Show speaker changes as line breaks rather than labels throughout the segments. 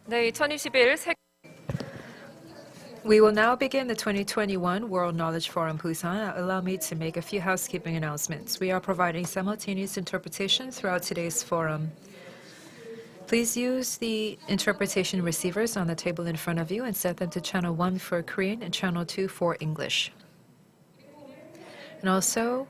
네, 2021
We will now begin the 2021 World Knowledge Forum Busan. Allow me to make a few housekeeping announcements. We are providing simultaneous interpretation throughout today's forum. Please use the interpretation receivers on the table in front of you and set them to channel 1 for Korean and channel 2 for English. And also,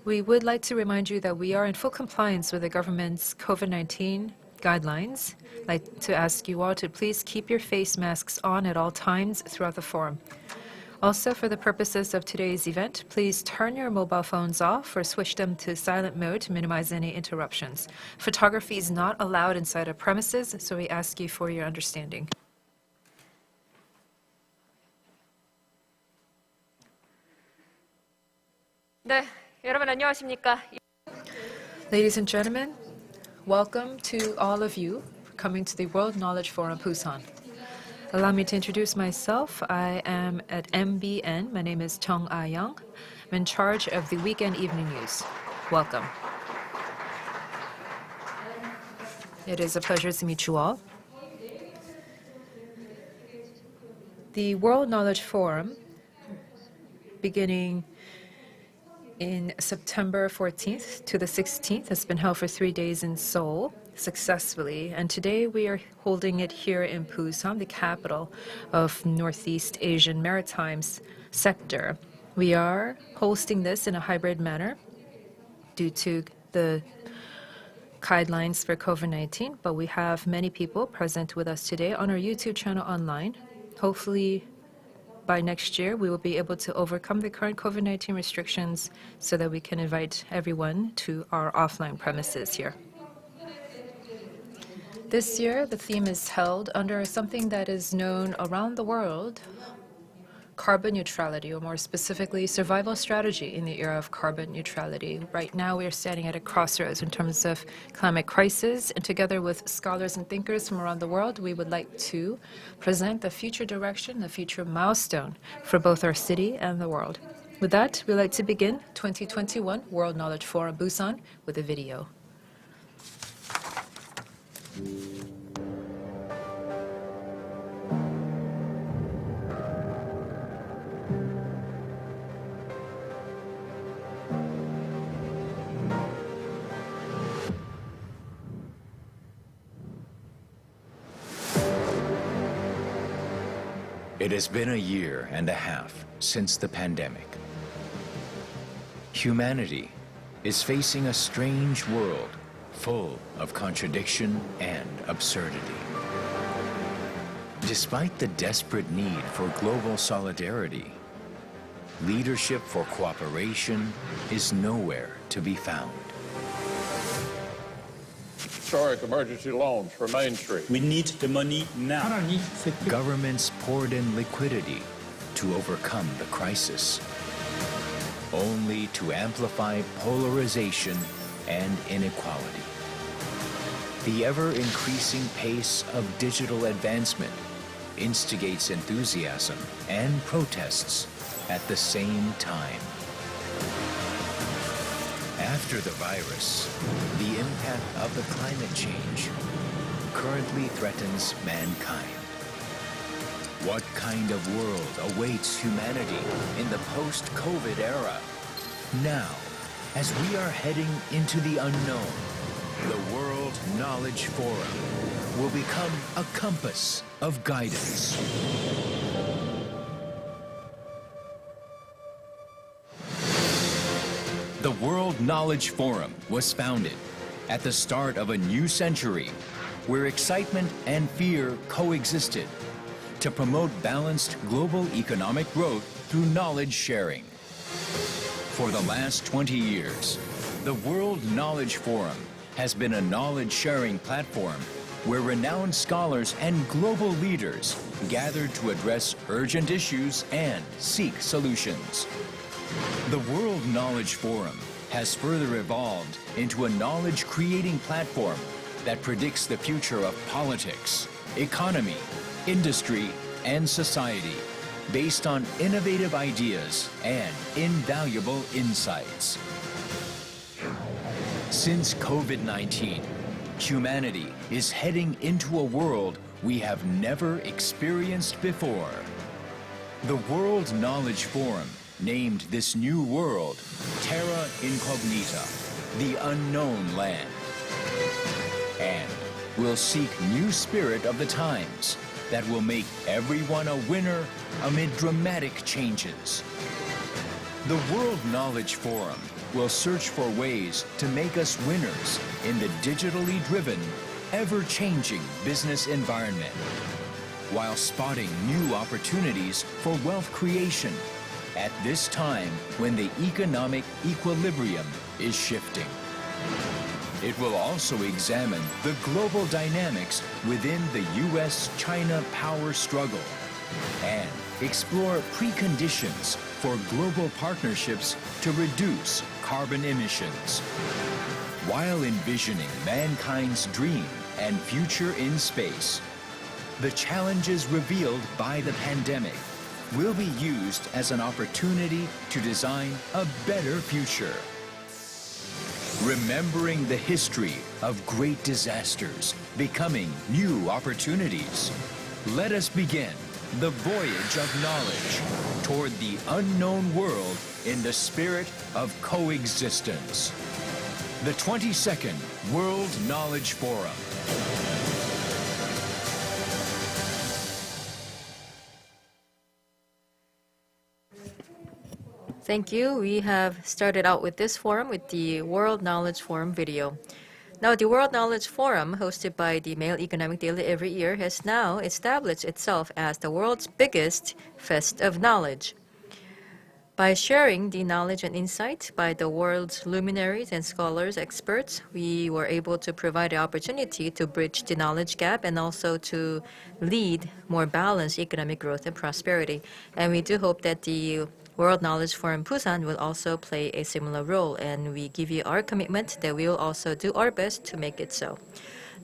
we would like to remind you that we are in full compliance with the government's COVID-19 guidelines. I'd like to ask you all to please keep your face masks on at all times throughout the forum. Also, for the purposes of today's event, please turn your mobile phones off or switch them to silent mode to minimize any interruptions. Photography is not allowed inside our premises, so we ask you for your understanding.
네, 여러분 안녕하십니까?
Ladies and gentlemen, welcome to all of you for coming to the World Knowledge Forum Busan. Allow me to introduce myself. I am at MBN. My name is Chung Ah-young. I'm in charge of the weekend evening news. Welcome. It is a pleasure to meet you all. The World Knowledge Forum, beginning in September 14th to the 16th, has been held for 3 days in Seoul successfully, and today we are holding it here in Busan, the capital of Northeast Asian maritime sector. We are hosting this in a hybrid manner due to the guidelines for COVID-19, but we have many people present with us today on our YouTube channel online. Hopefully, by next year, we will be able to overcome the current COVID-19 restrictions so that we can invite everyone to our offline premises here. This year, the theme is held under something that is known around the world, carbon neutrality, or more specifically, survival strategy in the era of carbon neutrality. Right now, we are standing at a crossroads in terms of climate crisis, and together with scholars and thinkers from around the world, we would like to present the future direction, the future milestone for both our city and the world. With that, we'd like to begin 2021 World Knowledge Forum Busan with a video.
It has been a year and a half since the pandemic. Humanity is facing a strange world full of contradiction and absurdity. Despite the desperate need for global solidarity, leadership for cooperation is nowhere to be found.
Historic emergency loans for Main Street.
We need the money now.
Governments poured in liquidity to overcome the crisis, only to amplify polarization and inequality. The ever-increasing pace of digital advancement instigates enthusiasm and protests at the same time. After the virus, the impact of the climate change currently threatens mankind. What kind of world awaits humanity in the post-COVID era? Now, as we are heading into the unknown, the World Knowledge Forum will become a compass of guidance. The World Knowledge Forum was founded at the start of a new century where excitement and fear coexisted to promote balanced global economic growth through knowledge sharing. For the last 20 years, the World Knowledge Forum has been a knowledge-sharing platform where renowned scholars and global leaders gather to address urgent issues and seek solutions. The World Knowledge Forum has further evolved into a knowledge-creating platform that predicts the future of politics, economy, industry, and society based on innovative ideas and invaluable insights. Since COVID-19, Humanity is heading into a world we have never experienced before. The World Knowledge Forum named this new world Terra Incognita, the unknown land, and will seek new spirit of the times that will make everyone a winner amid dramatic changes. The World Knowledge Forum will search for ways to make us winners in the digitally driven, ever-changing business environment, while spotting new opportunities for wealth creation at this time when the economic equilibrium is shifting. It will also examine the global dynamics within the U.S.-China power struggle and explore preconditions for global partnerships to reduce carbon emissions, while envisioning mankind's dream and future in space. The challenges revealed by the pandemic will be used as an opportunity to design a better future. Remembering the history of great disasters becoming new opportunities, let us begin the voyage of knowledge toward the unknown world in the spirit of coexistence. The 22nd World Knowledge Forum.
Thank you. We have started out with this forum with the World Knowledge Forum video. Now, the World Knowledge Forum, hosted by the Mail Economic Daily every year, has now established itself as the world's biggest fest of knowledge. By sharing the knowledge and insight by the world's luminaries and scholars, experts, we were able to provide the opportunity to bridge the knowledge gap and also to lead more balanced economic growth and prosperity. And we do hope that the World Knowledge Forum Busan will also play a similar role, and we give you our commitment that we will also do our best to make it so.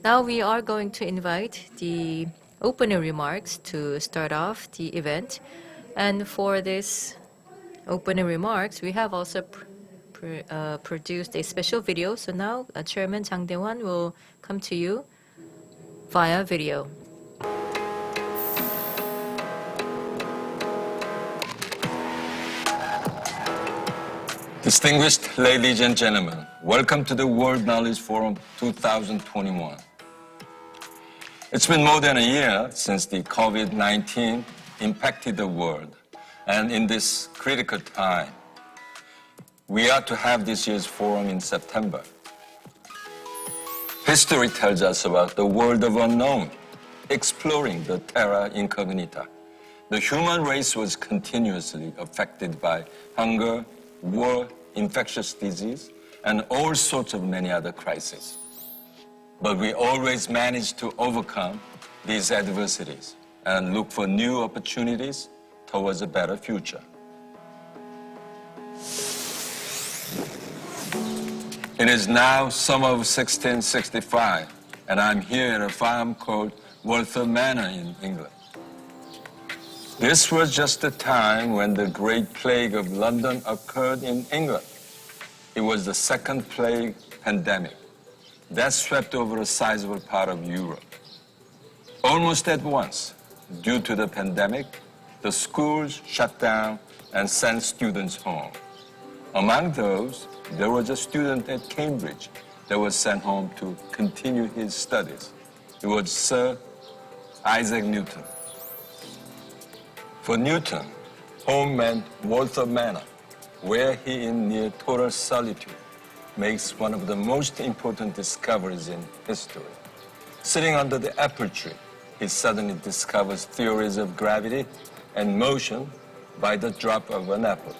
Now we are going to invite the opening remarks to start off the event. And for this opening remarks, we have also produced a special video. So now Chairman Jang Dae-won will come to you via video.
Distinguished ladies and gentlemen, welcome to the World Knowledge Forum 2021. It's been more than a year since the COVID-19 impacted the world, and in this critical time, we are to have this year's forum in September. History tells us about the world of unknown, exploring the terra incognita. The human race was continuously affected by hunger, war, infectious disease, and all sorts of many other crises. But we always managed to overcome these adversities and look for new opportunities towards a better future. It is now summer of 1665, and I'm here at a farm called Waltham Manor in England. This was just the time when the Great Plague of London occurred in England. It was the second plague pandemic that swept over a sizable part of Europe. Almost at once, due to the pandemic, the schools shut down and sent students home. Among those, there was a student at Cambridge that was sent home to continue his studies. It was Sir Isaac Newton. For Newton, home meant Waltham Manor, where he, in near total solitude, makes one of the most important discoveries in history. Sitting under the apple tree, he suddenly discovers theories of gravity and motion by the drop of an apple.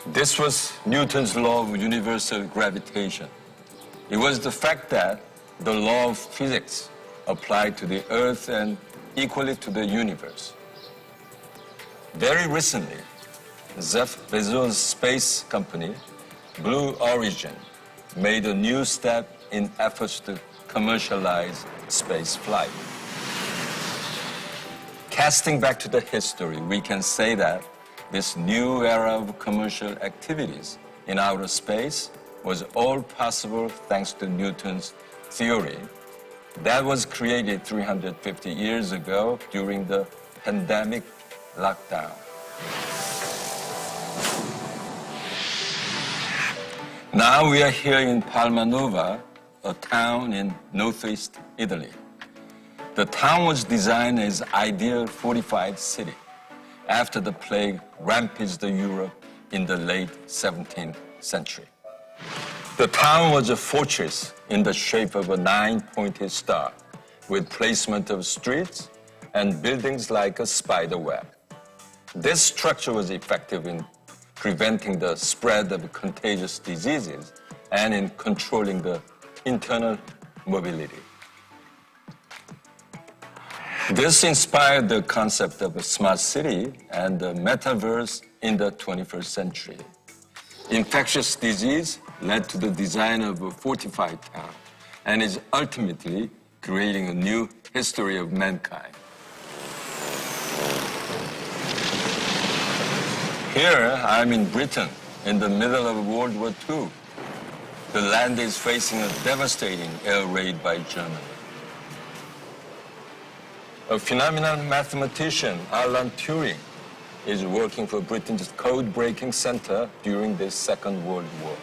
This was Newton's law of universal gravitation. It was the fact that the law of physics applied to the Earth and equally to the universe. Very recently, Jeff Bezos' space company, Blue Origin, made a new step in efforts to commercialize space flight. Casting back to the history, we can say that this new era of commercial activities in outer space was all possible thanks to Newton's theory that was created 350 years ago during the pandemic lockdown. Now we are here in Palma Nova, a town in northeast Italy. The town was designed as ideal fortified city after the plague rampaged Europe in the late 17th century. The town was a fortress in the shape of a 9-pointed star with placement of streets and buildings like a spider web. This structure was effective in preventing the spread of contagious diseases and in controlling the internal mobility. This inspired the concept of a smart city and the metaverse in the 21st century. Infectious disease led to the design of a fortified town and is ultimately creating a new history of mankind. Here, I'm in Britain, in the middle of World War II. The land is facing a devastating air raid by Germany. A phenomenal mathematician, Alan Turing, is working for Britain's code-breaking center during the Second World War.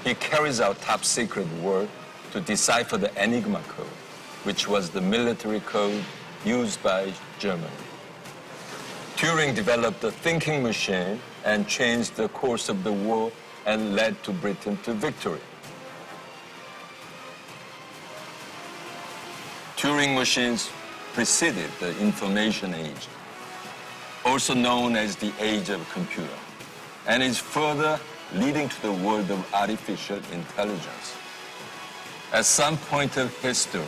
He carries out top-secret work to decipher the Enigma code, which was the military code used by Germany. Turing developed a thinking machine and changed the course of the war and led to Britain to victory. Turing machines preceded the information age, also known as the age of computer, and is further leading to the world of artificial intelligence. At some point of history,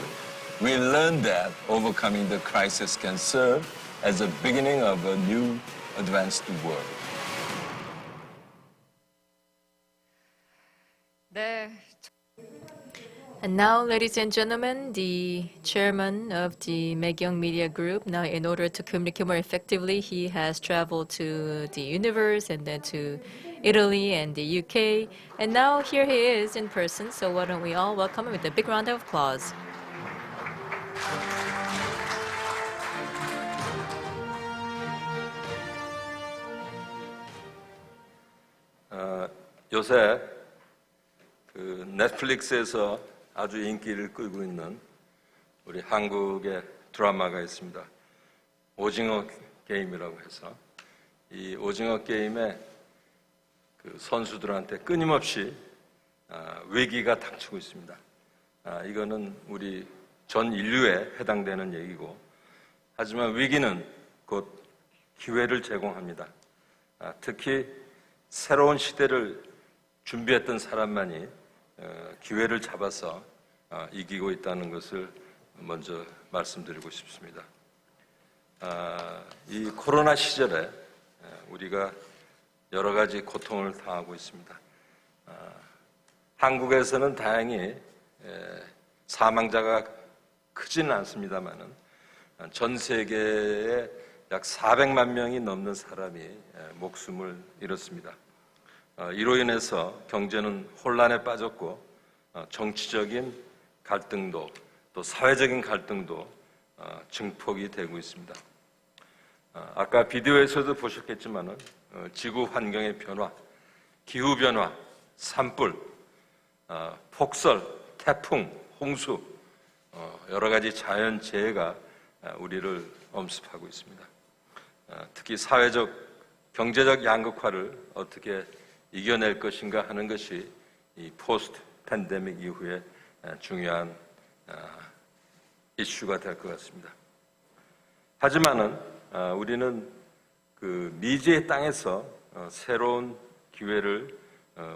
we learned that overcoming the crisis can serve as the beginning of a new advanced world.
네.
And now, ladies and gentlemen, the chairman of the Megyoung Media Group, now in order to communicate more effectively, he has traveled to the universe and then to Italy and the UK. And now here he is in person, so why don't we all welcome him with a big round of applause.
요새 그 넷플릭스에서 아주 인기를 끌고 있는 우리 한국의 드라마가 있습니다. 오징어 게임이라고 해서 이 오징어 게임에 그 선수들한테 끊임없이 위기가 닥치고 있습니다. 이거는 우리 전 인류에 해당되는 얘기고, 하지만 위기는 곧 기회를 제공합니다. 특히 새로운 시대를 준비했던 사람만이 기회를 잡아서 이기고 있다는 것을 먼저 말씀드리고 싶습니다. 이 코로나 시절에 우리가 여러 가지 고통을 당하고 있습니다. 한국에서는 다행히 사망자가 크지는 않습니다만은 전 세계에 약 400만 명이 넘는 사람이 목숨을 잃었습니다. 이로 인해서 경제는 혼란에 빠졌고 정치적인 갈등도 또 사회적인 갈등도 증폭이 되고 있습니다. 아까 비디오에서도 보셨겠지만은 지구 환경의 변화, 기후 변화, 산불, 폭설, 태풍, 홍수, 여러 가지 자연 재해가 우리를 엄습하고 있습니다. 특히 사회적, 경제적 양극화를 어떻게 이겨낼 것인가 하는 것이 이 포스트 팬데믹 이후에 중요한 이슈가 될 것 같습니다. 하지만은 우리는 그 미지의 땅에서 새로운 기회를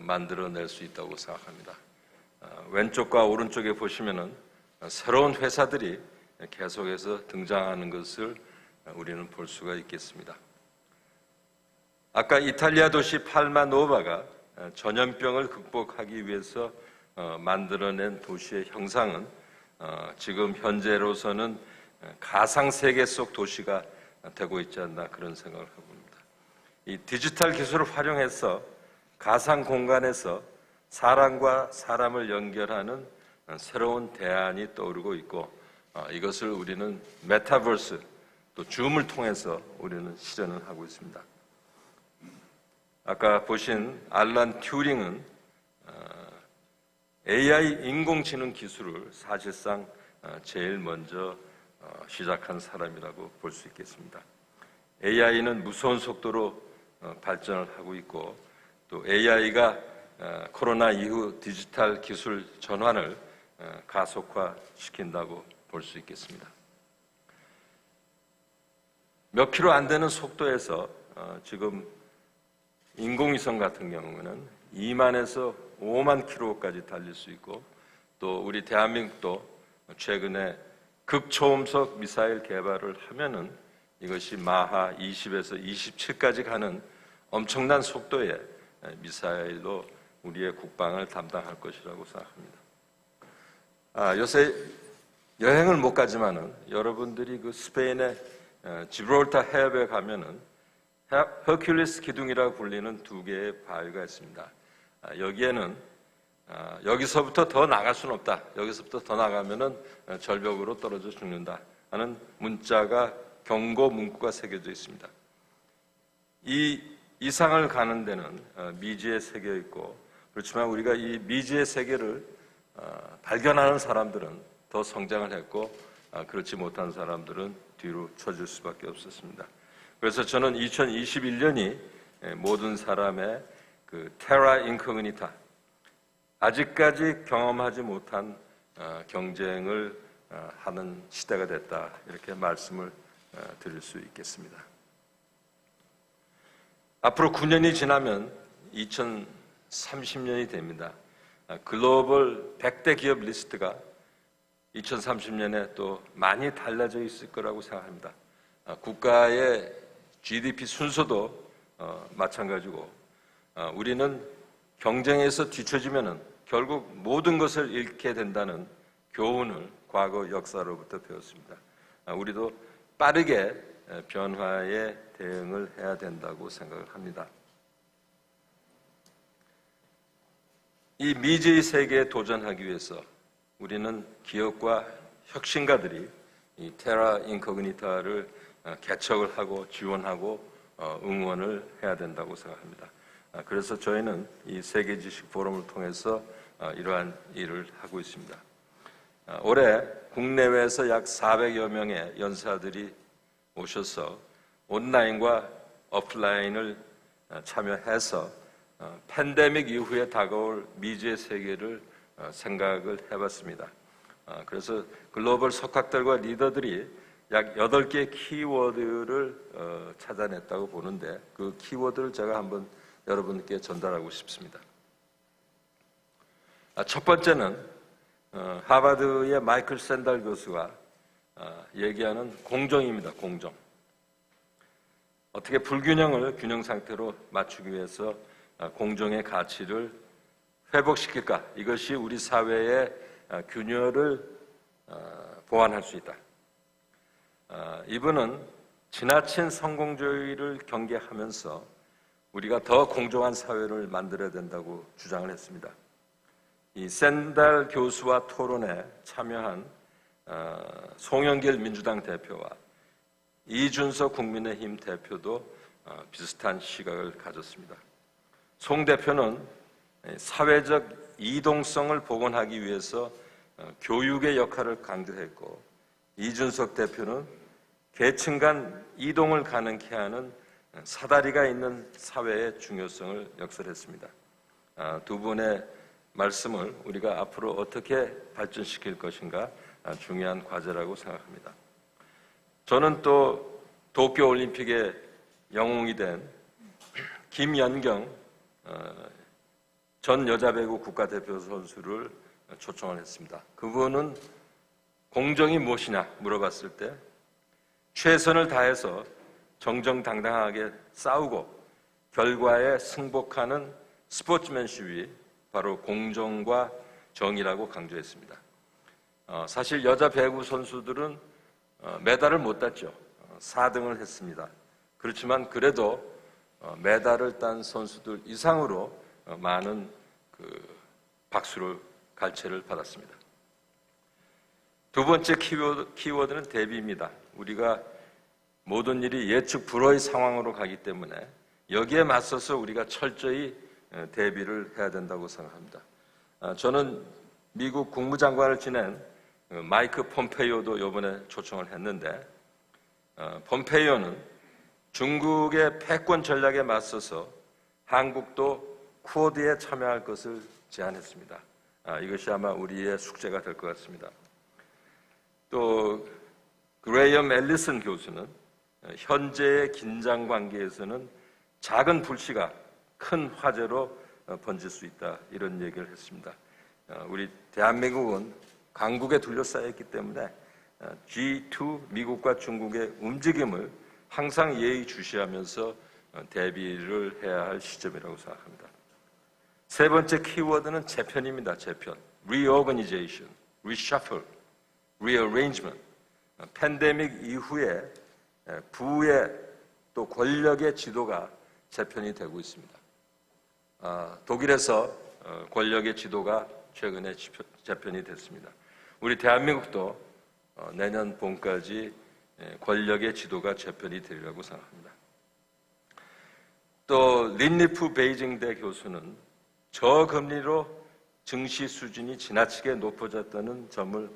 만들어낼 수 있다고 생각합니다. 왼쪽과 오른쪽에 보시면은 새로운 회사들이 계속해서 등장하는 것을 우리는 볼 수가 있겠습니다. 아까 이탈리아 도시 팔마노바가 전염병을 극복하기 위해서 만들어낸 도시의 형상은 지금 현재로서는 가상 세계 속 도시가 되고 있지 않나 그런 생각을 해봅니다. 이 디지털 기술을 활용해서 가상 공간에서
사람과 사람을 연결하는 새로운 대안이 떠오르고 있고 이것을 우리는 메타버스 또 줌을 통해서 우리는 실현을 하고 있습니다. 아까 보신 알란 튜링은 AI 인공지능 기술을 사실상 제일 먼저 시작한 사람이라고 볼 수 있겠습니다. AI는 무서운 속도로 발전을 하고 있고 또 AI가 코로나 이후 디지털 기술 전환을 가속화시킨다고 볼 수 있겠습니다. 몇 킬로 안 되는 속도에서 지금 인공위성 같은 경우는 2만에서 5만 킬로까지 달릴 수 있고 또 우리 대한민국도 최근에 극초음속 미사일 개발을 하면은 이것이 마하 20에서 27까지 가는 엄청난 속도의 미사일로 우리의 국방을 담당할 것이라고 생각합니다. 요새 여행을 못 가지만은 여러분들이 그 스페인의 지브롤타 해협에 가면은 허큘리스 기둥이라고 불리는 두 개의 바위가 있습니다. 여기에는 여기서부터 더 나갈 수는 없다. 여기서부터 더 나가면은 절벽으로 떨어져 죽는다 하는 문자가 경고 문구가 새겨져 있습니다. 이 이상을 가는 데는 미지의 세계에 있고 그렇지만 우리가 이 미지의 세계를 발견하는 사람들은 더 성장을 했고 그렇지 못한 사람들은 뒤로 처질 수밖에 없었습니다. 그래서 저는 2021년이 모든 사람의 그 테라 인코그니타 아직까지 경험하지 못한 경쟁을 하는 시대가 됐다 이렇게 말씀을 드릴 수 있겠습니다. 앞으로 9년이 지나면 2030년이 됩니다. 글로벌 100대 기업 리스트가 2030년에 또 많이 달라져 있을 거라고 생각합니다. 국가의 GDP 순서도 마찬가지고 우리는 경쟁에서 뒤처지면은 결국 모든 것을 잃게 된다는 교훈을 과거 역사로부터 배웠습니다. 우리도 빠르게 변화에 대응을 해야 된다고 생각을 합니다. 이 미지의 세계에 도전하기 위해서 우리는 기업과 혁신가들이 이 테라 인코그니타를 개척을 하고 지원하고 응원을 해야 된다고 생각합니다. 그래서 저희는 이 세계지식 포럼을 통해서 이러한 일을 하고 있습니다. 올해 국내외에서 약 400여 명의 연사들이 오셔서 온라인과 오프라인을 참여해서 팬데믹 이후에 다가올 미지의 세계를 생각을 해봤습니다. 그래서 글로벌 석학들과 리더들이 약 8개의 키워드를 찾아냈다고 보는데 그 키워드를 제가 한번 여러분께 전달하고 싶습니다. 첫 번째는 하버드의 마이클 샌달 교수가 얘기하는 공정입니다. 공정. 어떻게 불균형을 균형 상태로 맞추기 위해서 공정의 가치를 회복시킬까? 이것이 우리 사회의 균열을 보완할 수 있다. 이분은 지나친 성공주의를 경계하면서 우리가 더 공정한 사회를 만들어야 된다고 주장을 했습니다. 이 샌달 교수와 토론에 참여한 송영길 민주당 대표와 이준석 국민의힘 대표도 비슷한 시각을 가졌습니다. 송 대표는 사회적 이동성을 복원하기 위해서 교육의 역할을 강조했고 이준석 대표는 계층 간 이동을 가능케 하는 사다리가 있는 사회의 중요성을 역설했습니다. 두 분의 말씀을 우리가 앞으로 어떻게 발전시킬 것인가 중요한 과제라고 생각합니다. 저는 또 도쿄올림픽의 영웅이 된 김연경 전 여자배구 국가대표 선수를 초청을 했습니다. 그분은 공정이 무엇이냐 물어봤을 때 최선을 다해서 정정당당하게 싸우고 결과에 승복하는 스포츠맨십이 바로 공정과 정의라고 강조했습니다. 사실 여자 배구 선수들은 메달을 못 땄죠. 4등을 했습니다. 그렇지만 그래도 메달을 딴 선수들 이상으로 많은 박수를 갈채를 받았습니다. 두 번째 키워드는 대비입니다. 우리가 모든 일이 예측 불허의 상황으로 가기 때문에 여기에 맞서서 우리가 철저히 대비를 해야 된다고 생각합니다. 저는 미국 국무장관을 지낸 마이크 폼페이오도 이번에 초청을 했는데 폼페이오는 중국의 패권 전략에 맞서서 한국도 쿼드에 참여할 것을 제안했습니다. 이것이 아마 우리의 숙제가 될 것 같습니다. 또 그레이엄 앨리슨 교수는 현재의 긴장 관계에서는 작은 불씨가 큰 화재로 번질 수 있다, 이런 얘기를 했습니다. 우리 대한민국은 강국에 둘러싸여 있기 때문에 G2 미국과 중국의 움직임을 항상 예의주시하면서 대비를 해야 할 시점이라고 생각합니다. 세 번째 키워드는 재편입니다. 재편, reorganization, reshuffle, rearrangement. 팬데믹 이후에 부의 또 권력의 지도가 재편이 되고 있습니다. 독일에서 권력의 지도가 최근에 재편이 됐습니다. 우리 대한민국도 내년 봄까지 권력의 지도가 재편이 되리라고 생각합니다. 또 린리프 베이징대 교수는 저금리로 증시 수준이 지나치게 높아졌다는 점을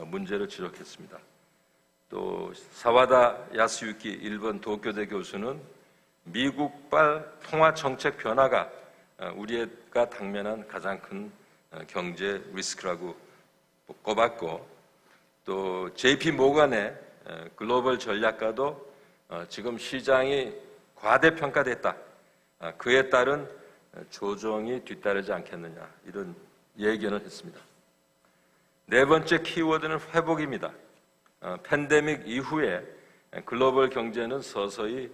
문제로 지적했습니다. 또 사와다 야스유키 일본 도쿄대 교수는 미국발 통화 정책 변화가 우리가 당면한 가장 큰 경제 리스크라고 꼽았고, 또 JP 모건의 글로벌 전략가도 지금 시장이 과대평가됐다, 그에 따른 조정이 뒤따르지 않겠느냐, 이런 예견을 했습니다. 네 번째 키워드는 회복입니다. 팬데믹 이후에 글로벌 경제는 서서히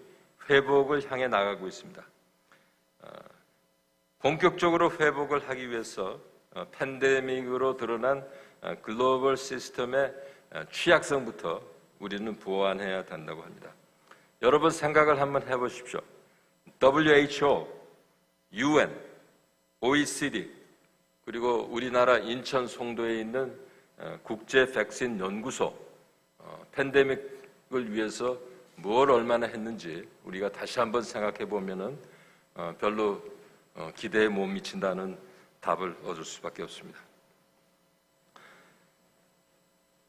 회복을 향해 나가고 있습니다. 본격적으로 회복을 하기 위해서 팬데믹으로 드러난 글로벌 시스템의 취약성부터 우리는 보완해야 된다고 합니다. 여러분 생각을 한번 해보십시오. WHO, UN, OECD, 그리고 우리나라 인천 송도에 있는 국제 백신 연구소, 팬데믹을 위해서 뭘 얼마나 했는지 우리가 다시 한번 생각해 보면은 별로 기대에 못 미친다는 답을 얻을 수밖에 없습니다.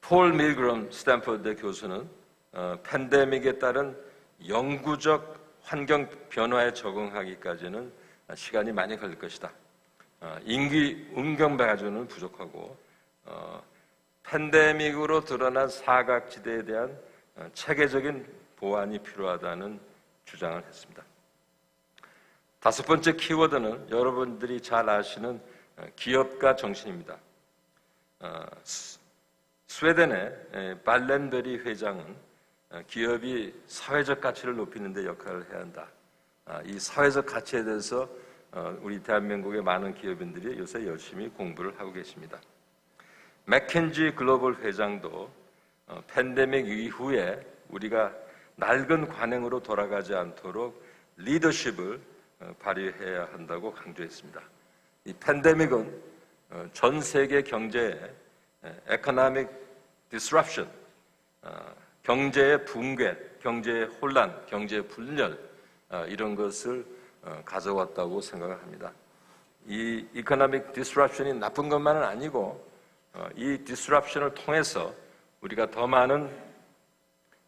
폴 밀그럼 스탠퍼드 교수는 팬데믹에 따른 영구적 환경 변화에 적응하기까지는 시간이 많이 걸릴 것이다. 인기 응경가주는 부족하고 팬데믹으로 드러난 사각지대에 대한 체계적인 보완이 필요하다는 주장을 했습니다. 다섯 번째 키워드는 여러분들이 잘 아시는 기업가 정신입니다. 스웨덴의 발렌베리 회장은 기업이 사회적 가치를 높이는 데 역할을 해야 한다. 이 사회적 가치에 대해서 우리 대한민국의 많은 기업인들이 요새 열심히 공부를 하고 계십니다. 맥켄지 글로벌 회장도 팬데믹 이후에 우리가 낡은 관행으로 돌아가지 않도록 리더십을 발휘해야 한다고 강조했습니다. 이 팬데믹은 전 세계 경제에 economic disruption, 경제의 붕괴, 경제의 혼란, 경제의 분열, 이런 것을 가져왔다고 생각을 합니다. 이 economic disruption이 나쁜 것만은 아니고 이 disruption을 통해서 우리가 더 많은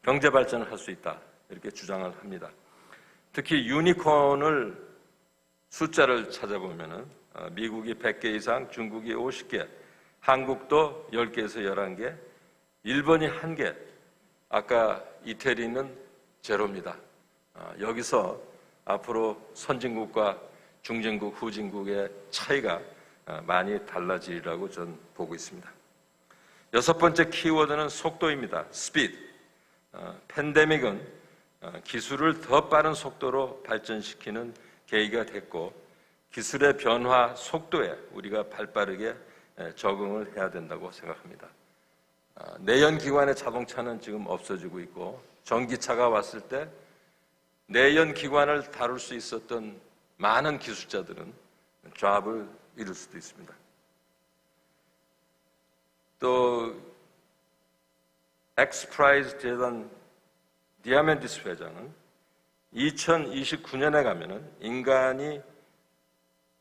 경제 발전을 할 수 있다, 이렇게 주장을 합니다. 특히 유니콘을 숫자를 찾아보면은 미국이 100개 이상, 중국이 50개, 한국도 10개에서 11개, 일본이 1개, 아까 이태리는 제로입니다. 여기서 앞으로 선진국과 중진국, 후진국의 차이가 많이 달라지리라고 저는 보고 있습니다. 여섯 번째 키워드는 속도입니다. 스피드. 팬데믹은 기술을 더 빠른 속도로 발전시키는 계기가 됐고, 기술의 변화 속도에 우리가 발빠르게 적응을 해야 된다고 생각합니다. 내연기관의 자동차는 지금 없어지고 있고, 전기차가 왔을 때 내연기관을 다룰 수 있었던 많은 기술자들은 잡을 잃을 수도 있습니다. 또 엑스프라이즈 재단 디아멘디스 회장은 2029년에 가면은 인간이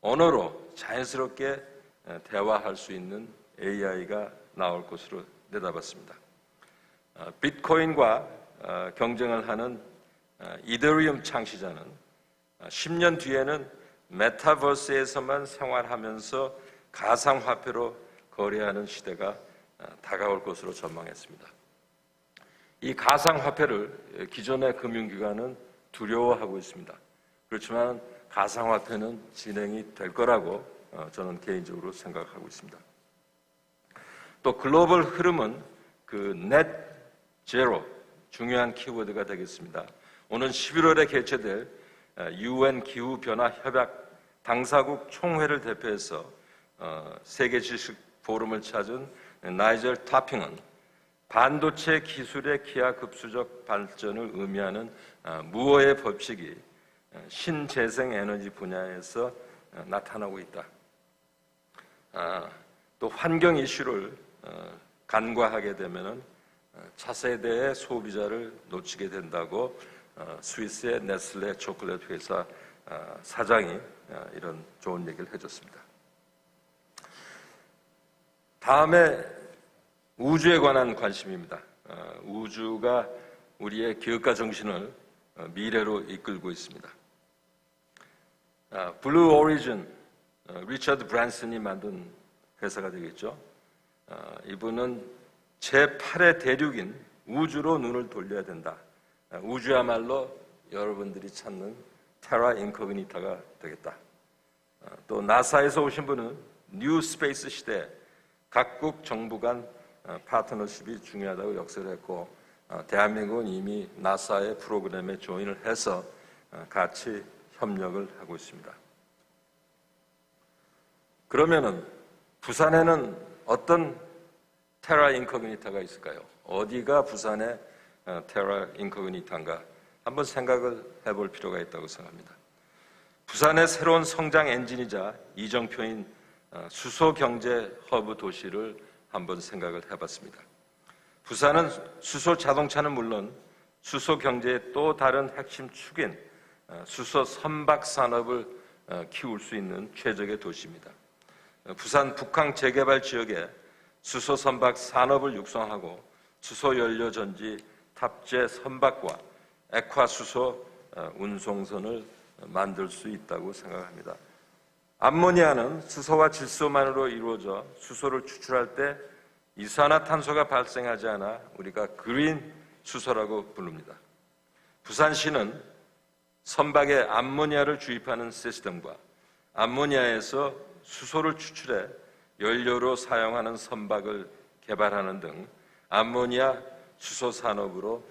언어로 자연스럽게 대화할 수 있는 AI가 나올 것으로 내다봤습니다. 비트코인과 경쟁을 하는 이더리움 창시자는 10년 뒤에는 메타버스에서만 생활하면서 가상화폐로 거래하는 시대가 다가올 것으로 전망했습니다. 이 가상화폐를 기존의 금융기관은 두려워하고 있습니다. 그렇지만 가상화폐는 진행이 될 거라고 저는 개인적으로 생각하고 있습니다. 또 글로벌 흐름은 그 넷 제로 중요한 키워드가 되겠습니다. 오는 11월에 개최될 UN 기후변화 협약 당사국 총회를 대표해서 세계 지식 포럼을 찾은 나이젤 타핑은 반도체 기술의 기하급수적 발전을 의미하는 무어의 법칙이 신재생 에너지 분야에서 나타나고 있다. 또 환경 이슈를 간과하게 되면 차세대의 소비자를 놓치게 된다고 스위스의 네슬레 초콜릿 회사 사장이 이런 좋은 얘기를 해줬습니다. 다음에 우주에 관한 관심입니다. 우주가 우리의 기업가 정신을 미래로 이끌고 있습니다. 블루 오리진, 리처드 브랜슨이 만든 회사가 되겠죠. 이분은 제8의 대륙인 우주로 눈을 돌려야 된다. 우주야말로 여러분들이 찾는 테라 인코그니타가 되겠다. 또 나사에서 오신 분은 뉴 스페이스 시대 각국 정부 간 파트너십이 중요하다고 역설을 했고, 대한민국은 이미 나사의 프로그램에 조인을 해서 같이 협력을 하고 있습니다. 그러면은 부산에는 어떤 테라 인코그니타가 있을까요? 어디가 부산의 테라 인코그니타인가? 한번 생각을 해볼 필요가 있다고 생각합니다. 부산의 새로운 성장 엔진이자 이정표인 수소경제 허브 도시를 한번 생각을 해봤습니다. 부산은 수소 자동차는 물론 수소 경제의 또 다른 핵심 축인 수소 선박 산업을 키울 수 있는 최적의 도시입니다. 부산 북항 재개발 지역에 수소 선박 산업을 육성하고 수소 연료 전지 탑재 선박과 액화 수소 운송선을 만들 수 있다고 생각합니다. 암모니아는 수소와 질소만으로 이루어져 수소를 추출할 때 이산화탄소가 발생하지 않아 우리가 그린 수소라고 부릅니다. 부산시는 선박에 암모니아를 주입하는 시스템과 암모니아에서 수소를 추출해 연료로 사용하는 선박을 개발하는 등 암모니아 수소 산업으로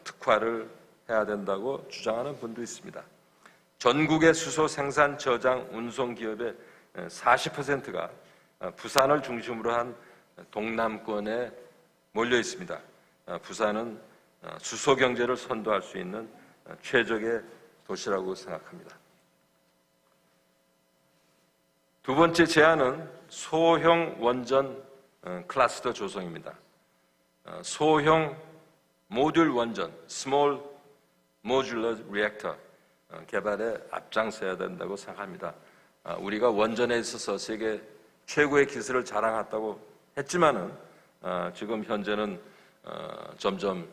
특화를 해야 된다고 주장하는 분도 있습니다. 전국의 수소 생산, 저장, 운송 기업의 40%가 부산을 중심으로 한 동남권에 몰려 있습니다. 부산은 수소 경제를 선도할 수 있는 최적의 도시라고 생각합니다. 두 번째 제안은 소형 원전 클러스터 조성입니다. 소형 모듈 원전, Small Modular Reactor 개발에 앞장서야 된다고 생각합니다. 우리가 원전에 있어서 세계 최고의 기술을 자랑했다고 했지만은 지금 현재는 점점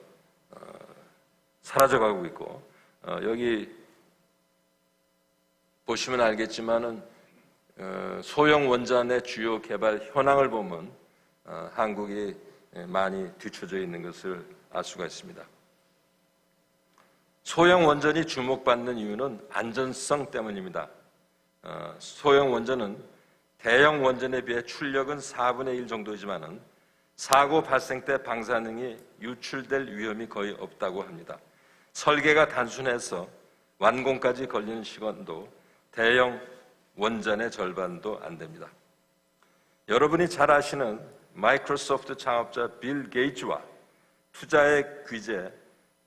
사라져가고 있고, 여기 보시면 알겠지만은 소형 원전의 주요 개발 현황을 보면 한국이 많이 뒤처져 있는 것을 알 수가 있습니다. 소형 원전이 주목받는 이유는 안전성 때문입니다. 소형 원전은 대형 원전에 비해 출력은 4분의 1 정도이지만은 사고 발생 때 방사능이 유출될 위험이 거의 없다고 합니다. 설계가 단순해서 완공까지 걸리는 시간도 대형 원전의 절반도 안 됩니다. 여러분이 잘 아시는 마이크로소프트 창업자 빌 게이츠와 투자의 귀재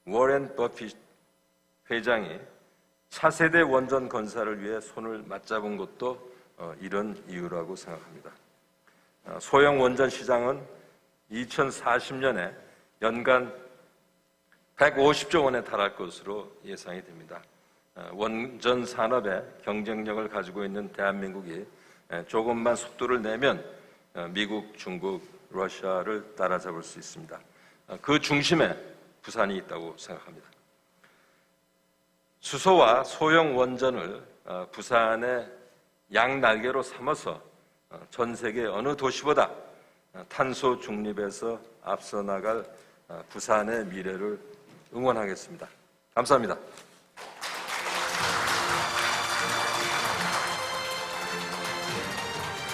워렌 버핏 회장이 차세대 원전 건설을 위해 손을 맞잡은 것도 이런 이유라고 생각합니다. 소형 원전 시장은 2040년에 연간 150조 원에 달할 것으로 예상이 됩니다. 원전 산업의 경쟁력을 가지고 있는 대한민국이 조금만 속도를 내면 미국, 중국, 러시아를 따라잡을 수 있습니다. 그 중심에 부산이 있다고 생각합니다. 수소와 소형 원전을 부산의 양날개로 삼아서 전 세계 어느 도시보다 탄소 중립에서 앞서 나갈 부산의 미래를 응원하겠습니다. 감사합니다.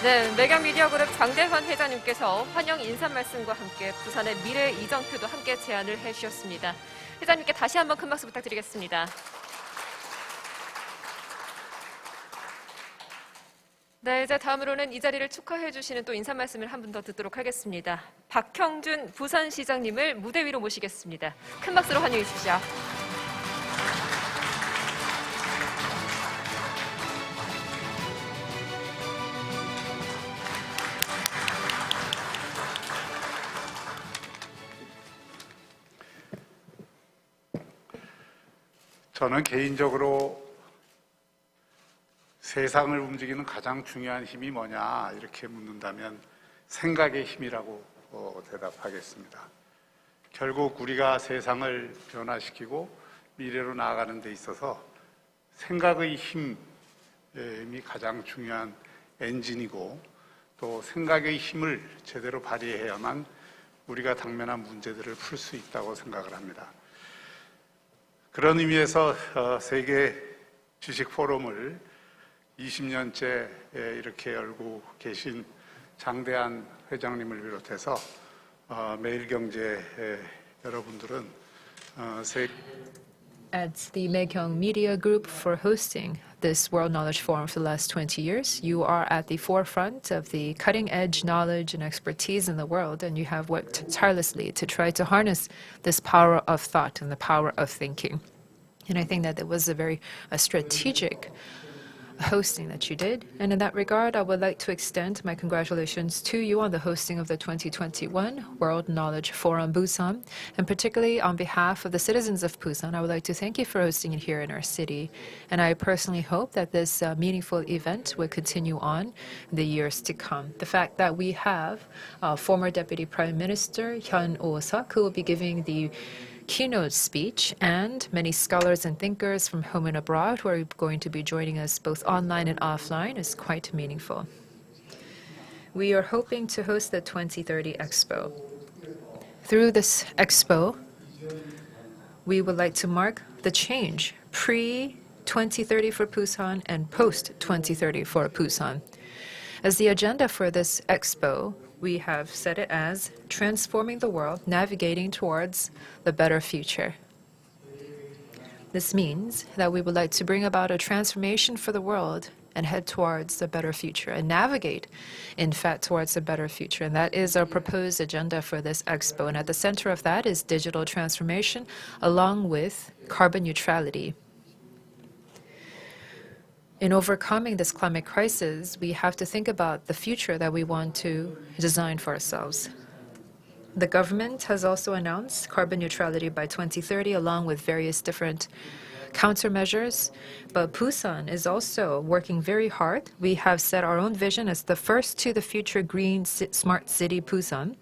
네, 매경미디어그룹 장대환 회장님께서 환영 인사 말씀과 함께 부산의 미래 이정표도 함께 제안을 해주셨습니다. 회장님께 다시 한번 큰 박수 부탁드리겠습니다. 네, 이제 다음으로는 이 자리를 축하해 주시는 또 인사 말씀을 한 분 더 듣도록 하겠습니다. 박형준 부산시장님을 무대 위로 모시겠습니다. 큰 박수로 환영해 주십시오.
저는 개인적으로 세상을 움직이는 가장 중요한 힘이 뭐냐 이렇게 묻는다면 생각의 힘이라고 대답하겠습니다. 결국 우리가 세상을 변화시키고 미래로 나아가는 데 있어서 생각의 힘이 가장 중요한 엔진이고 또 생각의 힘을 제대로 발휘해야만 우리가 당면한 문제들을 풀 수 있다고 생각을 합니다. 그런 의미에서 세계 주식 포럼을 20년째 이렇게 열고 계신 장대한 회장님을 비롯해서 매일경제 여러분들은
At the Megyeong Media Group for hosting this World Knowledge Forum for the last 20 years. You are at the forefront of the cutting-edge knowledge and expertise in the world, and you have worked tirelessly to try to harness this power of thought and the power of thinking. And I think that it was a very strategic hosting that you did. And in that regard, I would like to extend my congratulations to you on the hosting of the 2021 World Knowledge Forum Busan. And particularly on behalf of the citizens of Busan, I would like to thank you for hosting it here in our city. And I personally hope that this meaningful event will continue on in the years to come. The fact that we have former Deputy Prime Minister Hyun Oh-seok, who will be giving the keynote speech, and many scholars and thinkers from home and abroad who are going to be joining us both online and offline is quite meaningful. We are hoping to host the 2030 Expo. Through this Expo, we would like to mark the change pre-2030 for Busan and post-2030 for Busan. As the agenda for this Expo, we have set it as transforming the world, navigating towards the better future. This means that we would like to bring about a transformation for the world and head towards a better future and navigate, in fact, towards a better future. And that is our proposed agenda for this expo. And at the center of that is digital transformation along with carbon neutrality. In overcoming this climate crisis, we have to think about the future that we want to design for ourselves. The government has also announced carbon neutrality by 2030, along with various different countermeasures. But Busan is also working very hard. We have set our own vision as the first to the future green smart city Busan.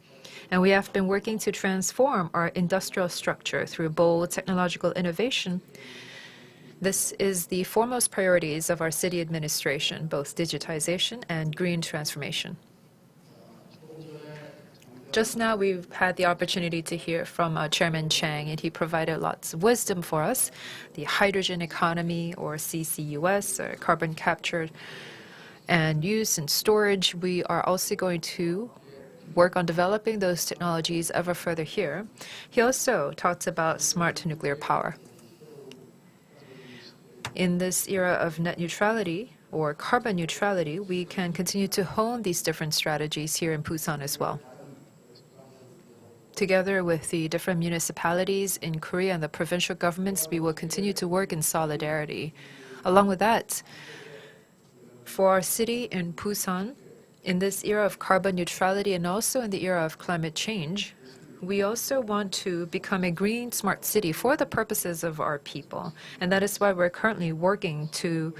And we have been working to transform our industrial structure through bold technological innovation. This is the foremost priorities of our city administration, both digitization and green transformation. Just now, we've had the opportunity to hear from Chairman Chang, and he provided lots of wisdom for us. The hydrogen economy, or CCUS, or carbon capture and use and storage. We are also going to work on developing those technologies ever further here. He also talked about smart nuclear power. In this era of net neutrality or carbon neutrality, we can continue to hone these different strategies here in Busan as well. Together with the different municipalities in Korea and the provincial governments, we will continue to work in solidarity. Along with that, for our city in Busan, In this era of carbon neutrality and also in the era of climate change, we also want to become a green smart city for the purposes of our people. And that is why we're currently working to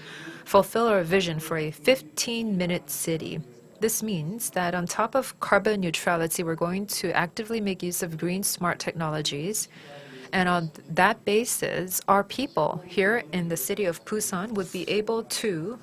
fulfill our vision for a 15-minute city. This means that on top of carbon neutrality, we're going to actively make use of green smart technologies. And on that basis, our people here in the city of Busan would be able to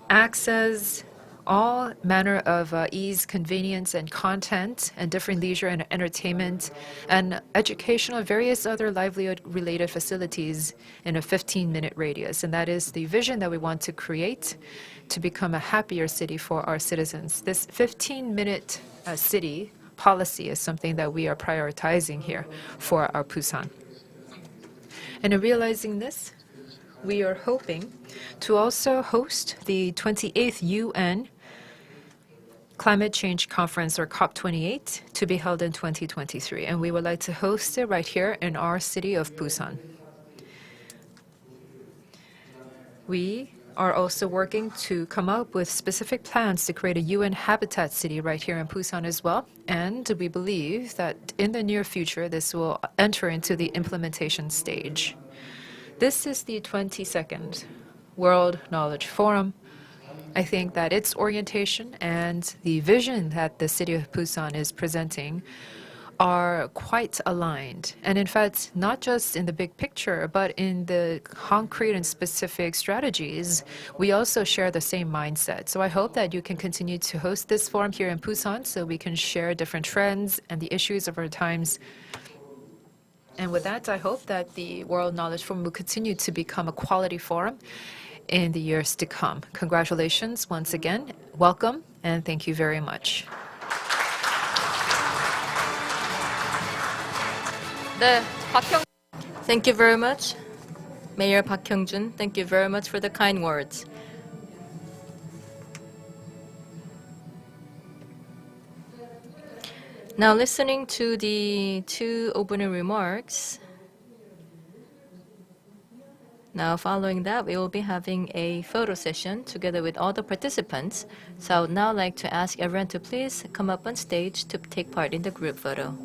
access all manner of ease, convenience, and content, and different leisure and entertainment, and educational, various other livelihood-related facilities in a 15-minute radius. And that is the vision that we want to create to become a happier city for our citizens. This 15-minute city policy is something that we are prioritizing here for our Busan. And in realizing this, we are hoping to also host the 28th UN Climate Change Conference, or COP28, to be held in 2023. And we would like to host it right here in our city of Busan. We are also working to come up with specific plans to create a UN habitat city right here in Busan as well. And we believe that in the near future, this will enter into the implementation stage. This is the 22nd World Knowledge Forum. I think that its orientation and the vision that the city of Busan is presenting are quite aligned. And in fact, not just in the big picture, but in the concrete and specific strategies, we also share the same mindset. So I hope that you can continue to host this forum here in Busan so we can share different trends and the issues of our times. And with that, I hope that the World Knowledge Forum will continue to become a quality forum in the years to come. Congratulations once again. Welcome, and thank you very much.
네, 박형.
Thank you very much, Mayor Park Hyung-jun. Thank you very much for the kind words. Now, listening to the two opening remarks, now following that, we will be having a photo session together with all the participants. So I would now like to ask everyone to please come up on stage to take part in the group photo.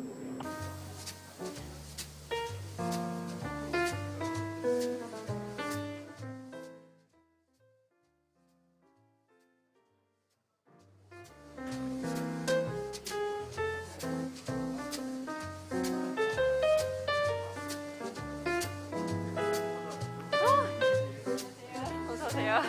어서 오세요.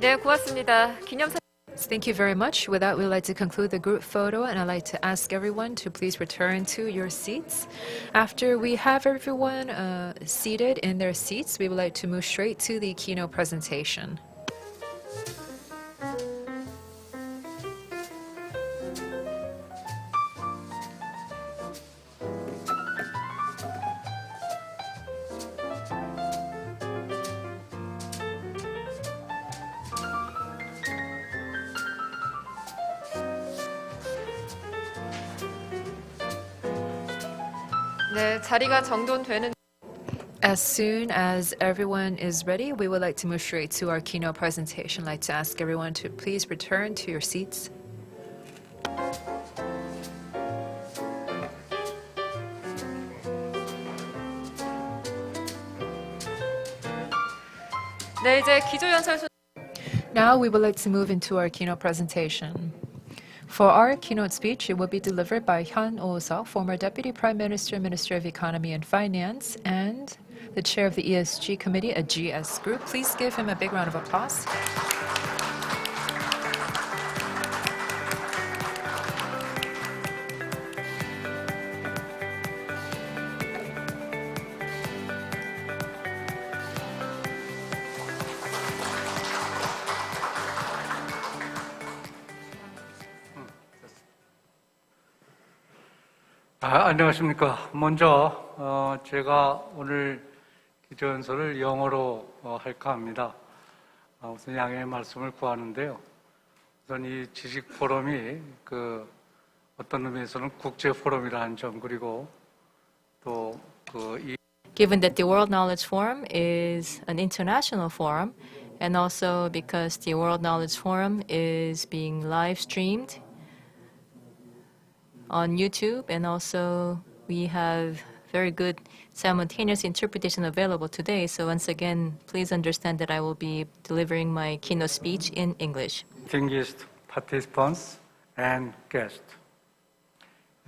고맙습니다. 네, 고맙습니다. 기념사.
Thank you very much. With that, we'd like to conclude the group photo, and I'd like to ask everyone to please return to your seats. After we have everyone seated in their seats, we would like to move straight to the keynote presentation.
네, 자리가 정돈되는.
As soon as everyone is ready, we would like to move straight to our keynote presentation. I'd like to ask everyone to please return to your seats.
네, 이제 기조연설
Now we would like to move into our keynote presentation. For our keynote speech, it will be delivered by Hyun Oh-seok, former Deputy Prime Minister, Minister of Economy and Finance, and the chair of the ESG Committee, a GS group. Please give him a big round of applause.
안녕하십니까. 먼저 제가 오늘 기조연설을 영어로 할까 합니다. 우선 양해의 말씀을 구하는데요. 우선 이 지식 포럼이 어떤 의미에서는 국제 포럼이라는 점, 그리고 또
Given that the World Knowledge Forum is an international forum, and also because the World Knowledge Forum is being live streamed on YouTube, and also we have very good simultaneous interpretation available today. So once again, please understand that I will be delivering my keynote speech in English.
distinguished participants and guests.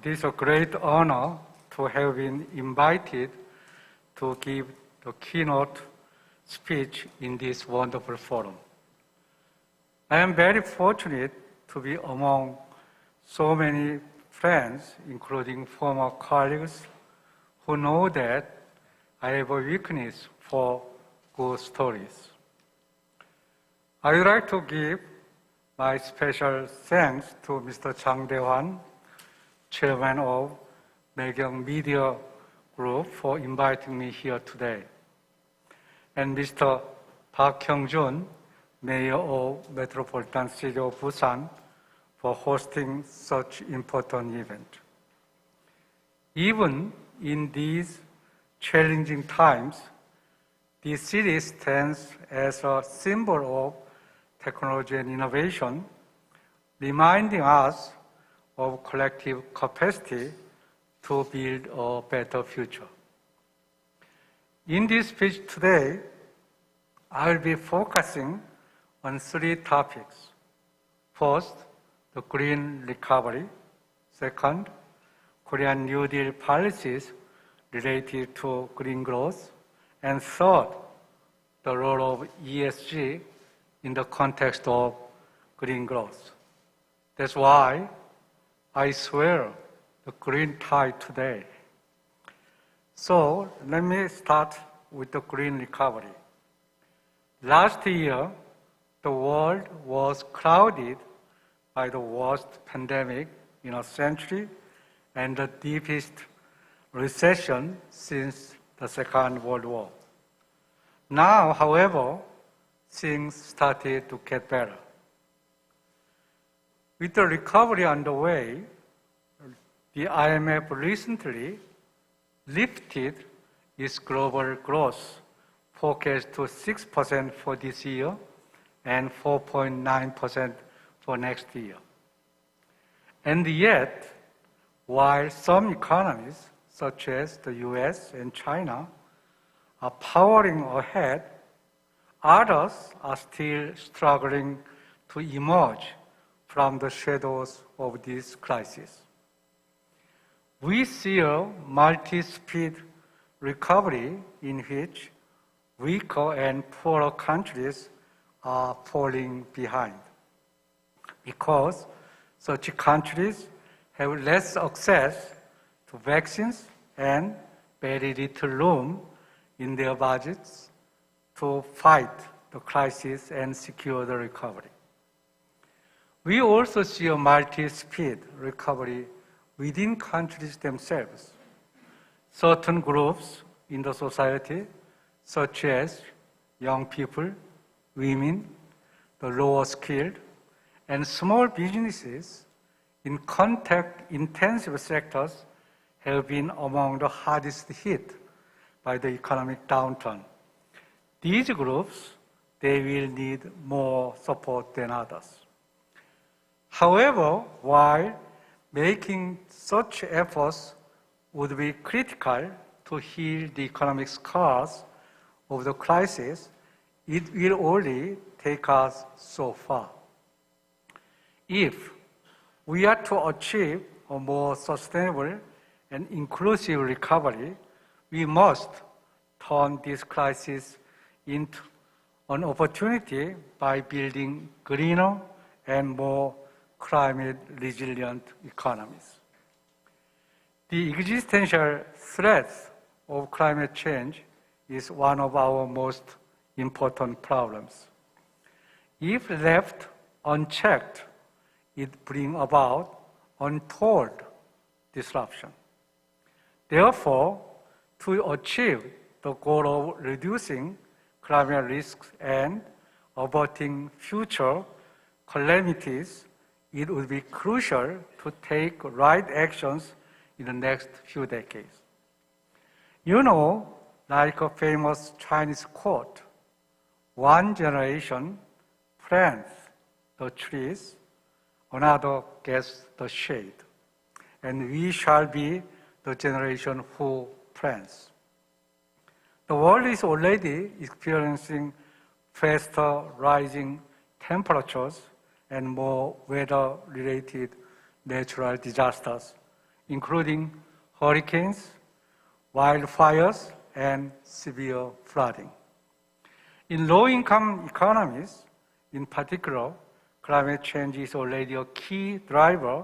It is a great honor to have been invited to give the keynote speech in this wonderful forum. I am very fortunate to be among so many friends, including former colleagues, who know that I have a weakness for good stories. I would like to give my special thanks to Mr. Chang Dae-hwan, Chairman of Naekyung Media Group, for inviting me here today, and Mr. Park Hyung-jun, Mayor of Metropolitan City of Busan, for hosting such important event. Even in these challenging times, the city stands as a symbol of technology and innovation, reminding us of collective capacity to build a better future. In this speech today, I will be focusing on three topics. First, the green recovery. Second, Korean New Deal policies related to green growth. And third, the role of ESG in the context of green growth. That's why I swear the green tie today. So let me start with the green recovery. Last year, the world was crowded by the worst pandemic in a century and the deepest recession since the Second World War. Now, however, things started to get better. With the recovery underway, the IMF recently lifted its global growth forecast to 6% for this year and 4.9% for next year. And yet, while some economies, such as the US and China, are powering ahead, others are still struggling to emerge from the shadows of this crisis. We see a multi-speed recovery in which weaker and poorer countries are falling behind because such countries have less access to vaccines and very little room in their budgets to fight the crisis and secure the recovery. We also see a multi-speed recovery within countries themselves. Certain groups in the society, such as young people, women, the lower skilled, and small businesses in contact-intensive sectors have been among the hardest hit by the economic downturn. These groups, they will need more support than others. However, while making such efforts would be critical to heal the economic scars of the crisis, it will only take us so far. If we are to achieve a more sustainable and inclusive recovery, we must turn this crisis into an opportunity by building greener and more climate-resilient economies. The existential threat of climate change is one of our most important problems. If left unchecked, it brings about untold disruption. Therefore, to achieve the goal of reducing climate risks and averting future calamities, it would be crucial to take right actions in the next few decades. You know, like a famous Chinese quote, one generation plants the trees, another gets the shade, and we shall be the generation who plants. The world is already experiencing faster rising temperatures and more weather-related natural disasters, including hurricanes, wildfires, and severe flooding. In low-income economies, in particular, climate change is already a key driver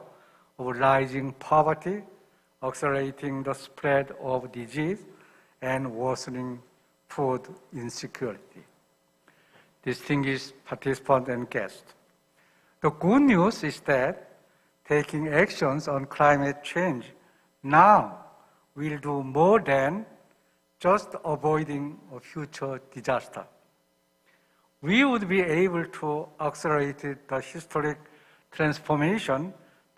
of rising poverty, accelerating the spread of disease, and worsening food insecurity. Distinguished participants and guests, the good news is that taking actions on climate change now will do more than just avoiding a future disaster. We would be able to accelerate the historic transformation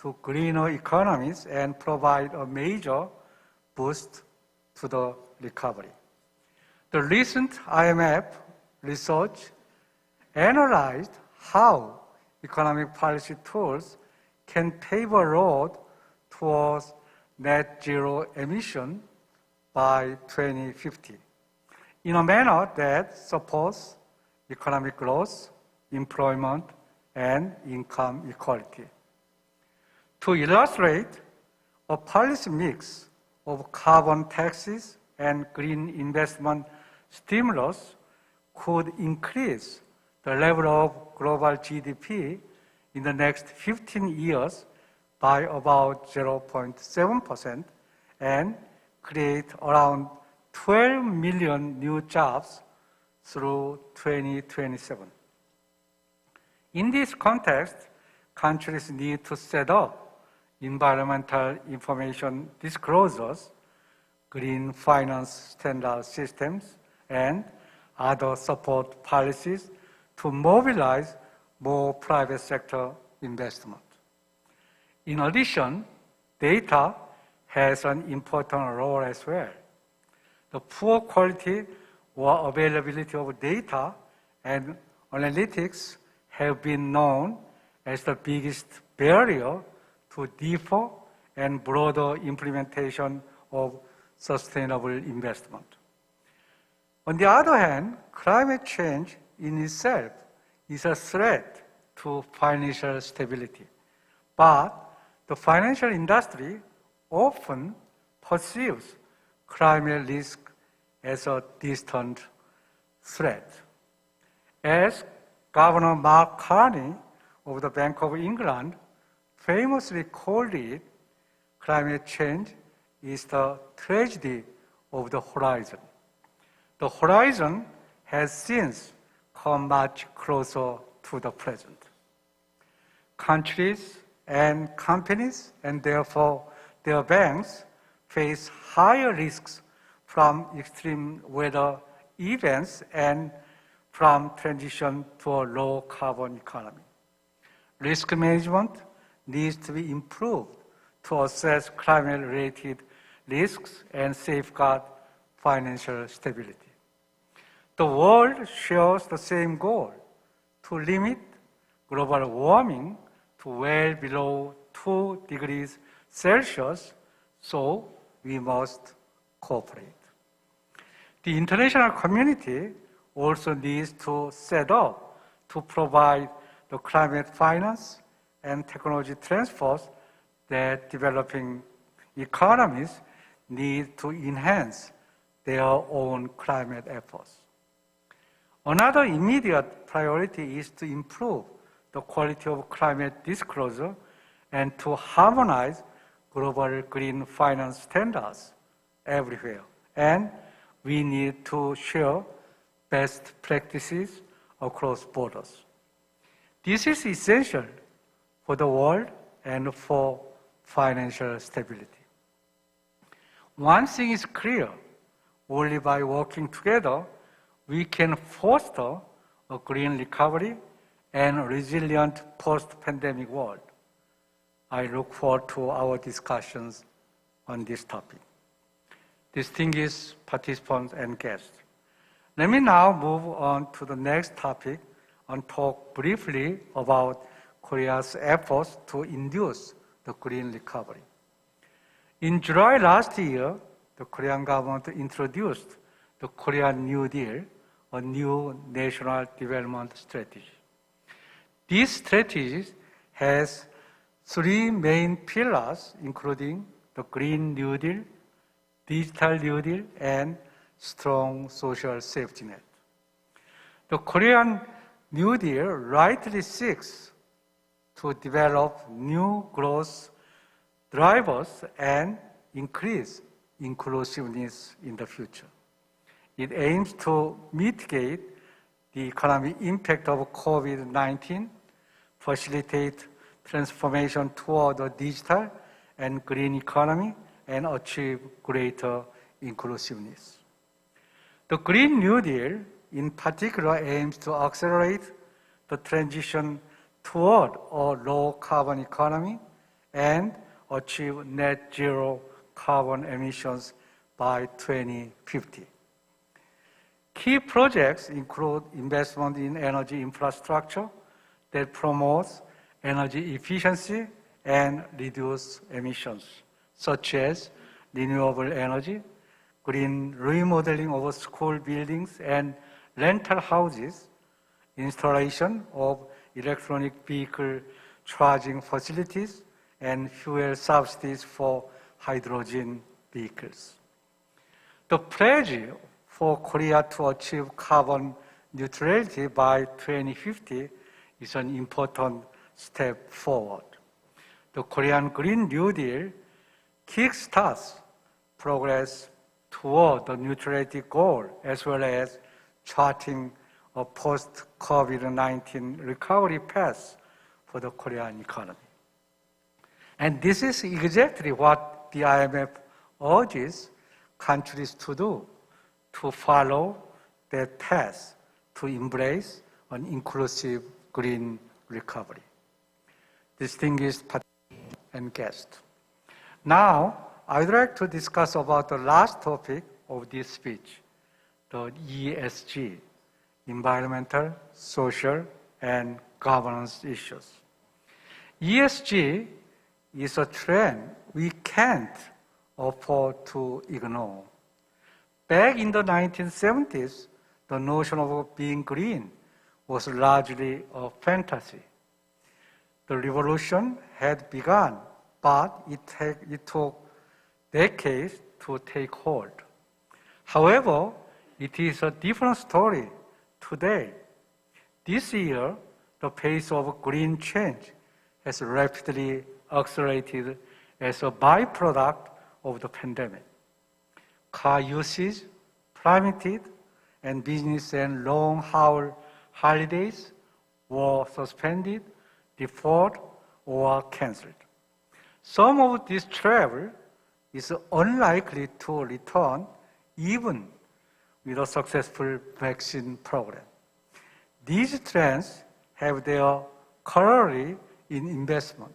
to greener economies and provide a major boost to the recovery. The recent IMF research analyzed how economic policy tools can pave a road towards net zero emission by 2050 in a manner that supports economic growth, employment, and income equality. To illustrate, a policy mix of carbon taxes and green investment stimulus could increase the level of global GDP in the next 15 years by about 0.7% and create around 12 million new jobs through 2027. In this context, countries need to set up environmental information disclosures, green finance standard systems, and other support policies to mobilize more private sector investment. In addition, data has an important role as well. The poor quality or availability of data and analytics have been known as the biggest barrier to deeper and broader implementation of sustainable investment. On the other hand, climate change in itself is a threat to financial stability. But the financial industry often perceives climate risk as a distant threat. As Governor Mark Carney of the Bank of England famously called it, climate change is the tragedy of the horizon. The horizon has since come much closer to the present. Countries and companies, and therefore their banks, face higher risks from extreme weather events and from transition to a low carbon economy. Risk management needs to be improved to assess climate-related risks and safeguard financial stability. The world shares the same goal to limit global warming to well below 2 degrees Celsius, so we must cooperate. The international community also needs to set up to provide the climate finance and technology transfers that developing economies need to enhance their own climate efforts. Another immediate priority is to improve the quality of climate disclosure and to harmonize global green finance standards everywhere. And we need to share best practices across borders. This is essential for the world and for financial stability. One thing is clear, only by working together, we can foster a green recovery and resilient post-pandemic world. I look forward to our discussions on this topic. Distinguished participants and guests, let me now move on to the next topic and talk briefly about Korea's efforts to induce the green recovery. In July last year, the Korean government introduced the Korean New Deal, a new national development strategy. This strategy has 3 main pillars, including the Green New Deal, Digital New Deal, and strong social safety net. The Korean New Deal rightly seeks to develop new growth drivers and increase inclusiveness in the future. It aims to mitigate the economic impact of COVID-19, facilitate transformation toward a digital and green economy, and achieve greater inclusiveness. The Green New Deal, in particular, aims to accelerate the transition toward a low-carbon economy and achieve net zero carbon emissions by 2050. Key projects include investment in energy infrastructure that promotes energy efficiency and reduce emissions, such as renewable energy, green remodeling of school buildings and rental houses, installation of electronic vehicle charging facilities, and fuel subsidies for hydrogen vehicles. The pledge for Korea to achieve carbon neutrality by 2050 is an important step forward. The Korean Green New Deal kickstarts progress toward the neutrality goal, as well as charting a post-COVID-19 recovery path for the Korean economy. And this is exactly what the IMF urges countries to do, to follow that path, to embrace an inclusive green recovery. Distinguished participants and guests. Now, I would like to discuss about the last topic of this speech, the ESG, environmental, social, and governance issues. ESG is a trend we can't afford to ignore. Back in the 1970s, the notion of being green was largely a fantasy. The revolution had begun, but it took decades to take hold. However, it is a different story today. This year, the pace of green change has rapidly accelerated as a byproduct of the pandemic. Car usage plummeted, and business and long-haul holidays were suspended, deferred, or canceled. Some of this travel is unlikely to return even with a successful vaccine program. These trends have their corollary in investment.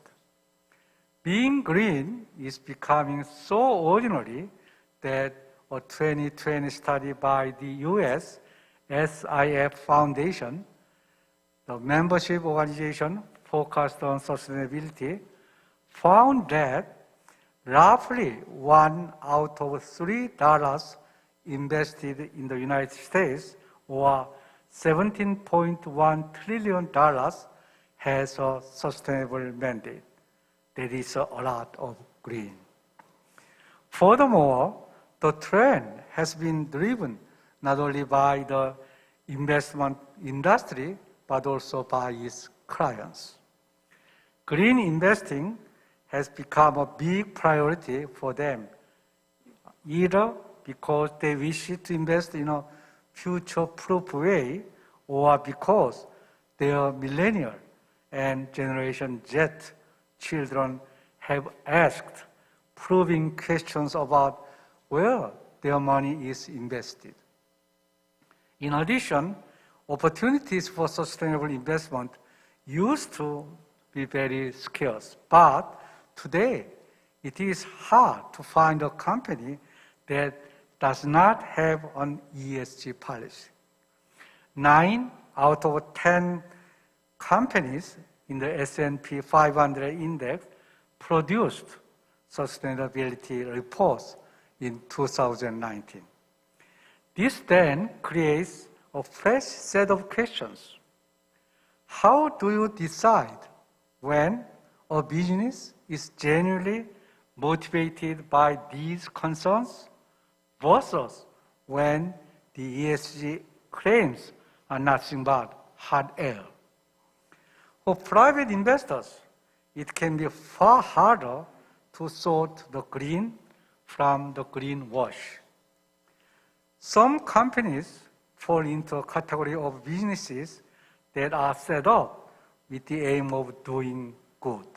Being green is becoming so ordinary that a 2020 study by the US SIF Foundation, the membership organization focused on sustainability, found that roughly 1 out of $3 invested in the United States, or $17.1 trillion, has a sustainable mandate. That is a lot of green. Furthermore, the trend has been driven not only by the investment industry, but also by its clients. Green investing has become a big priority for them, either because they wish to invest in a future-proof way, or because their millennial and Generation Z children have asked probing questions about where their money is invested. In addition, opportunities for sustainable investment used to be very scarce, but today it is hard to find a company that does not have an ESG policy. 9 out of 10 companies in the S&P 500 index produced sustainability reports in 2019. This then creates a fresh set of questions. How do you decide when a business is genuinely motivated by these concerns versus when the ESG claims are nothing but hot air? For private investors, it can be far harder to sort the green from the greenwash. Some companies fall into a category of businesses that are set up with the aim of doing good.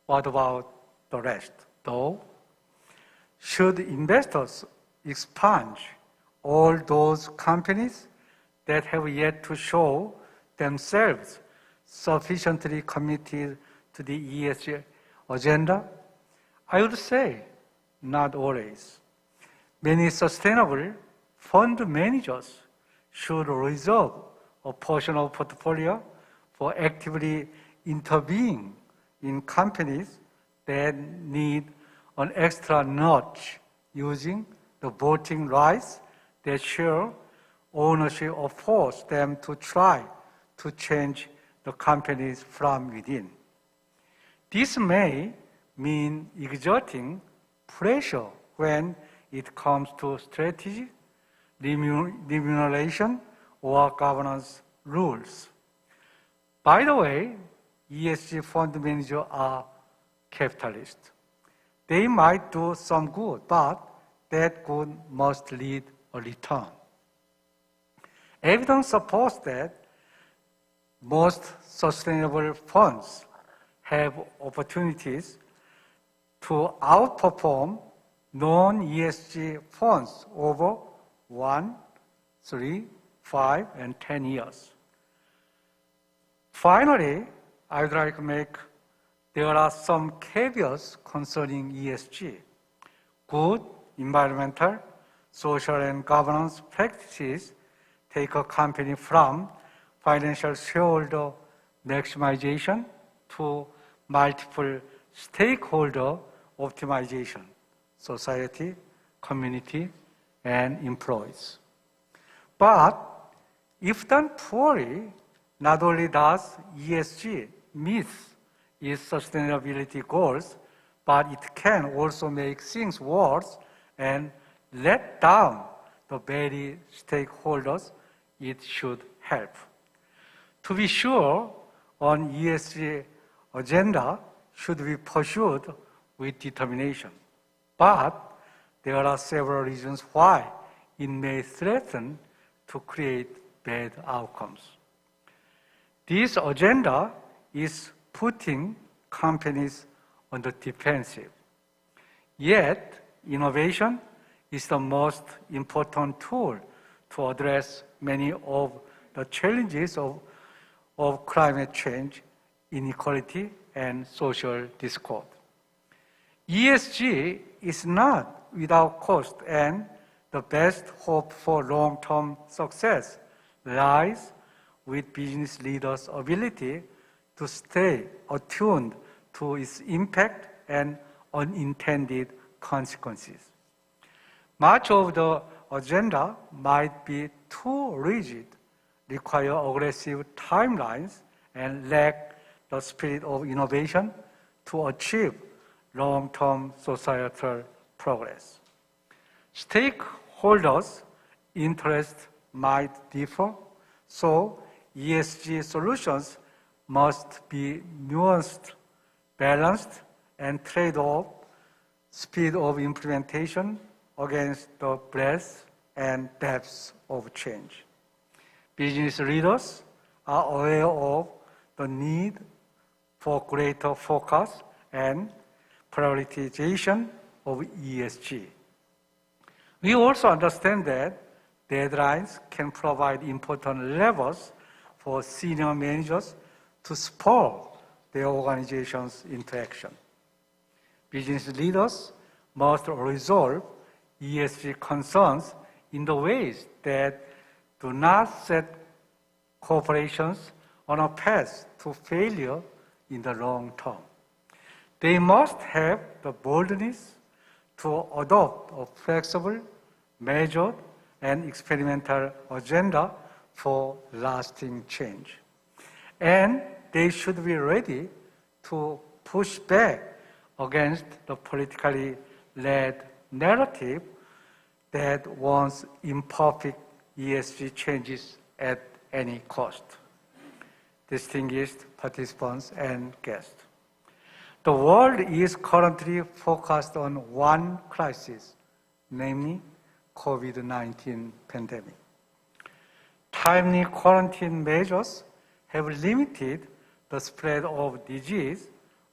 What about the rest, though? Should investors expunge all those companies that have yet to show themselves sufficiently committed to the ESG agenda? I would say not always. Many sustainable fund managers should reserve a portion of portfolio for actively intervening in companies that need an extra nudge using the voting rights that share ownership affords them to try to change the companies from within. This may mean exerting pressure when it comes to strategy, remuneration, or governance rules. By the way, ESG fund managers are capitalists. They might do some good, but that good must lead a return. Evidence supports that most sustainable funds have opportunities to outperform non-ESG funds over 1, 3, 5, and 10 years. Finally, I would like to make there are some caveats concerning ESG. Good environmental, social, and governance practices take a company from financial shareholder maximization to multiple stakeholder optimization, society, community, and employees. But if done poorly, not only does ESG miss its sustainability goals, but it can also make things worse and let down the very stakeholders it should help. To be sure, an ESG agenda should be pursued with determination. But there are several reasons why it may threaten to create bad outcomes. This agenda is putting companies on the defensive. Yet, innovation is the most important tool to address many of the challenges of climate change, inequality, and social discord. ESG is not without cost, and the best hope for long-term success lies with business leaders' ability to stay attuned to its impact and unintended consequences. Much of the agenda might be too rigid, require aggressive timelines, and lack the spirit of innovation to achieve long-term societal progress. Stakeholders' interests might differ, so ESG solutions must be nuanced, balanced, and trade off speed of implementation against the breadth and depth of change. Business leaders are aware of the need for greater focus and prioritization of ESG. We also understand that deadlines can provide important levers for senior managers to spur their organizations into action. Business leaders must resolve ESG concerns in the ways that do not set corporations on a path to failure in the long term. They must have the boldness to adopt a flexible, measured, and experimental agenda for lasting change. And they should be ready to push back against the politically led narrative that wants imperfect ESG changes at any cost. Distinguished participants and guests, the world is currently focused on one crisis, namely COVID-19 pandemic. Timely quarantine measures have limited the spread of disease,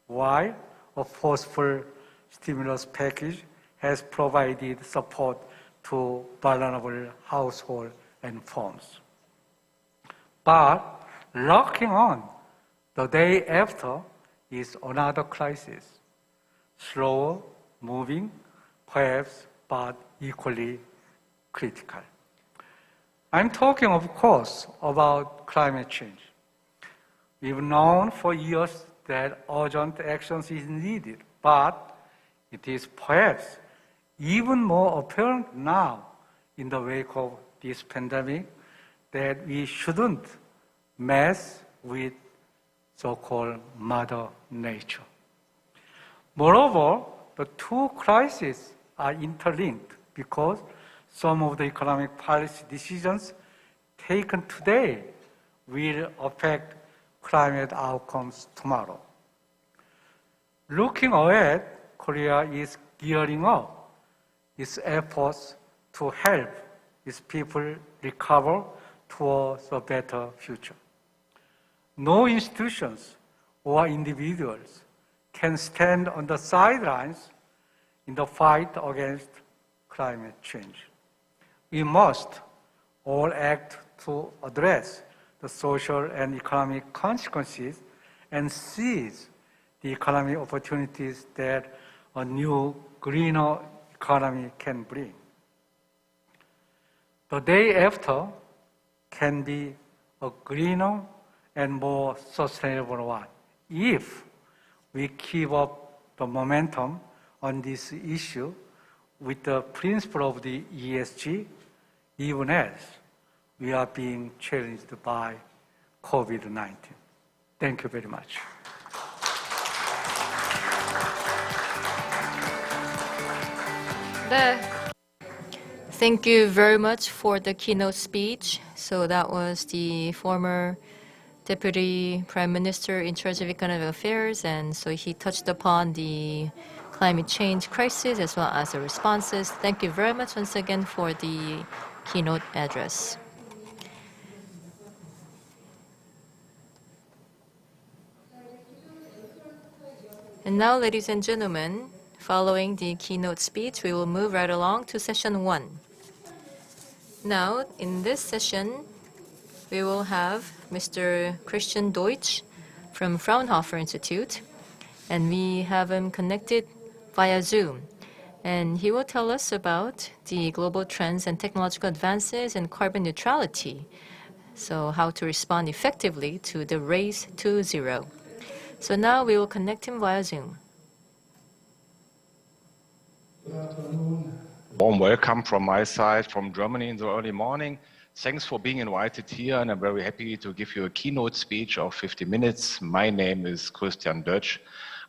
while a forceful stimulus package has provided support to vulnerable households and firms. But locking on the day after is another crisis, slower moving, perhaps, but equally critical. I'm talking, of course, about climate change. We've known for years that urgent actions is needed, but it is perhaps even more apparent now in the wake of this pandemic that we shouldn't mess with so-called Mother Nature. Moreover, the two crises are interlinked because some of the economic policy decisions taken today will affect climate outcomes tomorrow. Looking ahead, Korea is gearing up its efforts to help its people recover towards a better future. No institutions or individuals can stand on the sidelines in the fight against climate change. We must all act to address the social and economic consequences and seize the economic opportunities that a new, greener economy can bring. The day after can be a greener and more sustainable one if we keep up the momentum on this issue with the principle of the ESG, even as we are being challenged by COVID-19. Thank you very much.
Thank you very much for the keynote speech. So that was the former Deputy Prime Minister in charge of economic affairs, and so he touched upon the climate change crisis as well as the responses. Thank you very much once again for the keynote address. And now, ladies and gentlemen, following the keynote speech, we will move right along to session 1. Now, in this session, we will have Mr. Christian Deutsch from Fraunhofer Institute, and we have him connected via Zoom. And he will tell us about the global trends and technological advances in carbon neutrality. So how to respond effectively to the race to zero. So now we will connect him via Zoom.
Warm welcome from my side from Germany in the early morning. Thanks for being invited here, and I'm very happy to give you a keynote speech of 50 minutes. My name is Christian Dötsch.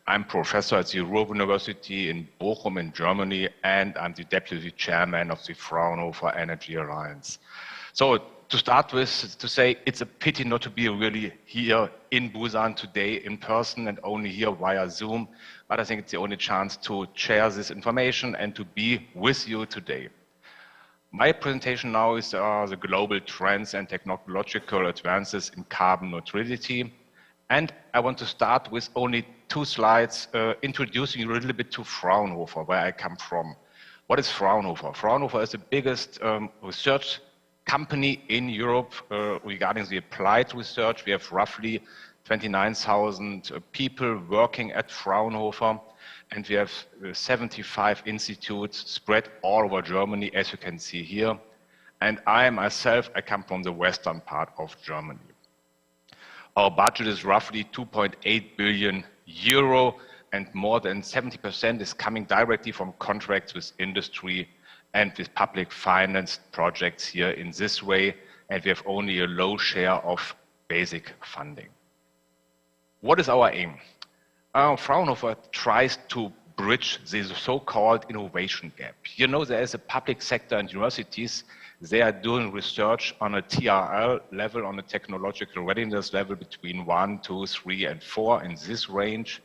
I'm professor at the Ruhr University in Bochum in Germany, and I'm the deputy chairman of the Fraunhofer Energy Alliance. So to start with, to say it's a pity not to be really here in Busan today in person and only here via Zoom, but I think it's the only chance to share this information and to be with you today. My presentation now is the global trends and technological advances in carbon neutrality. And I want to start with only 2 slides introducing you a little bit to Fraunhofer, where I come from. What is Fraunhofer? Fraunhofer is the biggest research company in Europe regarding the applied research. We have roughly 29,000 people working at Fraunhofer, and we have 75 institutes spread all over Germany, as you can see here. And I myself, I come from the western part of Germany. Our budget is roughly 2.8 billion euro, and more than 70% is coming directly from contracts with industry and with public financed projects here in this way, and we have only a low share of basic funding. What is our aim? Fraunhofer tries to bridge the so-called innovation gap. You know, there is a public sector and universities, they are doing research on a TRL level, on a technological readiness level between 1, 2, 3, and 4 in this range.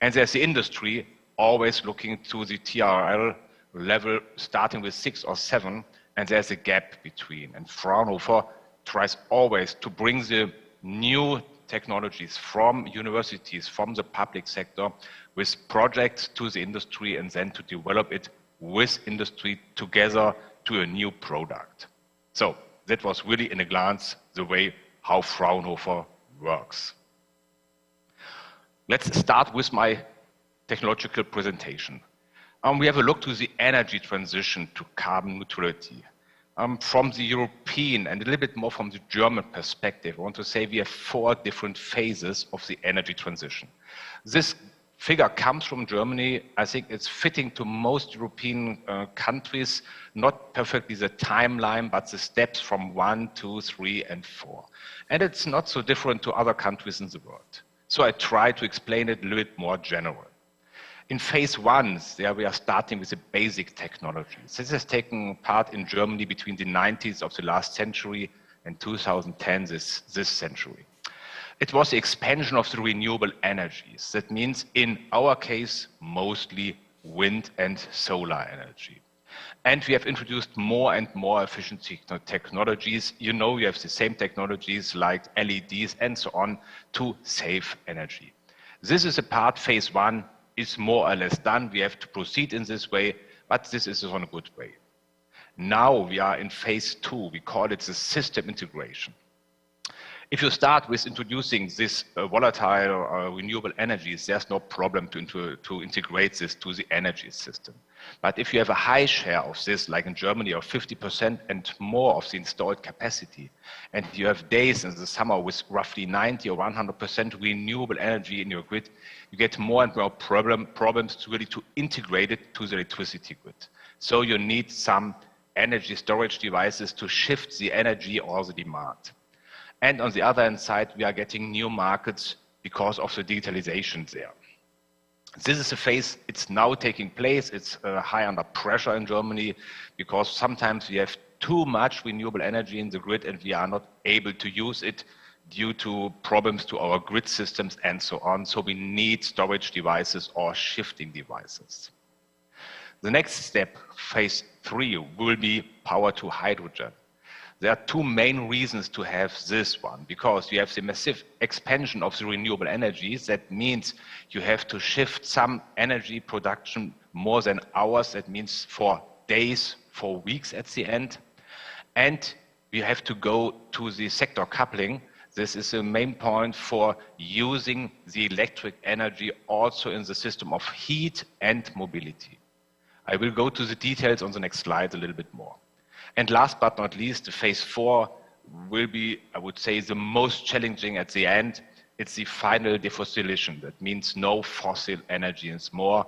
And there's the industry always looking to the TRL level starting with 6 or 7, and there's a gap between. And Fraunhofer tries always to bring the new technologies from universities, from the public sector, with projects to the industry, and then to develop it with industry together to a new product. So that was really in a glance the way how Fraunhofer works. Let's start with my technological presentation. We have a look to the energy transition to carbon neutrality. From the European and a little bit more from the German perspective, I want to say we have 4 different phases of the energy transition. This figure comes from Germany. I think it's fitting to most European countries, not perfectly the timeline, but the steps from 1, 2, 3, and 4. And it's not so different to other countries in the world. So I try to explain it a little bit more general. In phase 1, there we are starting with the basic technologies. This has taken part in Germany between the 90s of the last century and 2010 this century. It was the expansion of the renewable energies. That means, in our case, mostly wind and solar energy. And we have introduced more and more efficiency technologies. You know, we have the same technologies like LEDs and so on to save energy. This is a part, phase 1, is more or less done. We have to proceed in this way, but this is on a good way. Now we are in phase 2. We call it the system integration. If you start with introducing this volatile renewable energies, there's no problem to integrate this to the energy system. But if you have a high share of this, like in Germany, of 50% and more of the installed capacity, and you have days in the summer with roughly 90 or 100% renewable energy in your grid, you get more and more problems to integrate it to the electricity grid. So you need some energy storage devices to shift the energy or the demand. And on the other hand side, we are getting new markets because of the digitalization there. This is a phase, it's now taking place. It's high under pressure in Germany because sometimes we have too much renewable energy in the grid and we are not able to use it due to problems to our grid systems and so on. So we need storage devices or shifting devices. The next step, phase 3, will be power to hydrogen. There are 2 main reasons to have this one, because you have the massive expansion of the renewable energies. That means you have to shift some energy production more than hours. That means for days, for weeks at the end. And we have to go to the sector coupling. This is a main point for using the electric energy also in the system of heat and mobility. I will go to the details on the next slide a little bit more. And last but not least, the phase 4 will be, I would say, the most challenging at the end. It's the final defossilization. That means no fossil energy. It's more,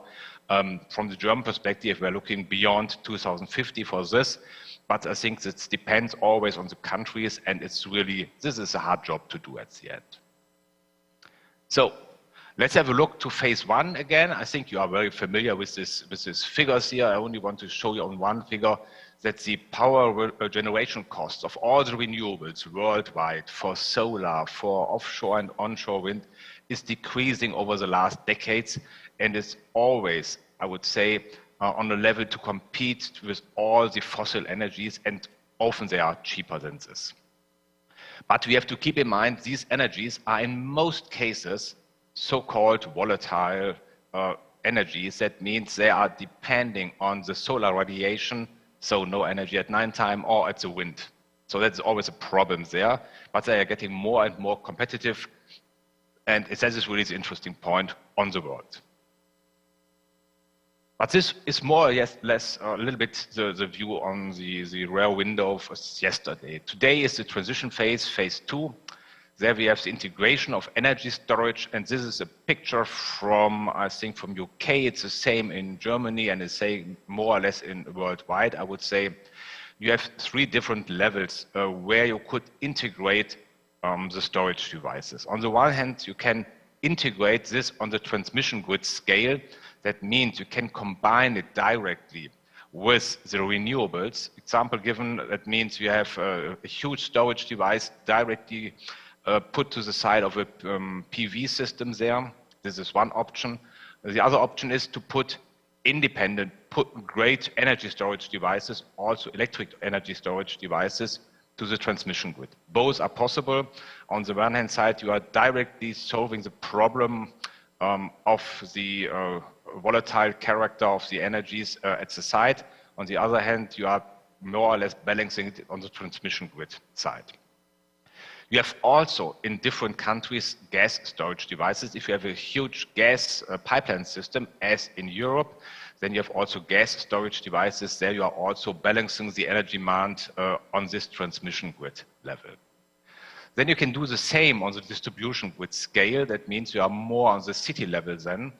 from the German perspective, we're looking beyond 2050 for this. But I think it depends always on the countries, and it's really, this is a hard job to do at the end. So let's have a look to phase 1 again. I think you are very familiar with this figures here. I only want to show you on one figure that the power generation costs of all the renewables worldwide for solar, for offshore and onshore wind is decreasing over the last decades, and is always, I would say, on a level to compete with all the fossil energies, and often they are cheaper than this. But we have to keep in mind these energies are in most cases so-called volatile energies. That means they are depending on the solar radiation, so no energy at nighttime, or at the wind. So that's always a problem there, but they are getting more and more competitive, and that is really the interesting point on the world. But this is more or less a little bit the view on the rare window of yesterday. Today is the transition phase, phase 2. There we have the integration of energy storage, and this is a picture from, I think, from UK. It's the same in Germany, and it's same more or less in worldwide, I would say. You have 3 different levels where you could integrate the storage devices. On the one hand, you can integrate this on the transmission grid scale. That means you can combine it directly with the renewables. Example given, that means you have a huge storage device directly put to the side of a PV system there. This is one option. The other option is to put independent, great energy storage devices, also electric energy storage devices, to the transmission grid. Both are possible. On the one hand side, you are directly solving the problem of the volatile character of the energies at the site. On the other hand, you are more or less balancing it on the transmission grid side. You have also, in different countries, gas storage devices. If you have a huge gas pipeline system, as in Europe, then you have also gas storage devices. There you are also balancing the energy demand on this transmission grid level. Then you can do the same on the distribution grid scale. That means you are more on the city level then.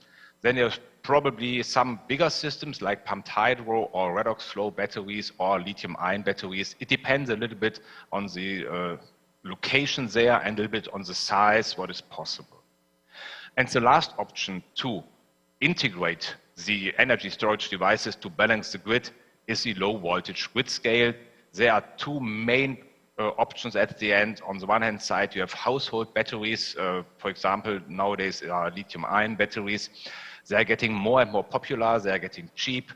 Then you have probably some bigger systems like pumped hydro or redox flow batteries or lithium-ion batteries. It depends a little bit on the location there and a little bit on the size, what is possible. And the last option to integrate the energy storage devices to balance the grid is the low voltage grid scale. There are 2 main options at the end. On the one hand side, you have household batteries. For example, nowadays are lithium-ion batteries. They are getting more and more popular. They are getting cheap.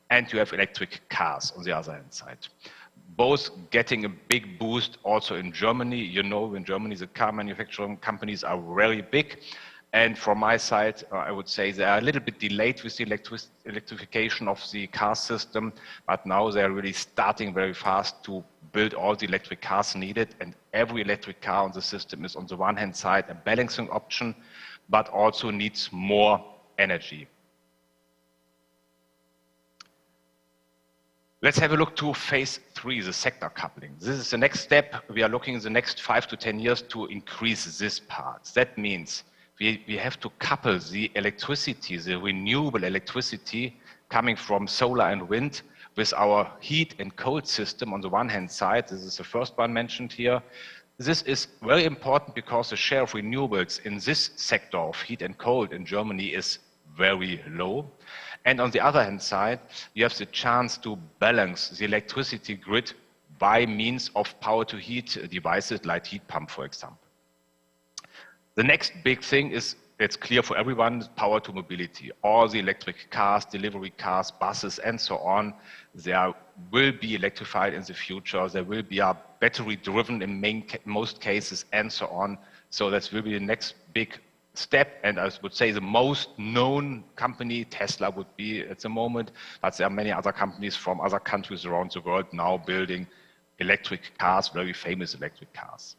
And you have electric cars on the other hand side. Both getting a big boost also in Germany. You know, in Germany, the car manufacturing companies are very big. And from my side, I would say they are a little bit delayed with the electrification of the car system, but now they are really starting very fast to build all the electric cars needed. And every electric car on the system is on the one hand side a balancing option, but also needs more energy. Let's have a look to phase 3, the sector coupling. This is the next step. We are looking in the next 5 to 10 years to increase this part. That means we have to couple the electricity, the renewable electricity coming from solar and wind with our heat and cold system on the one hand side. This is the first one mentioned here. This is very important because the share of renewables in this sector of heat and cold in Germany is very low. And on the other hand side, you have the chance to balance the electricity grid by means of power to heat devices like heat pump, for example. The next big thing is, it's clear for everyone, power to mobility. All the electric cars, delivery cars, buses, and so on, they will be electrified in the future. They will be battery driven in most cases, and so on. So that will be the next big step, and I would say the most known company, Tesla, would be at the moment, but there are many other companies from other countries around the world now building electric cars, very famous electric cars.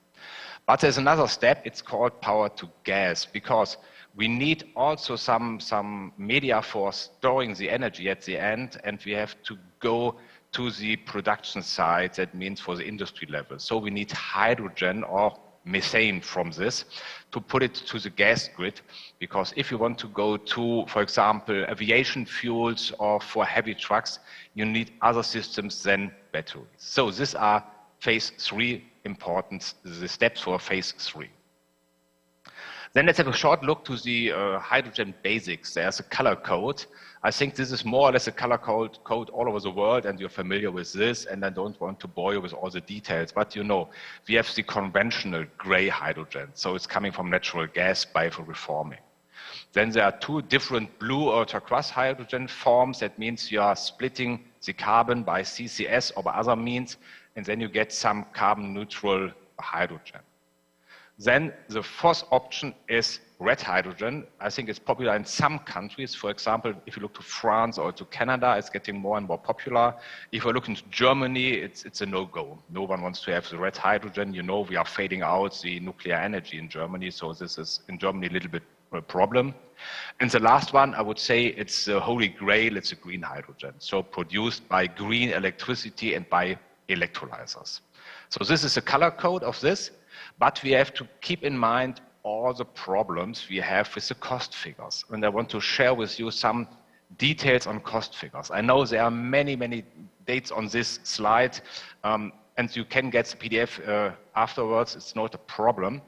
But there's another step, it's called power to gas, because we need also some media for storing the energy at the end, and we have to go to the production side. That means for the industry level. So we need hydrogen or methane from this to put it to the gas grid, because if you want to go to, for example, aviation fuels or for heavy trucks, you need other systems than batteries. So these are phase 3 important, the steps for phase 3. Then let's have a short look to the hydrogen basics. There's a color code. I think this is more or less a color code all over the world, and you're familiar with this, and I don't want to bore you with all the details, but you know, we have the conventional gray hydrogen, so it's coming from natural gas by reforming. Then there are 2 different blue or turquoise hydrogen forms. That means you are splitting the carbon by CCS or by other means, and then you get some carbon neutral hydrogen. Then the 4th option is red hydrogen. I think it's popular in some countries. For example, if you look to France or to Canada, it's getting more and more popular. If you look into Germany, it's a no-go. No one wants to have the red hydrogen. You know, we are fading out the nuclear energy in Germany, so this is in Germany a little bit a problem. And the last one, I would say it's the holy grail, it's a green hydrogen. So produced by green electricity and by electrolyzers. So this is the color code of this. But we have to keep in mind all the problems we have with the cost figures. And I want to share with you some details on cost figures. I know there are many, many dates on this slide, and you can get the PDF afterwards. It's not a problem.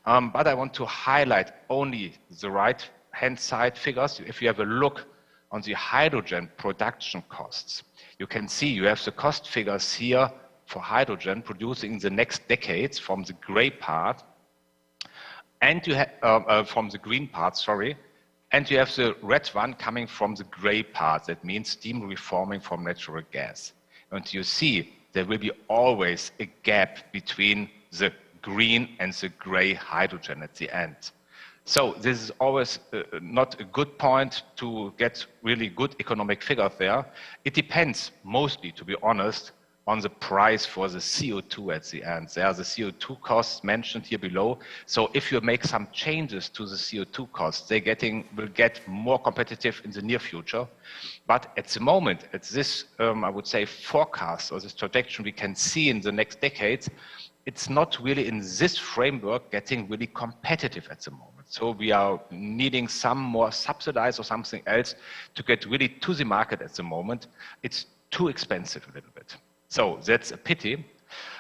But I want to highlight only the right-hand side figures. If you have a look on the hydrogen production costs, you can see you have the cost figures here for hydrogen producing in the next decades from the gray part, and you have from the green part, sorry, and you have the red one coming from the gray part. That means steam reforming from natural gas. And you see there will be always a gap between the green and the gray hydrogen at the end. So this is always not a good point to get really good economic figures there. It depends mostly, to be honest, on the price for the CO2 at the end. There are the CO2 costs mentioned here below. So if you make some changes to the CO2 costs, they will get more competitive in the near future. But at the moment, at this, I would say, forecast or this projection we can see in the next decades, it's not really in this framework getting really competitive at the moment. So we are needing some more subsidized or something else to get really to the market at the moment. It's too expensive a little bit. So that's a pity,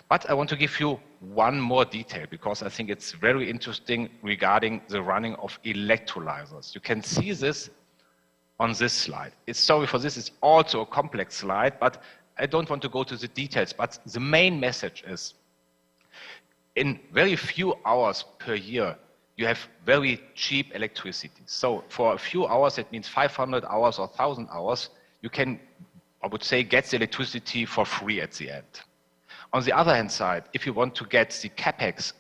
but I want to give you one more detail because I think it's very interesting regarding the running of electrolyzers. You can see this on this slide. Sorry for this, it's also a complex slide, but I don't want to go to the details, but the main message is in very few hours per year, you have very cheap electricity. So for a few hours, it means 500 hours or 1,000 hours, you can, I would say, get the electricity for free at the end. On the other hand side, if you want to get the capex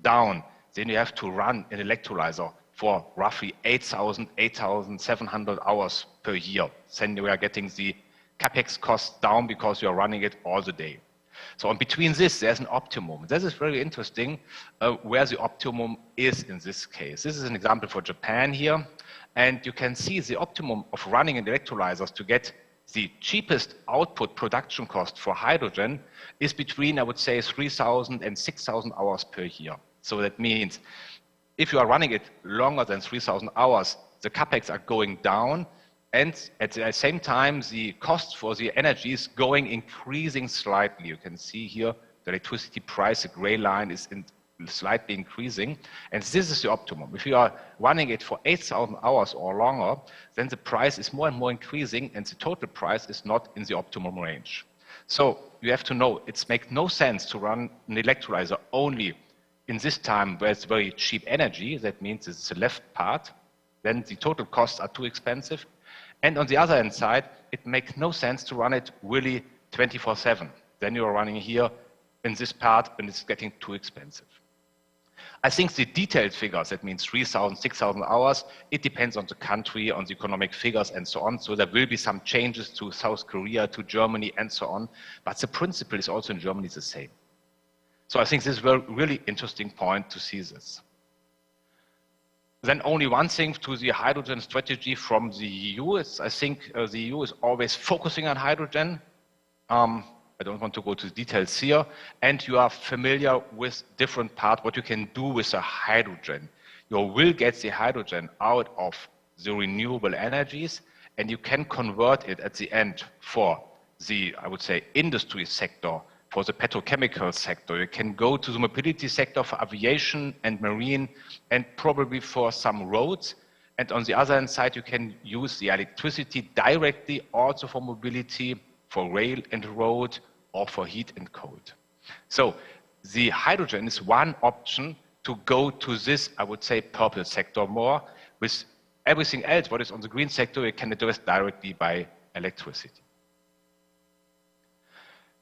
down, then you have to run an electrolyzer for roughly 8,700 hours per year. Then you are getting the capex costs down because you are running it all the day. So in between this, there's an optimum. This is very interesting where the optimum is in this case. This is an example for Japan here. And you can see the optimum of running an electrolyzers to get the cheapest output production cost for hydrogen is between, I would say, 3,000 and 6,000 hours per year. So that means if you are running it longer than 3,000 hours, the capex are going down, and at the same time, the cost for the energy is increasing slightly. You can see here the electricity price, the gray line is slightly increasing, and this is the optimum. If you are running it for 8,000 hours or longer, then the price is more and more increasing, and the total price is not in the optimum range. So you have to know it makes no sense to run an electrolyzer only in this time where it's very cheap energy. That means it's the left part. Then the total costs are too expensive. And on the other hand side, it makes no sense to run it really 24/7. Then you are running here in this part and it's getting too expensive. I think the detailed figures, that means 3,000, 6,000 hours, it depends on the country, on the economic figures and so on. So there will be some changes to South Korea, to Germany and so on. But the principle is also in Germany the same. So I think this is a really interesting point to see this. Then only one thing to the hydrogen strategy from the EU is, I think the EU is always focusing on hydrogen. I don't want to go to the details here. And you are familiar with different parts, what you can do with the hydrogen. You will get the hydrogen out of the renewable energies, and you can convert it at the end for the, I would say, industry sector, for the petrochemical sector. You can go to the mobility sector for aviation and marine, and probably for some roads. And on the other hand side, you can use the electricity directly also for mobility, for rail and road, or for heat and cold. So the hydrogen is one option to go to this, I would say, purple sector more. With everything else, what is on the green sector, you can address directly by electricity.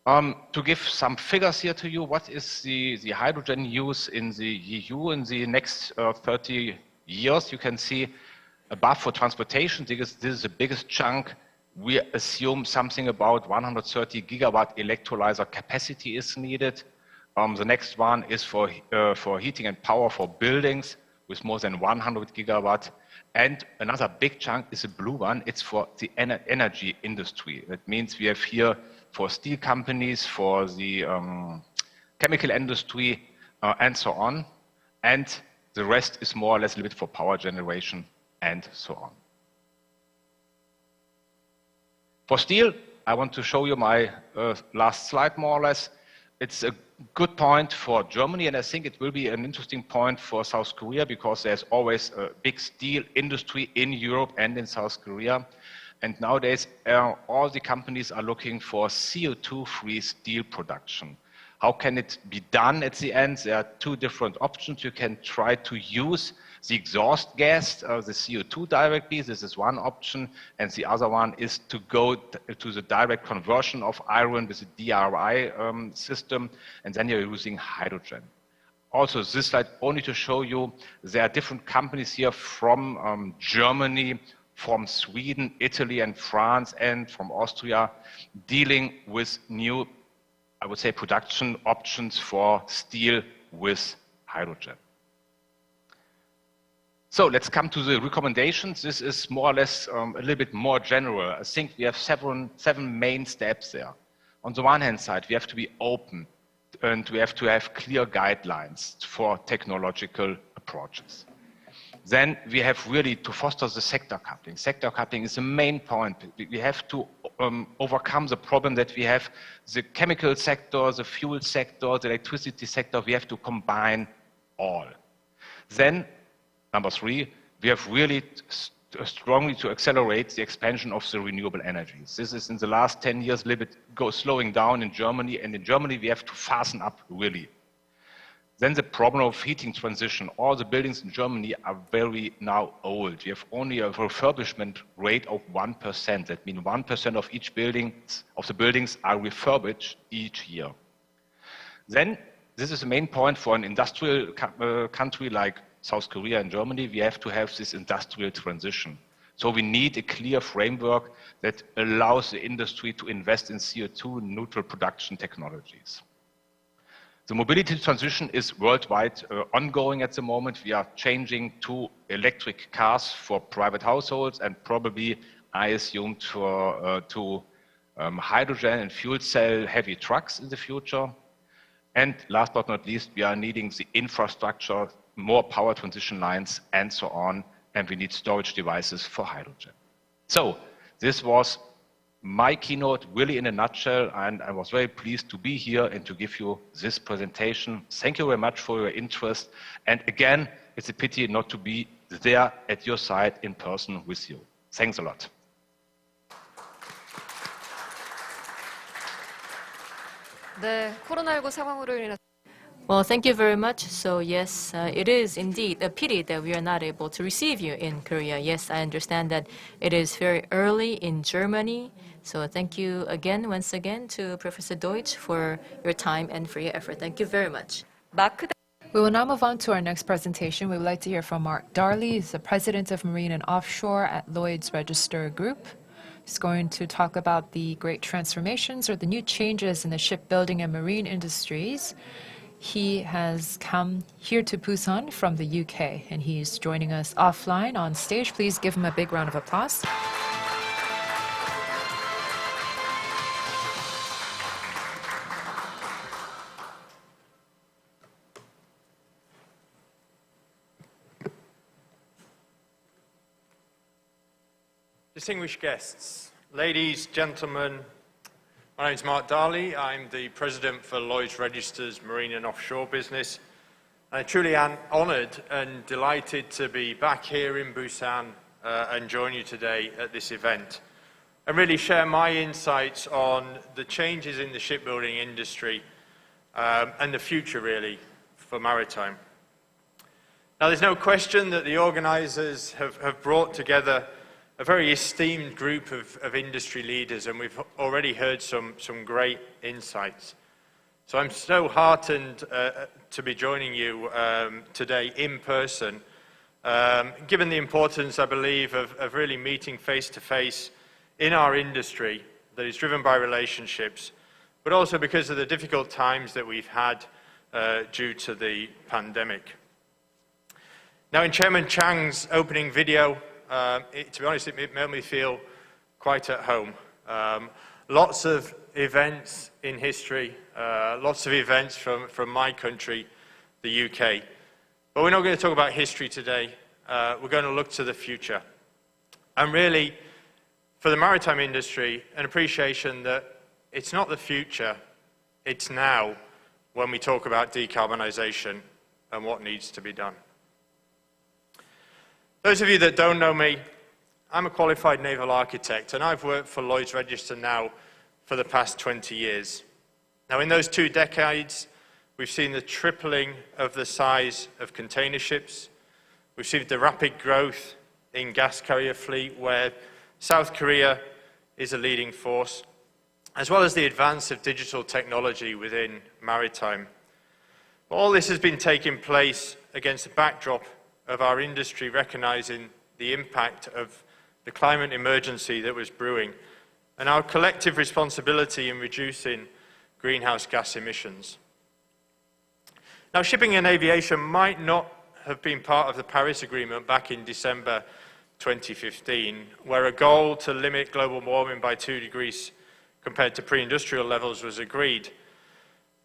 To give some figures here to you, what is the hydrogen use in the EU in the next 30 years? You can see above for transportation, this is the biggest chunk. We assume something about 130 gigawatt electrolyzer capacity is needed. The next one is for heating and power for buildings with more than 100 gigawatt. And another big chunk is a blue one. It's for the energy industry. That means we have here for steel companies, for the chemical industry, and so on. And the rest is more or less a little bit for power generation and so on. For steel, I want to show you my last slide more or less. It's a good point for Germany, and I think it will be an interesting point for South Korea because there's always a big steel industry in Europe and in South Korea. And nowadays, all the companies are looking for CO2-free steel production. How can it be done at the end? There are two different options. You can try to use the exhaust gas, the CO2 directly. This is one option. And the other one is to go to the direct conversion of iron with a DRI system. And then you're using hydrogen. Also, this slide only to show you there are different companies here from Germany, from Sweden, Italy, and France, and from Austria, dealing with new, I would say, production options for steel with hydrogen. So let's come to the recommendations. This is more or less a little bit more general. I think we have seven main steps there. On the one hand side, we have to be open and we have to have clear guidelines for technological approaches. Then we have really to foster the sector coupling. Sector coupling is the main point. We have to overcome the problem that we have the chemical sector, the fuel sector, the electricity sector. We have to combine all. Then, number three, we have really strongly to accelerate the expansion of the renewable energies. This is in the last 10 years a little bit slowing down in Germany, and in Germany we have to fasten up really. Then the problem of heating transition. All the buildings in Germany are very now old. We have only a refurbishment rate of 1%. That means 1% of each building, of the buildings are refurbished each year. Then this is the main point for an industrial country like South Korea and Germany. We have to have this industrial transition. So we need a clear framework that allows the industry to invest in CO2 neutral production technologies. The mobility transition is worldwide ongoing at the moment. We are changing to electric cars for private households and probably, I assume, to hydrogen and fuel cell heavy trucks in the future. And last but not least, we are needing the infrastructure, more power transition lines and so on, and we need storage devices for hydrogen. So this was my keynote really in a nutshell, and I was very pleased to be here and to give you this presentation. Thank you very much for your interest. And again, it's a pity not to be there at your side in person with you. Thanks a lot.
네, 코로나19 상황으로 인해서
Well, thank you very much. So yes, it is indeed a pity that we are not able to receive you in Korea. Yes, I understand that it is very early in Germany. So thank you again, once again, to Professor Deutsch for your time and for your effort. Thank you very much.
마크
We will now move on to our next presentation. We would like to hear from Mark Darley, the president of Marine and Offshore at Lloyd's Register Group. He's going to talk about the great transformations or the new changes in the shipbuilding and marine industries. He has come here to Busan from the UK, and he's joining us offline on stage. Please give him a big round of applause.
Distinguished guests, ladies, gentlemen, my name is Mark Darley. I'm the President for Lloyd's Register's Marine and Offshore business. I truly am honoured and delighted to be back here in Busan and join you today at this event and really share my insights on the changes in the shipbuilding industry and the future, really, for maritime. Now, there's no question that the organisers have brought together a very esteemed group of industry leaders, and we've already heard some great insights. So I'm so heartened to be joining you today in person, given the importance, I believe, of really meeting face-to-face in our industry that is driven by relationships, but also because of the difficult times that we've had due to the pandemic. Now, in Chairman Chang's opening video, to be honest, it made me feel quite at home. Lots of events in history, lots of events from my country, the UK. But we're not going to talk about history today. We're going to look to the future. And really, for the maritime industry, an appreciation that it's not the future, it's now when we talk about decarbonisation and what needs to be done. Those of you that don't know me, I'm a qualified naval architect, and I've worked for Lloyd's Register now for the past 20 years. Now, in those 2 decades, we've seen the tripling of the size of container ships. We've seen the rapid growth in gas carrier fleet, where South Korea is a leading force, as well as the advance of digital technology within maritime. All this has been taking place against the backdrop of our industry recognizing the impact of the climate emergency that was brewing and our collective responsibility in reducing greenhouse gas emissions. Now, shipping and aviation might not have been part of the Paris Agreement back in December 2015, where a goal to limit global warming by 2 degrees compared to pre-industrial levels was agreed.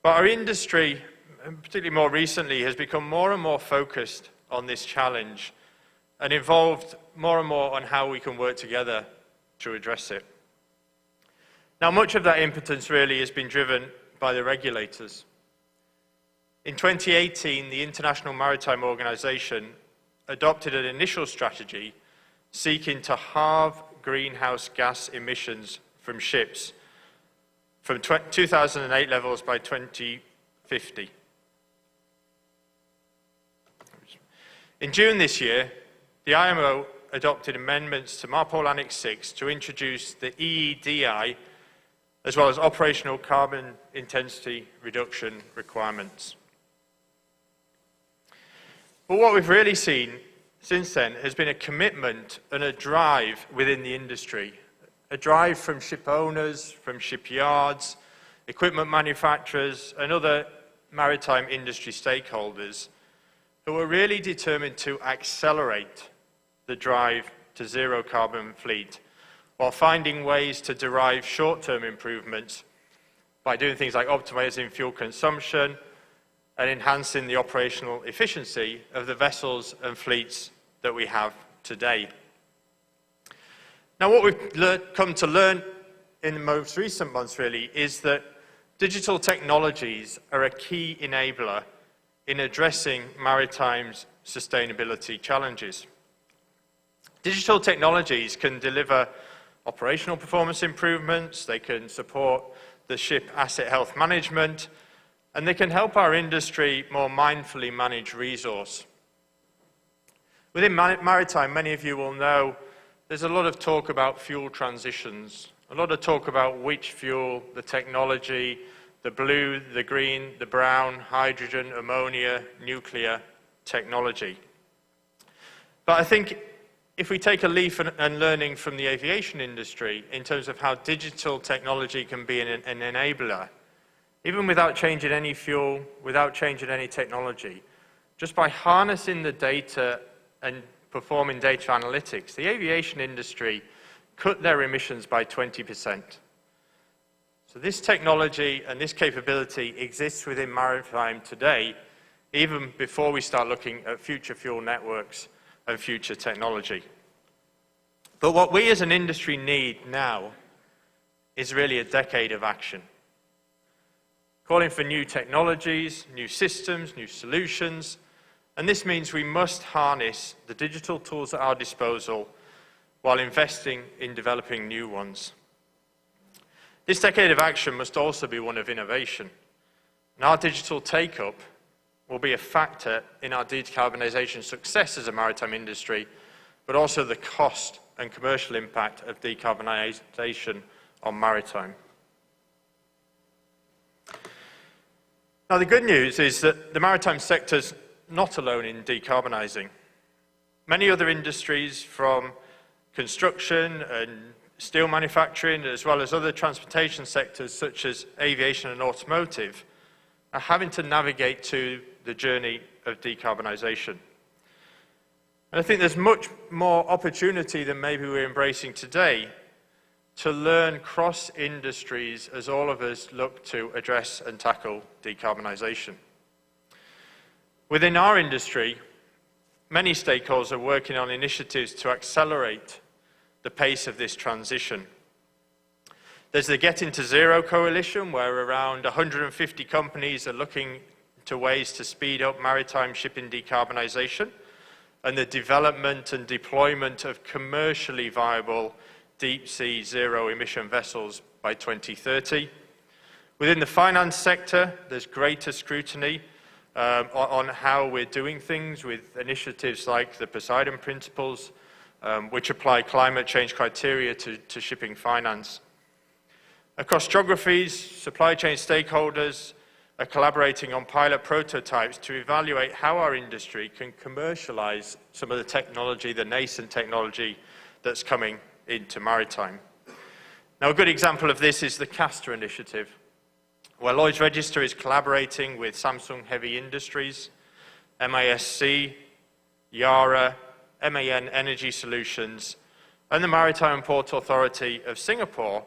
But our industry, and particularly more recently, has become more and more focused on this challenge and involved more and more on how we can work together to address it. Now, much of that impotence really has been driven by the regulators. In 2018, the International Maritime Organization adopted an initial strategy seeking to halve greenhouse gas emissions from ships from 2008 levels by 2050. In June this year, the IMO adopted amendments to MARPOL Annex 6 to introduce the EEDI, as well as operational carbon intensity reduction requirements. But what we've really seen since then has been a commitment and a drive within the industry, a drive from ship owners, from shipyards, equipment manufacturers, and other maritime industry stakeholders who are really determined to accelerate the drive to zero carbon fleet while finding ways to derive short-term improvements by doing things like optimizing fuel consumption and enhancing the operational efficiency of the vessels and fleets that we have today. Now, what we've come to learn in the most recent months really is that digital technologies are a key enabler in addressing maritime's sustainability challenges. Digital technologies can deliver operational performance improvements, they can support the ship asset health management, and they can help our industry more mindfully manage resource. Within maritime, many of you will know there's a lot of talk about fuel transitions, a lot of talk about which fuel, the technology, the blue, the green, the brown, hydrogen, ammonia, nuclear technology. But I think if we take a leaf and learning from the aviation industry in terms of how digital technology can be an enabler, Even without changing any fuel, without changing any technology, just by harnessing the data and performing data analytics, the aviation industry cut their emissions by 20%. So this technology and this capability exists within maritime today, even before we start looking at future fuel networks and future technology. But what we as an industry need now is really a decade of action. Calling for new technologies, new systems, new solutions, and this means we must harness the digital tools at our disposal while investing in developing new ones. This decade of action must also be one of innovation, and our digital take-up will be a factor in our decarbonisation success as a maritime industry, but also the cost and commercial impact of decarbonisation on maritime. Now, the good news is that the maritime sector's not alone in decarbonising. Many other industries, from construction and steel manufacturing, as well as other transportation sectors such as aviation and automotive, are having to navigate to the journey of decarbonisation. And I think there's much more opportunity than maybe we're embracing today to learn cross industries as all of us look to address and tackle decarbonisation. Within our industry, many stakeholders are working on initiatives to accelerate the pace of this transition. There's the Getting to Zero Coalition, where around 150 companies are looking to ways to speed up maritime shipping decarbonisation and the development and deployment of commercially viable deep-sea zero-emission vessels by 2030. Within the finance sector, there's greater scrutiny on how we're doing things with initiatives like the Poseidon Principles, which apply climate change criteria to shipping finance. Across geographies, supply chain stakeholders are collaborating on pilot prototypes to evaluate how our industry can commercialize some of the technology, the nascent technology that's coming into maritime. Now, a good example of this is the Castor initiative, where Lloyd's Register is collaborating with Samsung Heavy Industries, MASC, Yara, MAN Energy Solutions, and the Maritime and Port Authority of Singapore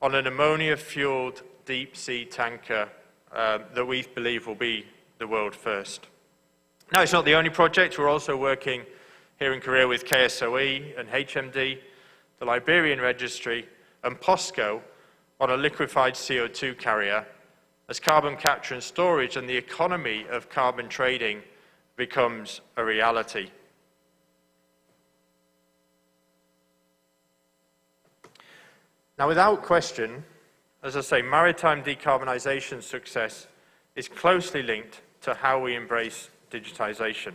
on an ammonia-fueled deep-sea tanker that we believe will be the world first. Now, it's not the only project. We're also working here in Korea with KSOE and HMD, the Liberian Registry, and POSCO on a liquefied CO2 carrier as carbon capture and storage and the economy of carbon trading becomes a reality. Now, without question, as I say, maritime decarbonisation success is closely linked to how we embrace digitisation.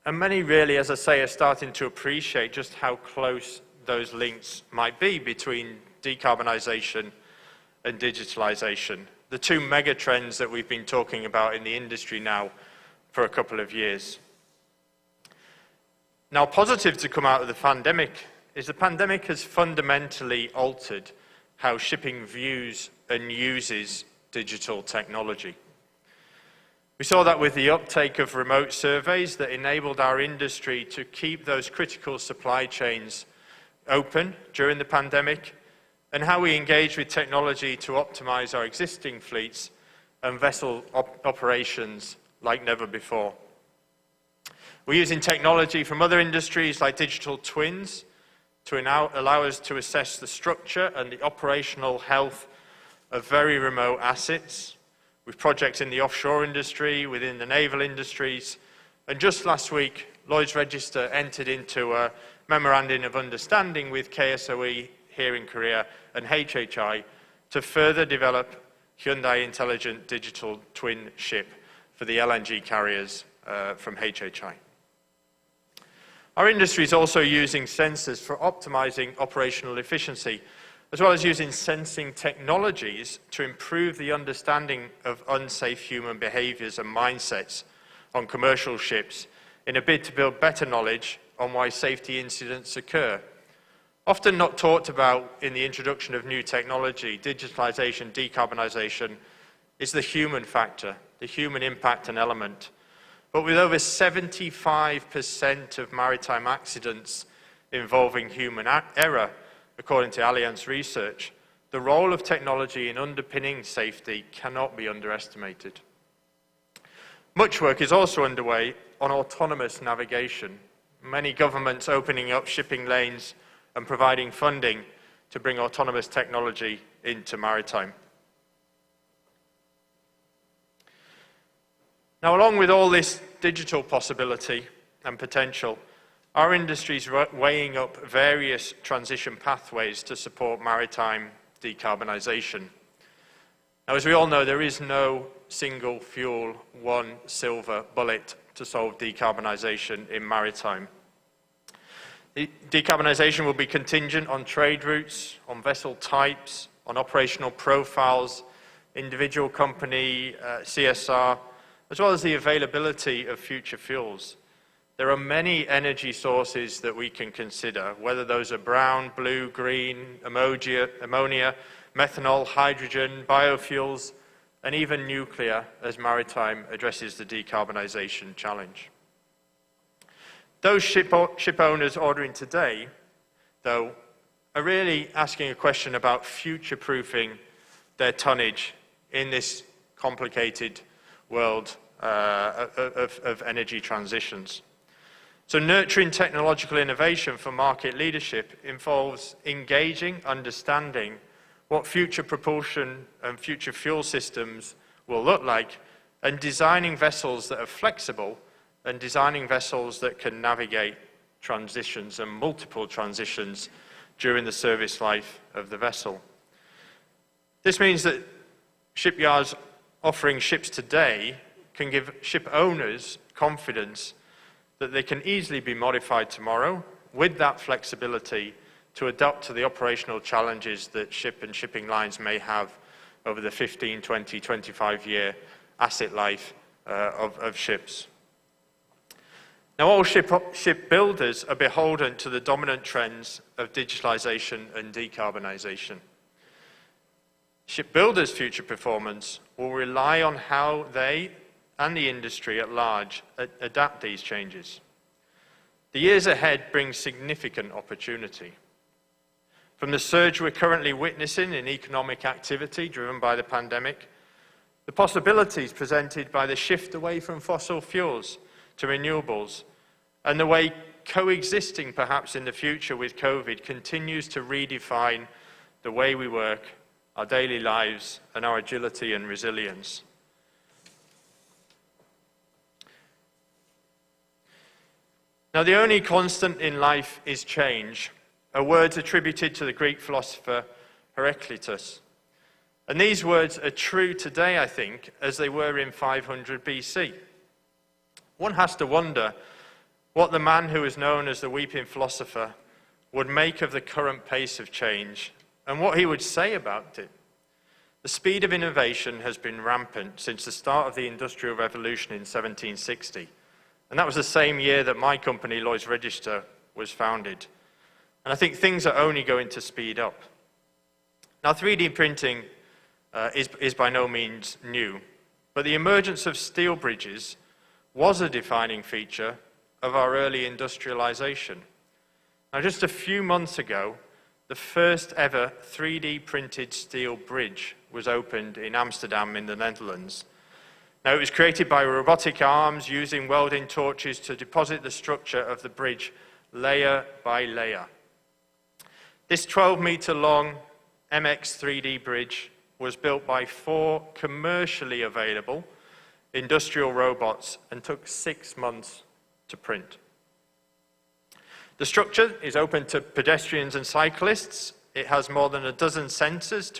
And many really, as I say, are starting to appreciate just how close those links might be between decarbonisation and digitalisation, the two mega trends that we've been talking about in the industry now for a couple of years. Now, positive to come out of the pandemic is the pandemic has fundamentally altered how shipping views and uses digital technology. We saw that with the uptake of remote surveys that enabled our industry to keep those critical supply chains open during the pandemic, and how we engage with technology to optimize our existing fleets and vessel operations like never before. We're using technology from other industries like digital twins to allow us to assess the structure and the operational health of very remote assets, with projects in the offshore industry, within the naval industries, and just last week, Lloyd's Register entered into a memorandum of understanding with KSOE here in Korea and HHI to further develop Hyundai Intelligent Digital Twin Ship for the LNG carriers from HHI. Our industry is also using sensors for optimizing operational efficiency, as well as using sensing technologies to improve the understanding of unsafe human behaviors and mindsets on commercial ships in a bid to build better knowledge on why safety incidents occur. Often not talked about in the introduction of new technology, digitalization, decarbonization, is the human factor, the human impact and element. But with over 75% of maritime accidents involving human error, according to Allianz research, the role of technology in underpinning safety cannot be underestimated. Much work is also underway on autonomous navigation. Many governments opening up shipping lanes and providing funding to bring autonomous technology into maritime. Now, along with all this digital possibility and potential, our industry is weighing up various transition pathways to support maritime decarbonisation. Now, as we all know, there is no single fuel, one silver bullet to solve decarbonisation in maritime. Decarbonisation will be contingent on trade routes, on vessel types, on operational profiles, individual company CSR, as well as the availability of future fuels. There are many energy sources that we can consider, whether those are brown, blue, green, ammonia, methanol, hydrogen, biofuels, and even nuclear as maritime addresses the decarbonisation challenge. Those ship owners ordering today, though, are really asking a question about future-proofing their tonnage in this complicated world of energy transitions. So nurturing technological innovation for market leadership involves engaging, understanding what future propulsion and future fuel systems will look like, and designing vessels that are flexible and designing vessels that can navigate transitions and multiple transitions during the service life of the vessel. This means that shipyards offering ships today can give ship owners confidence that they can easily be modified tomorrow with that flexibility to adapt to the operational challenges that ship and shipping lines may have over the 15, 20, 25-year asset life of ships. Now, all shipbuilders are beholden to the dominant trends of digitalization and decarbonization. Shipbuilders' future performance will rely on how they and the industry at large adapt these changes. The years ahead bring significant opportunity. From the surge we're currently witnessing in economic activity driven by the pandemic, the possibilities presented by the shift away from fossil fuels to renewables, and the way coexisting perhaps in the future with COVID continues to redefine the way we work, our daily lives, and our agility and resilience. Now, the only constant in life is change, are words attributed to the Greek philosopher Heraclitus. And these words are true today, I think, as they were in 500 BC. One has to wonder what the man who is known as the weeping philosopher would make of the current pace of change and what he would say about it. The speed of innovation has been rampant since the start of the Industrial Revolution in 1760. And that was the same year that my company, Lloyd's Register, was founded. And I think things are only going to speed up. Now, 3D printing is by no means new, but the emergence of steel bridges was a defining feature of our early industrialization. Now, just a few months ago, the first ever 3D printed steel bridge was opened in Amsterdam in the Netherlands. Now, it was created by robotic arms using welding torches to deposit the structure of the bridge layer by layer. This 12-meter long MX 3D bridge was built by 4 commercially available industrial robots and took 6 months to print. The structure is open to pedestrians and cyclists. It has more than a dozen sensors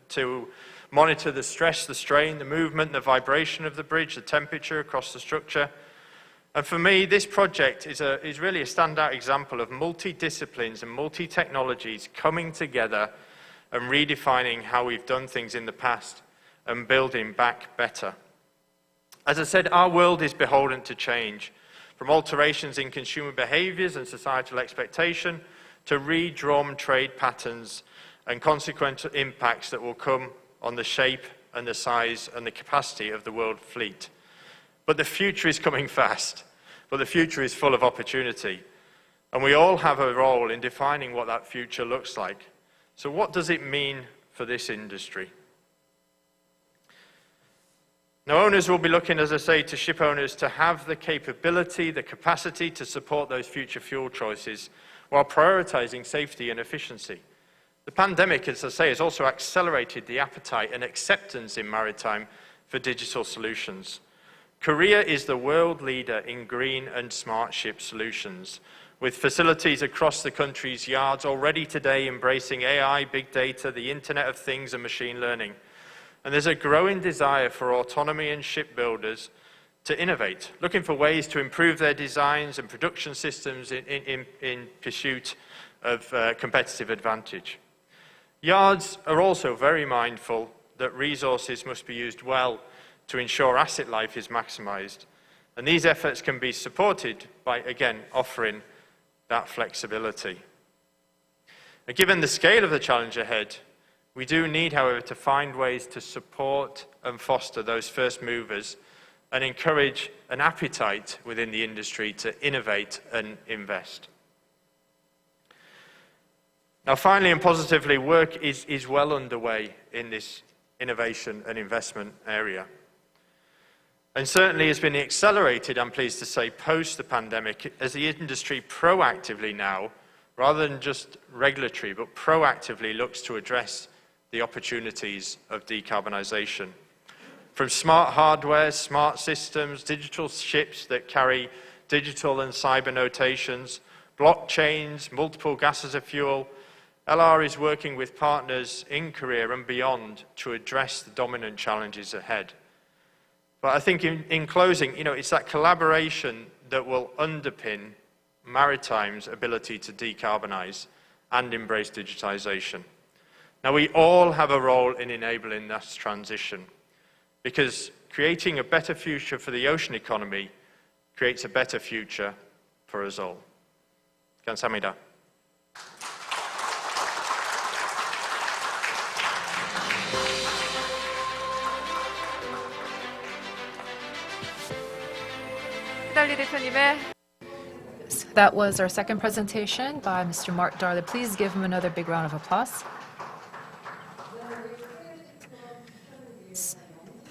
to monitor the stress, the strain, the movement, the vibration of the bridge, the temperature across the structure. And for me, this project is really a standout example of multi-disciplines and multi-technologies coming together and redefining how we've done things in the past and building back better. As I said, our world is beholden to change, from alterations in consumer behaviors and societal expectation to redrawn trade patterns and consequent impacts that will come on the shape and the size and the capacity of the world fleet. But the future is coming fast, but the future is full of opportunity. And we all have a role in defining what that future looks like. So what does it mean for this industry? Now, owners will be looking, as I say, to ship owners to have the capability, the capacity to support those future fuel choices while prioritizing safety and efficiency. The pandemic, as I say, has also accelerated the appetite and acceptance in maritime for digital solutions. Korea is the world leader in green and smart ship solutions, with facilities across the country's yards already today embracing AI, big data, the Internet of Things, and machine learning. And there's a growing desire for autonomy and shipbuilders to innovate, looking for ways to improve their designs and production systems in pursuit of competitive advantage. Yards are also very mindful that resources must be used well to ensure asset life is maximized. And these efforts can be supported by, again, offering that flexibility. And given the scale of the challenge ahead, we do need, however, to find ways to support and foster those first movers and encourage an appetite within the industry to innovate and invest. Now, finally and positively, work is well underway in this innovation and investment area. And certainly has been accelerated, I'm pleased to say, post the pandemic, as the industry proactively now, rather than just regulatory, but proactively looks to address the opportunities of decarbonisation. From smart hardware, smart systems, digital ships that carry digital and cyber notations, blockchains, multiple gases of fuel, LR is working with partners in Korea and beyond to address the dominant challenges ahead. But I think in closing, it's that collaboration that will underpin maritime's ability to decarbonise and embrace digitisation. Now, we all have a role in enabling this transition, because creating a better future for the ocean economy creates a better future for us all. 감사합니다.
달리 대표님의
That was our second presentation by Mr. Mark Darley. Please give him another big round of applause.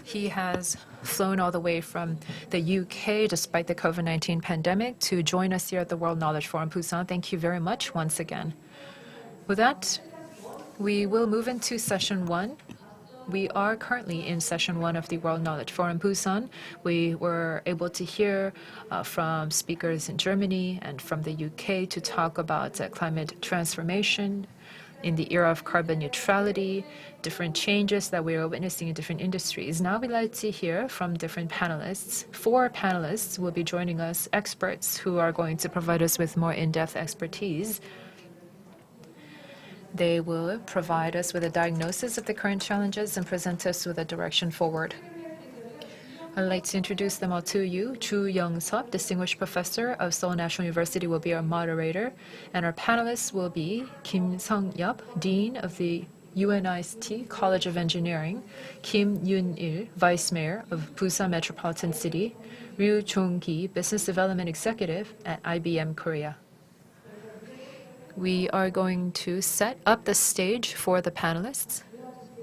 He has flown all the way from the UK despite the COVID-19 pandemic to join us here at the World Knowledge Forum Busan. Thank you very much once again. With that, we will move into session 1. We are currently in session 1 of the World Knowledge Forum Busan. We were able to hear from speakers in Germany and from the UK to talk about climate transformation in the era of carbon neutrality, different changes that we are witnessing in different industries. Now we'd like to hear from different panelists. 4 panelists will be joining us, experts who are going to provide us with more in-depth expertise. They will provide us with a diagnosis of the current challenges and present us with a direction forward. I'd like to introduce them all to you. Chu Young-sup, Distinguished Professor of Seoul National University, will be our moderator, and our panelists will be Kim Sung-yup, Dean of the UNIST College of Engineering, Kim Yoon-il, Vice Mayor of Busan Metropolitan City, Ryu Jong-ki, Business Development Executive at IBM Korea. We are going to set up the stage for the panelists.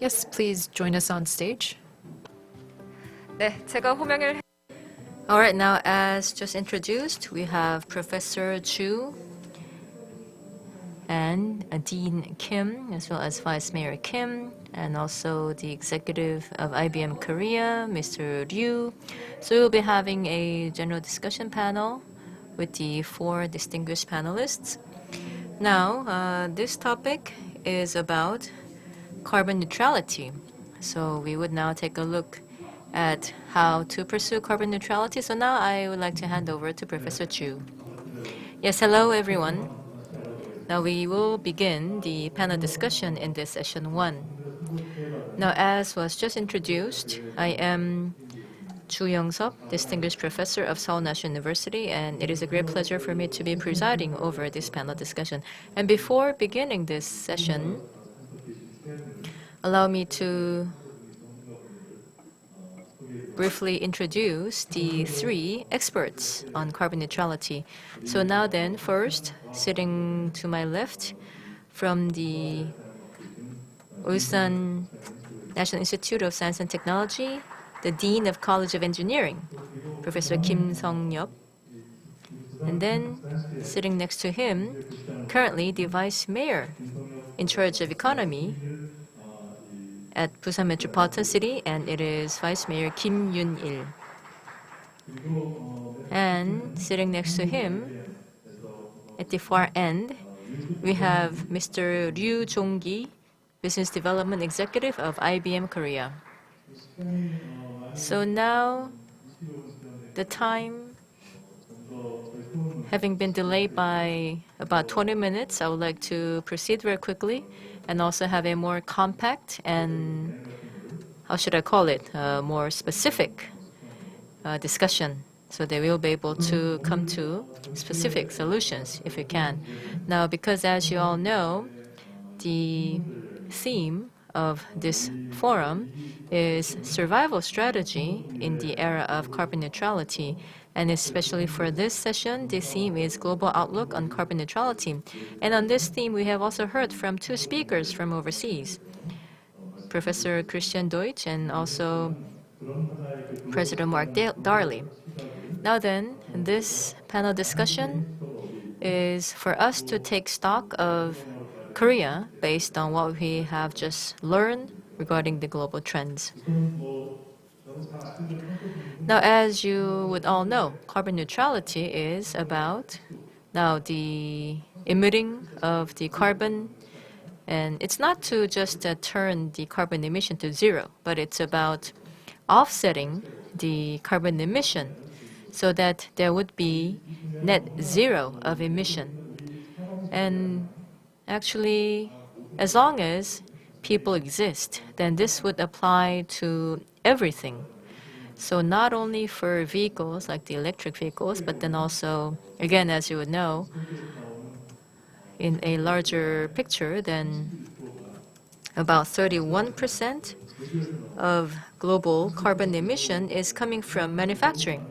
Yes, please join us on stage.
네, 제가 호명을
All right, now as just introduced, we have Professor Chu and Dean Kim, as well as Vice Mayor Kim, and also the executive of IBM Korea, Mr. Ryu. So we'll be having a general discussion panel with the 4 distinguished panelists. Now, this topic is about carbon neutrality. So we would now take a look at how to pursue carbon neutrality. So now I would like to hand over to Professor Chu. Yes, hello everyone. Now we will begin the panel discussion in this session 1. Now, as was just introduced, I am Chu Young-sub, Distinguished Professor of Seoul National University, and it is a great pleasure for me to be presiding over this panel discussion. And before beginning this session, allow me to briefly introduce the three experts on carbon neutrality. So now then, first, sitting to my left from the Busan National Institute of Science and Technology, the Dean of College of Engineering, Professor Kim Sung-yup. And then, sitting next to him, currently the Vice Mayor in charge of economy at Busan Metropolitan City, and it is Vice Mayor Kim Yun-il. And sitting next to him, at the far end, we have Mr. Ryu Jong-gi, Business Development Executive of IBM Korea. So now, the time having been delayed by about 20 minutes, I would like to proceed very quickly and also have a more compact and, how should I call it, more specific discussion so that we'll be able to come to specific solutions if we can. Now, because as you all know, the theme of this forum is survival strategy in the era of carbon neutrality. And especially for this session, the theme is Global Outlook on Carbon Neutrality. And on this theme, we have also heard from two speakers from overseas, Professor Christian Deutsch and also President Mark Darley. Now then, this panel discussion is for us to take stock of Korea based on what we have just learned regarding the global trends. Now, as you would all know, carbon neutrality is about now the emitting of the carbon, and it's not to just turn the carbon emission to zero, but it's about offsetting the carbon emission so that there would be net zero of emission. And actually, as long as people exist, then this would apply to everything. So not only for vehicles like the electric vehicles, but then also, again, as you would know, in a larger picture, then about 31% of global carbon emission is coming from manufacturing.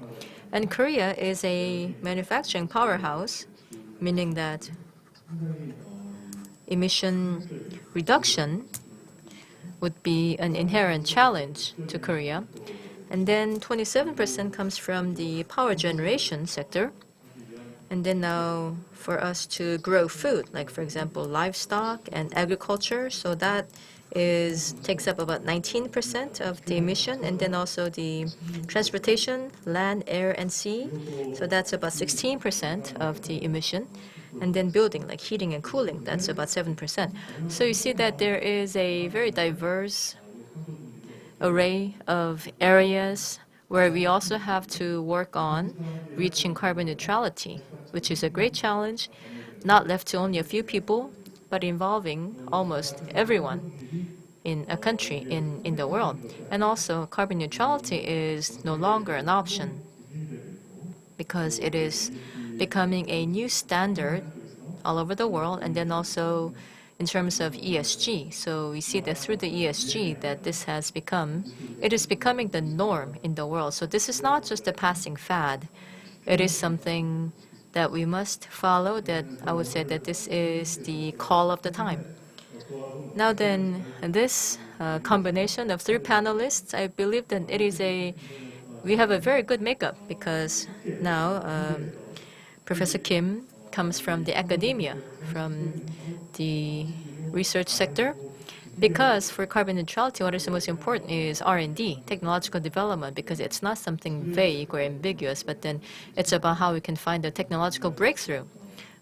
And Korea is a manufacturing powerhouse, meaning that emission reduction would be an inherent challenge to Korea. And then 27% comes from the power generation sector. And then now for us to grow food, like for example, livestock and agriculture. So that takes up about 19% of the emission. And then also the transportation, land, air, and sea. So that's about 16% of the emission. And then building, like heating and cooling, that's about 7%. So you see that there is a very diverse array of areas where we also have to work on reaching carbon neutrality, which is a great challenge, not left to only a few people, but involving almost everyone in a country, in the world. And also, carbon neutrality is no longer an option because it is becoming a new standard all over the world, and then also in terms of ESG. So we see that through the ESG that it is becoming the norm in the world. So this is not just a passing fad. It is something that we must follow, that I would say that this is the call of the time. Now then, this combination of three panelists, I believe that we have a very good makeup because now Professor Kim comes from the academia, from the research sector, because for carbon neutrality, what is the most important is R&D, technological development, because it's not something vague or ambiguous, but then it's about how we can find a technological breakthrough.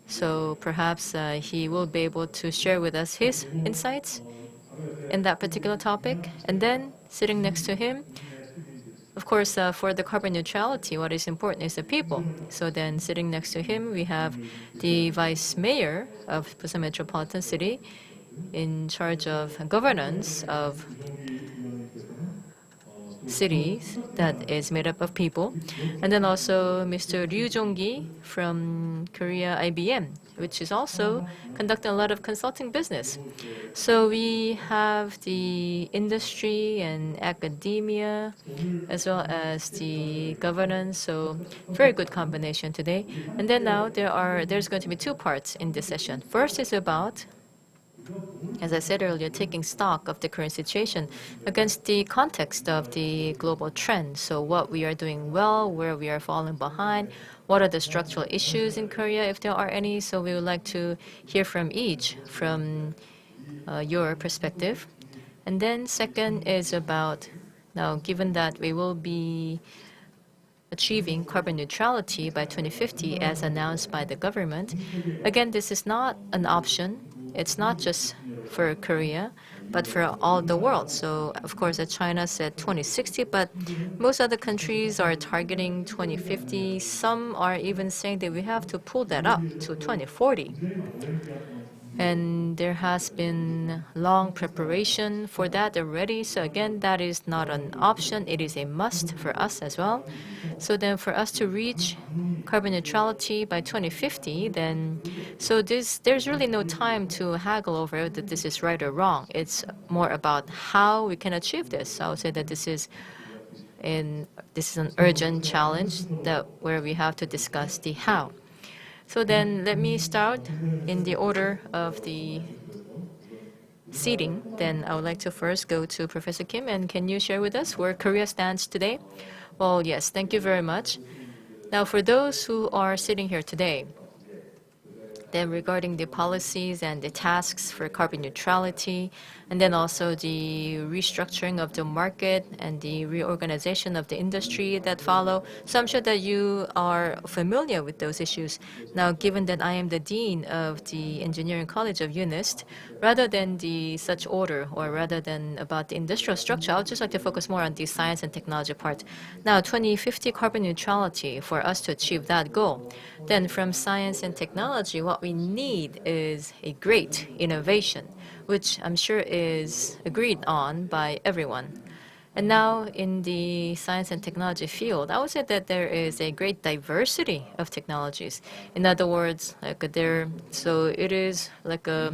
So perhaps he will be able to share with us his insights in that particular topic. And then sitting next to him, of course, for the carbon neutrality, what is important is the people. So then sitting next to him, we have the Vice Mayor of Busan Metropolitan City in charge of governance of cities that is made up of people. And then also Mr. Ryu Jong-gi from Korea IBM, which is also conducting a lot of consulting business. So we have the industry and academia as well as the governance. So very good combination today. And then now there's going to be two parts in this session. First is about, as I said earlier, taking stock of the current situation against the context of the global trend. So what we are doing well, where we are falling behind, what are the structural issues in Korea, if there are any. So we would like to hear from each, from your perspective. And then second is about, now given that we will be achieving carbon neutrality by 2050 as announced by the government, again, this is not an option. It's not just for Korea, but for all the world. So, of course, China said 2060, but most other countries are targeting 2050. Some are even saying that we have to pull that up to 2040. And there has been long preparation for that already. So again, that is not an option. It is a must for us as well. So then for us to reach carbon neutrality by 2050, then there's really no time to haggle over that this is right or wrong. It's more about how we can achieve this. So I would say that this is an urgent challenge where we have to discuss the how. So then let me start in the order of the seating. Then I would like to first go to Professor Kim, and can you share with us where Korea stands today? Well, yes, thank you very much. Now, for those who are sitting here today, then regarding the policies and the tasks for carbon neutrality, and then also the restructuring of the market and the reorganization of the industry that follow. So I'm sure that you are familiar with those issues. Now, given that I am the Dean of the Engineering College of UNIST, rather than such order, or rather than about the industrial structure, I would just like to focus more on the science and technology part. Now, 2050 carbon neutrality, for us to achieve that goal, then from science and technology, what we need is a great innovation, which I'm sure is agreed on by everyone. And now in the science and technology field, I would say that there is a great diversity of technologies. In other words, so it is like a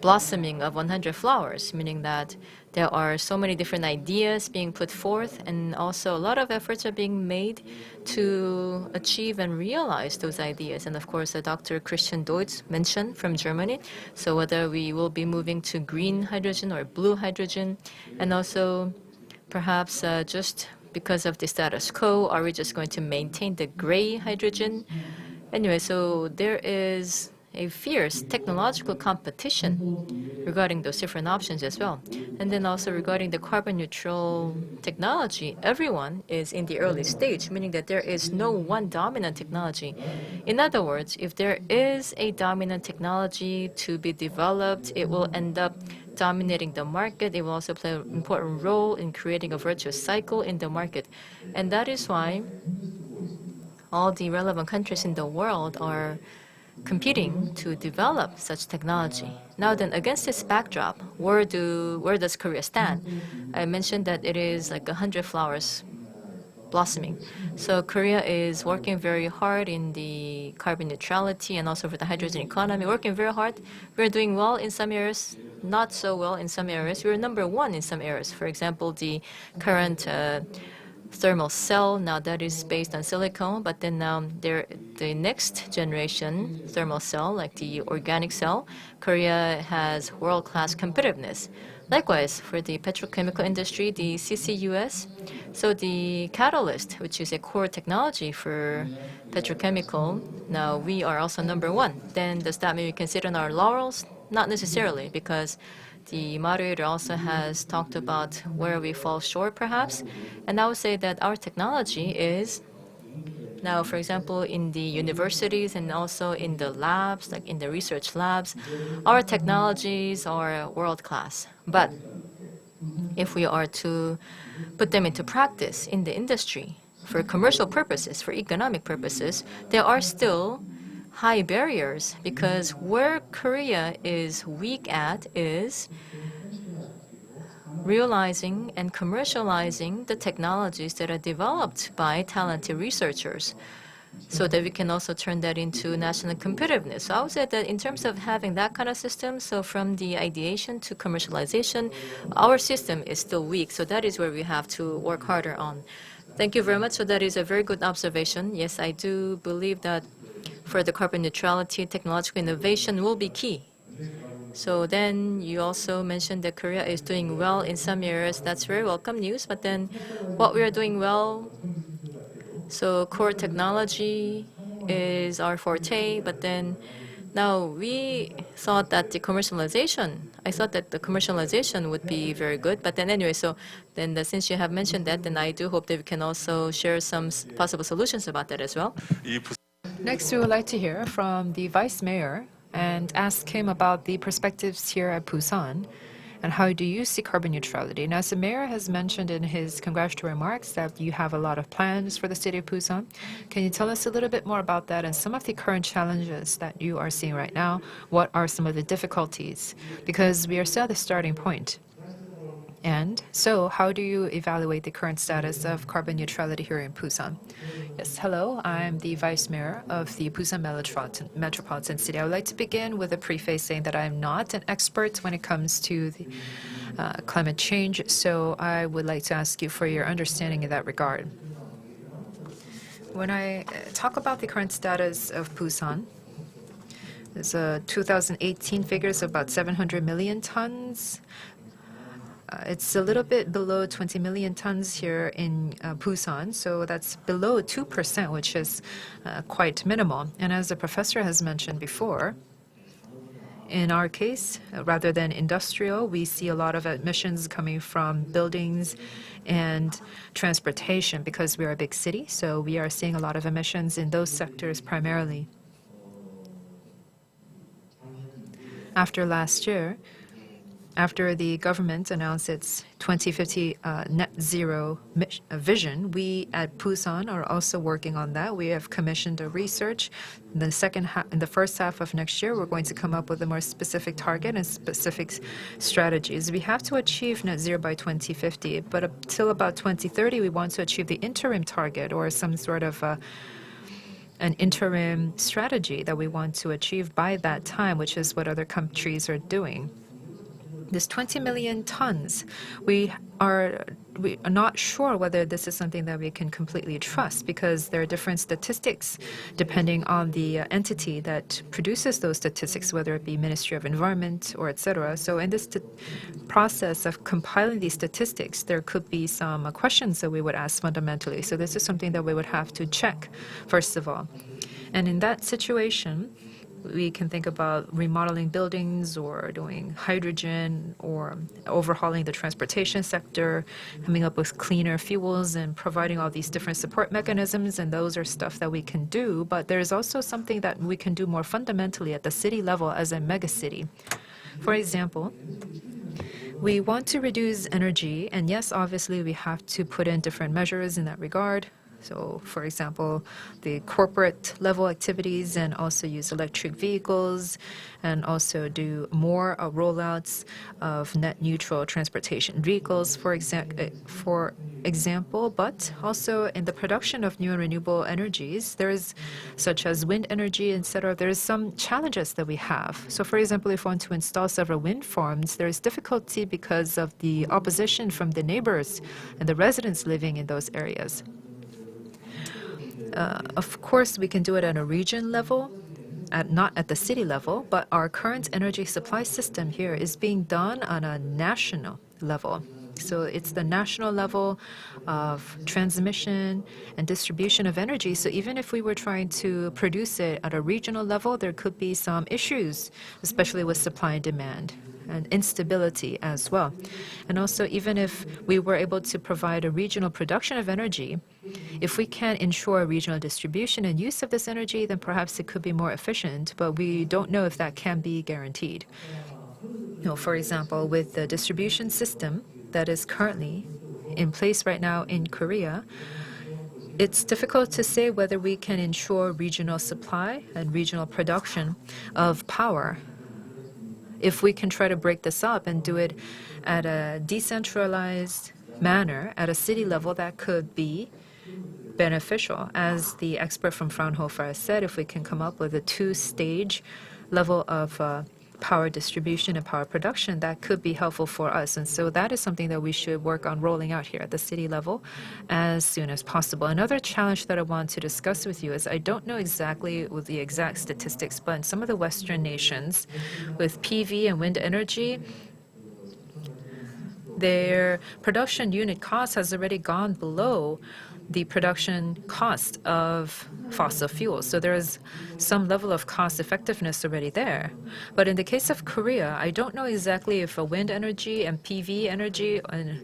blossoming of 100 flowers, meaning that there are so many different ideas being put forth, and also a lot of efforts are being made to achieve and realize those ideas. And of course, Dr. Christian Deutsch mentioned from Germany. So whether we will be moving to green hydrogen or blue hydrogen, and also perhaps just because of the status quo, are we just going to maintain the gray hydrogen? Anyway, so there is a fierce technological competition regarding those different options as well. And then also regarding the carbon neutral technology, everyone is in the early stage, meaning that there is no one dominant technology. In other words, if there is a dominant technology to be developed, it will end up dominating the market. It will also play an important role in creating a virtuous cycle in the market. And that is why all the relevant countries in the world are competing to develop such technology. Now then, against this backdrop, where does Korea stand? I mentioned that it is like 100 flowers blossoming. So Korea is working very hard in the carbon neutrality and also for the hydrogen economy, working very hard. We're doing well in some areas, not so well in some areas. We're number one in some areas. For example, the current thermal cell, now that is based on silicone, but then the next generation thermal cell, like the organic cell, Korea has world-class competitiveness. Likewise, for the petrochemical industry, the CCUS, so the catalyst, which is a core technology for petrochemical, now we are also number one. Then does that mean we can sit on our laurels? Not necessarily, because the moderator also has talked about where we fall short, perhaps. And I would say that our technology is now, for example, in the universities and also in the labs, like in the research labs, our technologies are world-class. But if we are to put them into practice in the industry for commercial purposes, for economic purposes, there are still high barriers, because where Korea is weak at is realizing and commercializing the technologies that are developed by talented researchers, so that we can also turn that into national competitiveness. So I would say that in terms of having that kind of system, so from the ideation to commercialization, our system is still weak. So that is where we have to work harder on. Thank you very much. So that is a very good observation. Yes, I do believe that for the carbon neutrality, technological innovation will be key. So then you also mentioned that Korea is doing well in some areas. That's very welcome news. But then what we are doing well, so core technology is our forte, but then now we thought that the commercialization, I thought that the commercialization would be very good. But then anyway, so then since you have mentioned that, then I do hope that we can also share some possible solutions about that as well.
Next, we would like to hear from the Vice Mayor and ask him about the perspectives here at Busan and how do you see carbon neutrality. Now, as the mayor has mentioned in his congratulatory remarks that you have a lot of plans for the city of Busan. Can you tell us a little bit more about that and some of the current challenges that you are seeing right now? What are some of the difficulties? Because we are still at the starting point. And so, how do you evaluate the current status of carbon neutrality here in Busan? Yes, hello. I'm the Vice Mayor of the Busan Metropolitan City. I would like to begin with a preface saying that I'm not an expert when it comes to the climate change, so I would like to ask you for your understanding in that regard. When I talk about the current status of Busan, there's a 2018 figures of about 700 million tons. It's a little bit below 20 million tons here in Busan, so that's below 2%, which is quite minimal. And as the professor has mentioned before, in our case, rather than industrial, we see a lot of emissions coming from buildings and transportation because we are a big city, so we are seeing a lot of emissions in those sectors primarily. After last year, after the government announced its 2050 net zero vision, we at Busan are also working on that. We have commissioned a research. In the first half of next year, we're going to come up with a more specific target and specific strategies. We have to achieve net zero by 2050, but until about 2030, we want to achieve the interim target or some sort of an interim strategy that we want to achieve by that time, which is what other countries are doing. This 20 million tons, we are not sure whether this is something that we can completely trust because there are different statistics depending on the entity that produces those statistics, whether it be Ministry of Environment or etc. So in this process of compiling these statistics, there could be some questions that we would ask fundamentally. So this is something that we would have to check, first of all. And in that situation, we can think about remodeling buildings or doing hydrogen or overhauling the transportation sector, coming up with cleaner fuels and providing all these different support mechanisms, and those are stuff that we can do. But there's also something that we can do more fundamentally at the city level as a megacity. For example, we want to reduce energy, and yes, obviously we have to put in different measures in that regard. So, for example, the corporate level activities and also use electric vehicles and also do more rollouts of net neutral transportation vehicles, for example, but also in the production of new and renewable energies, there's such as wind energy, etc. There's some challenges that we have. So, for example, if we want to install several wind farms, there's difficulty because of the opposition from the neighbors and the residents living in those areas. Of course, we can do it at a region level, not at the city level, but our current energy supply system here is being done on a national level. So it's the national level of transmission and distribution of energy. So even if we were trying to produce it at a regional level, there could be some issues, especially with supply and demand and instability as well. And also, even if we were able to provide a regional production of energy, if we can ensure regional distribution and use of this energy, then perhaps it could be more efficient, but we don't know if that can be guaranteed. For example, with the distribution system that is currently in place right now in Korea, it's difficult to say whether we can ensure regional supply and regional production of power. if we can try to break this up and do it at a decentralized manner at a city level, that could be beneficial. As the expert from Fraunhofer has said, if we can come up with a two-stage level of power distribution and power production, that could be helpful for us. And so that is something that we should work on rolling out here at the city level as soon as possible. Another challenge that I want to discuss with you is I don't know exactly with the exact statistics, but in some of the Western nations with PV and wind energy, their production unit cost has already gone below the production cost of fossil fuels. So there is some level of cost effectiveness already there. But in the case of Korea, I don't know exactly if a wind energy and PV energy and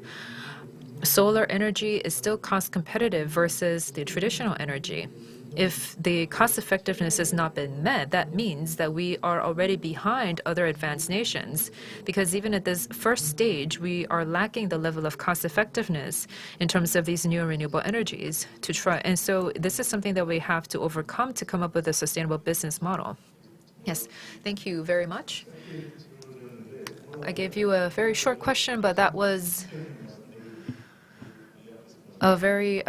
solar energy is still cost competitive versus the traditional energy. If the cost effectiveness has not been met, that means that we are already behind other advanced nations, because even at this first stage, we are lacking the level of cost effectiveness in terms of these new renewable energies to try. And so this is something that we have to overcome to come up with a sustainable business model. Yes, thank you very much. I gave you a very short question, but that was a very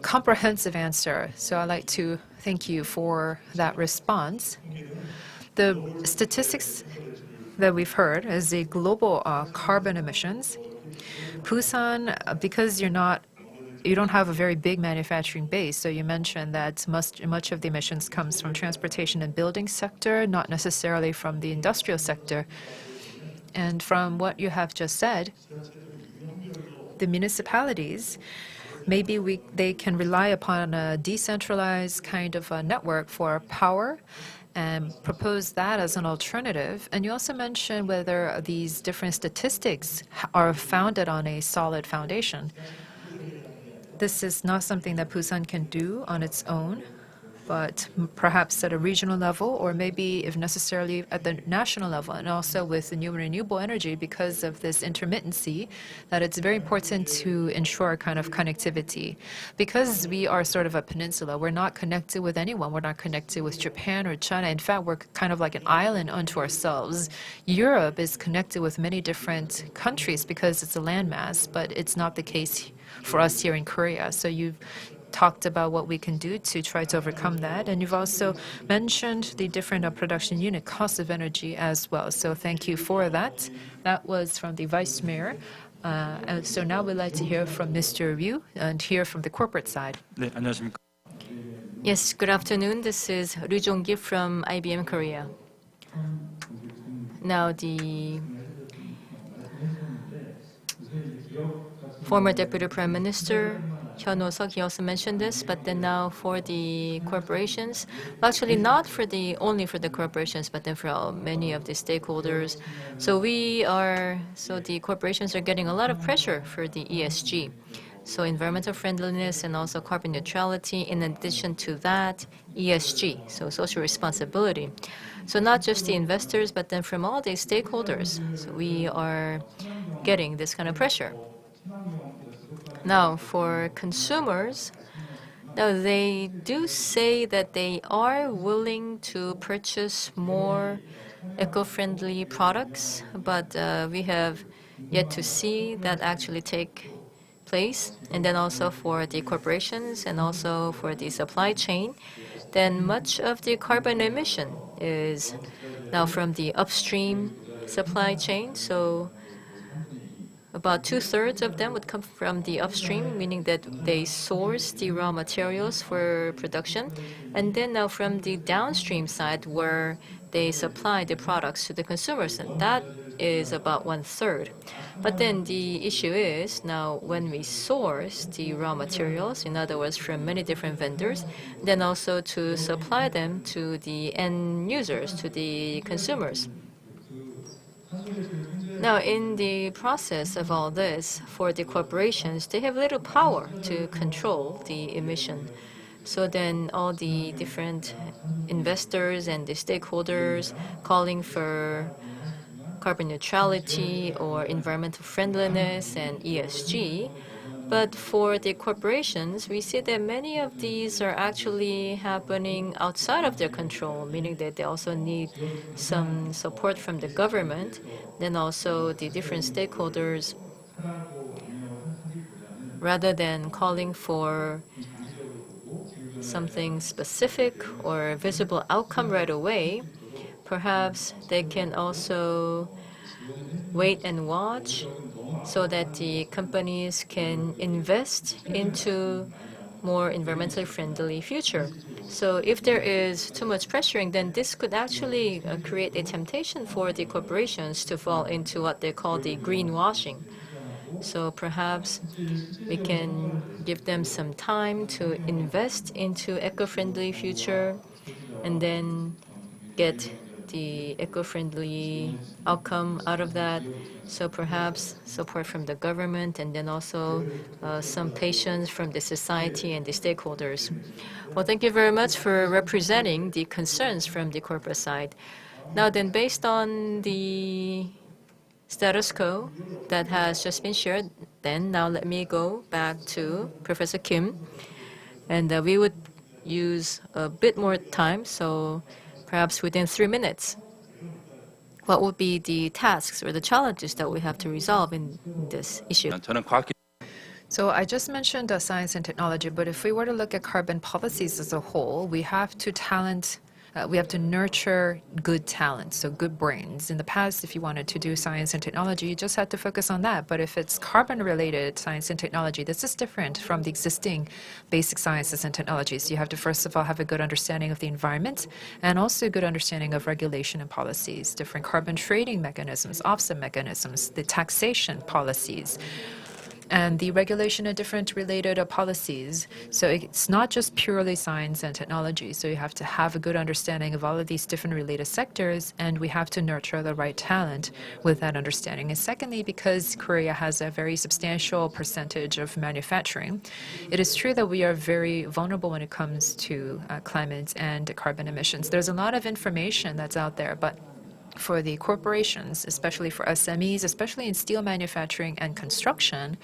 comprehensive answer. So I'd like to thank you for that response. The statistics that we've heard is the global carbon emissions. Busan, because you don't have a very big manufacturing base, so you mentioned that much of the emissions comes from transportation and building sector, not necessarily from the industrial sector. And from what you have just said, the municipalities, maybe they can rely upon a decentralized kind of a network for power and propose that as an alternative. And you also mentioned whether these different statistics are founded on a solid foundation. This is not something that Busan can do on its own, but perhaps at a regional level, or maybe if necessarily at the national level, and also with the new renewable energy, because of this intermittency, that it's very important to ensure a kind of connectivity. Because we are sort of a peninsula, we're not connected with anyone. We're not connected with Japan or China. In fact, we're kind of like an island unto ourselves. Europe is connected with many different countries because it's a landmass, but it's not the case for us here in Korea. So you've talked about what we can do to try to overcome that. And you've also mentioned the different production unit costs of energy as well. So thank you for that. That was from the Vice Mayor. And so now we'd like to hear from Mr. Ryu and hear from the corporate side.
네, 안녕하십니까.
Yes, good afternoon. This is Ryu Jong-gi from IBM Korea. Now, the former Deputy Prime Minister Hyun Oh-seok, he also mentioned this, but then now for the corporations, well, actually not for only for the corporations, but then for many of the stakeholders. So the corporations are getting a lot of pressure for the ESG. So environmental friendliness and also carbon neutrality, in addition to that, ESG, so social responsibility. So not just the investors, but then from all the stakeholders. So we are getting this kind of pressure. Now, for consumers, now they do say that they are willing to purchase more eco-friendly products, but we have yet to see that actually take place. And then also for the corporations and also for the supply chain, then much of the carbon emission is now from the upstream supply chain. So about 2/3 of them would come from the upstream, meaning that they source the raw materials for production. And then now from the downstream side, where they supply the products to the consumers, and that is about 1/3. But then the issue is now when we source the raw materials, in other words, from many different vendors, then also to supply them to the end users, to the consumers. Now, in the process of all this, for the corporations, they have little power to control the emission. So then all the different investors and the stakeholders calling for carbon neutrality or environmental friendliness and ESG. But for the corporations, we see that many of these are actually happening outside of their control, meaning that they also need some support from the government, then also the different stakeholders. Rather than calling for something specific or visible outcome right away, perhaps they can also wait and watch so that the companies can invest into more environmentally friendly future. So if there is too much pressuring, then this could actually create a temptation for the corporations to fall into what they call the greenwashing. So perhaps we can give them some time to invest into eco-friendly future and then get the eco-friendly outcome out of that. So perhaps support from the government and then also some patience from the society and the stakeholders. Well, thank you very much for representing the concerns from the corporate side. Now then, based on the status quo that has just been shared, then now let me go back to Professor Kim. And we would use a bit more time, so perhaps within 3 minutes. What would be the tasks or the challenges that we have to resolve in this issue?
So I just mentioned science and technology, but if we were to look at carbon policies as a whole, we have to nurture good talent, so good brains. In the past, if you wanted to do science and technology, you just had to focus on that. But if it's carbon-related science and technology, this is different from the existing basic sciences and technologies. You have to, first of all, have a good understanding of the environment and also a good understanding of regulation and policies, different carbon trading mechanisms, offset mechanisms, the taxation policies, and the regulation of different related policies. So it's not just purely science and technology. So you have to have a good understanding of all of these different related sectors, and we have to nurture the right talent with that understanding. And secondly, because Korea has a very substantial percentage of manufacturing, it is true that we are very vulnerable when it comes to climate and carbon emissions. There's a lot of information that's out there, but for the corporations, especially for SMEs, especially in steel manufacturing and construction,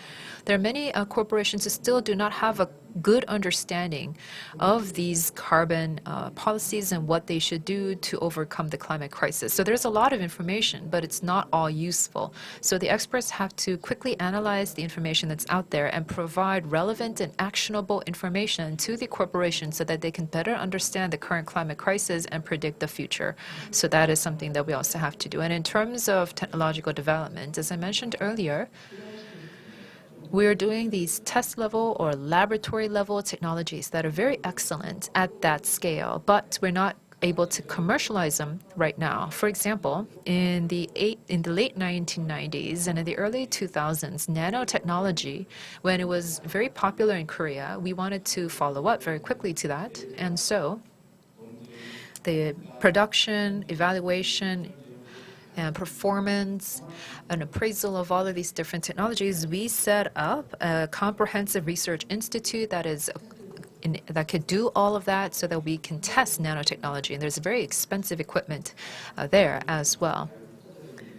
there are many corporations who still do not have a good understanding of these carbon policies and what they should do to overcome the climate crisis. So there's a lot of information, but it's not all useful. So the experts have to quickly analyze the information that's out there and provide relevant and actionable information to the corporation so that they can better understand the current climate crisis and predict the future. So that is something that we also have to do. And in terms of technological development, as I mentioned earlier, we're doing these test level or laboratory level technologies that are very excellent at that scale, but we're not able to commercialize them right now. For example, in the late 1990s and in the early 2000s, nanotechnology, when it was very popular in Korea, we wanted to follow up very quickly to that. And so the production, evaluation, and performance and appraisal of all of these different technologies, we set up a comprehensive research institute that could do all of that so that we can test nanotechnology. And there's very expensive equipment there as well.